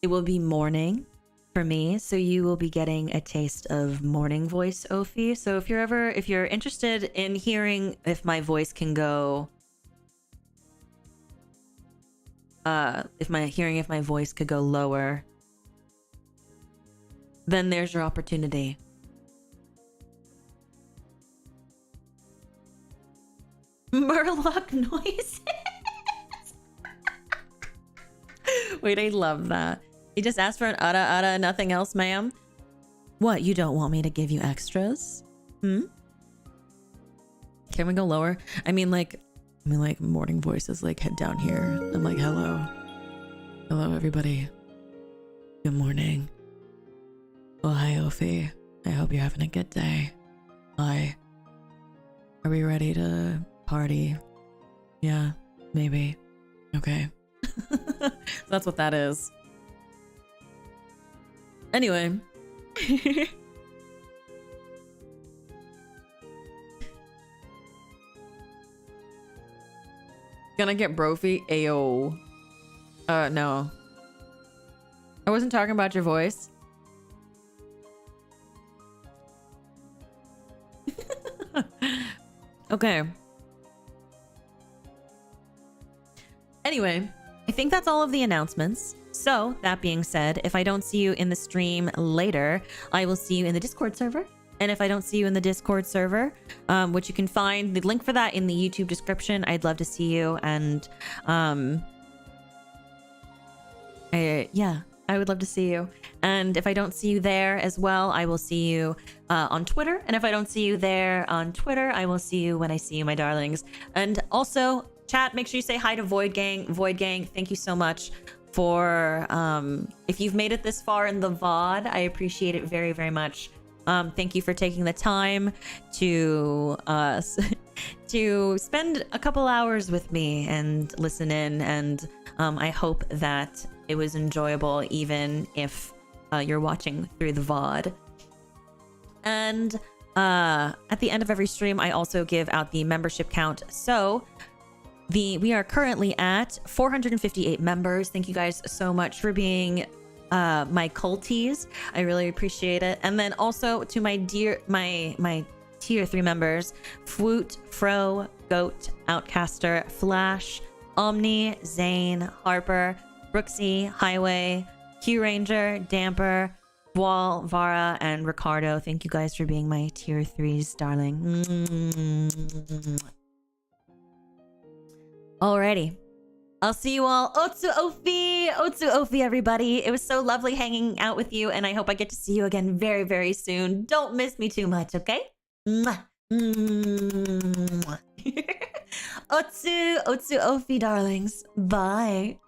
S8: it will be morning for me, so you will be getting a taste of morning voice, Ophi. So if you're interested in hearing if my voice can go if my voice could go lower, then there's your opportunity. Murloc noises. Wait, I love that. You just asked for an ada, nothing else, ma'am? What, you don't want me to give you extras? Can we go lower? I mean, like, morning voices, like, head down here. I'm like, hello. Hello, everybody. Good morning. Well, hi, Ophi. I hope you're having a good day. Hi. Are we ready to party? Yeah, maybe. Okay. So that's what that is. Anyway. Gonna get brophy? Ayo. No. I wasn't talking about your voice. Okay. Anyway, I think that's all of the announcements. So, that being said, if I don't see you in the stream later, I will see you in the Discord server. And if I don't see you in the Discord server, which you can find the link for that in the YouTube description, I'd love to see you. And yeah, I would love to see you. And if I don't see you there as well, I will see you on Twitter. And if I don't see you there on Twitter, I will see you when I see you, my darlings. And also, chat, make sure you say hi to Void Gang. Void Gang, thank you so much for if you've made it this far in the VOD, I appreciate it very, very much. Thank you for taking the time to to spend a couple hours with me and listen in, and I hope that it was enjoyable, even if you're watching through the VOD. And at the end of every stream, I also give out the membership count. So we are currently at 458 members. Thank you guys so much for being my culties. I really appreciate it. And then also to my tier 3 members: Fwoot, Fro, Goat, Outcaster, Flash, Omni, Zane, Harper, Brooksy, Highway, Q Ranger, Damper, Wall, Vara, and Ricardo. Thank you guys for being my tier 3s, darling. Alrighty. I'll see you all. Otsu Ophi, everybody. It was so lovely hanging out with you, and I hope I get to see you again very, very soon. Don't miss me too much, okay? Mwah. Mwah. Otsu Ophi, darlings. Bye.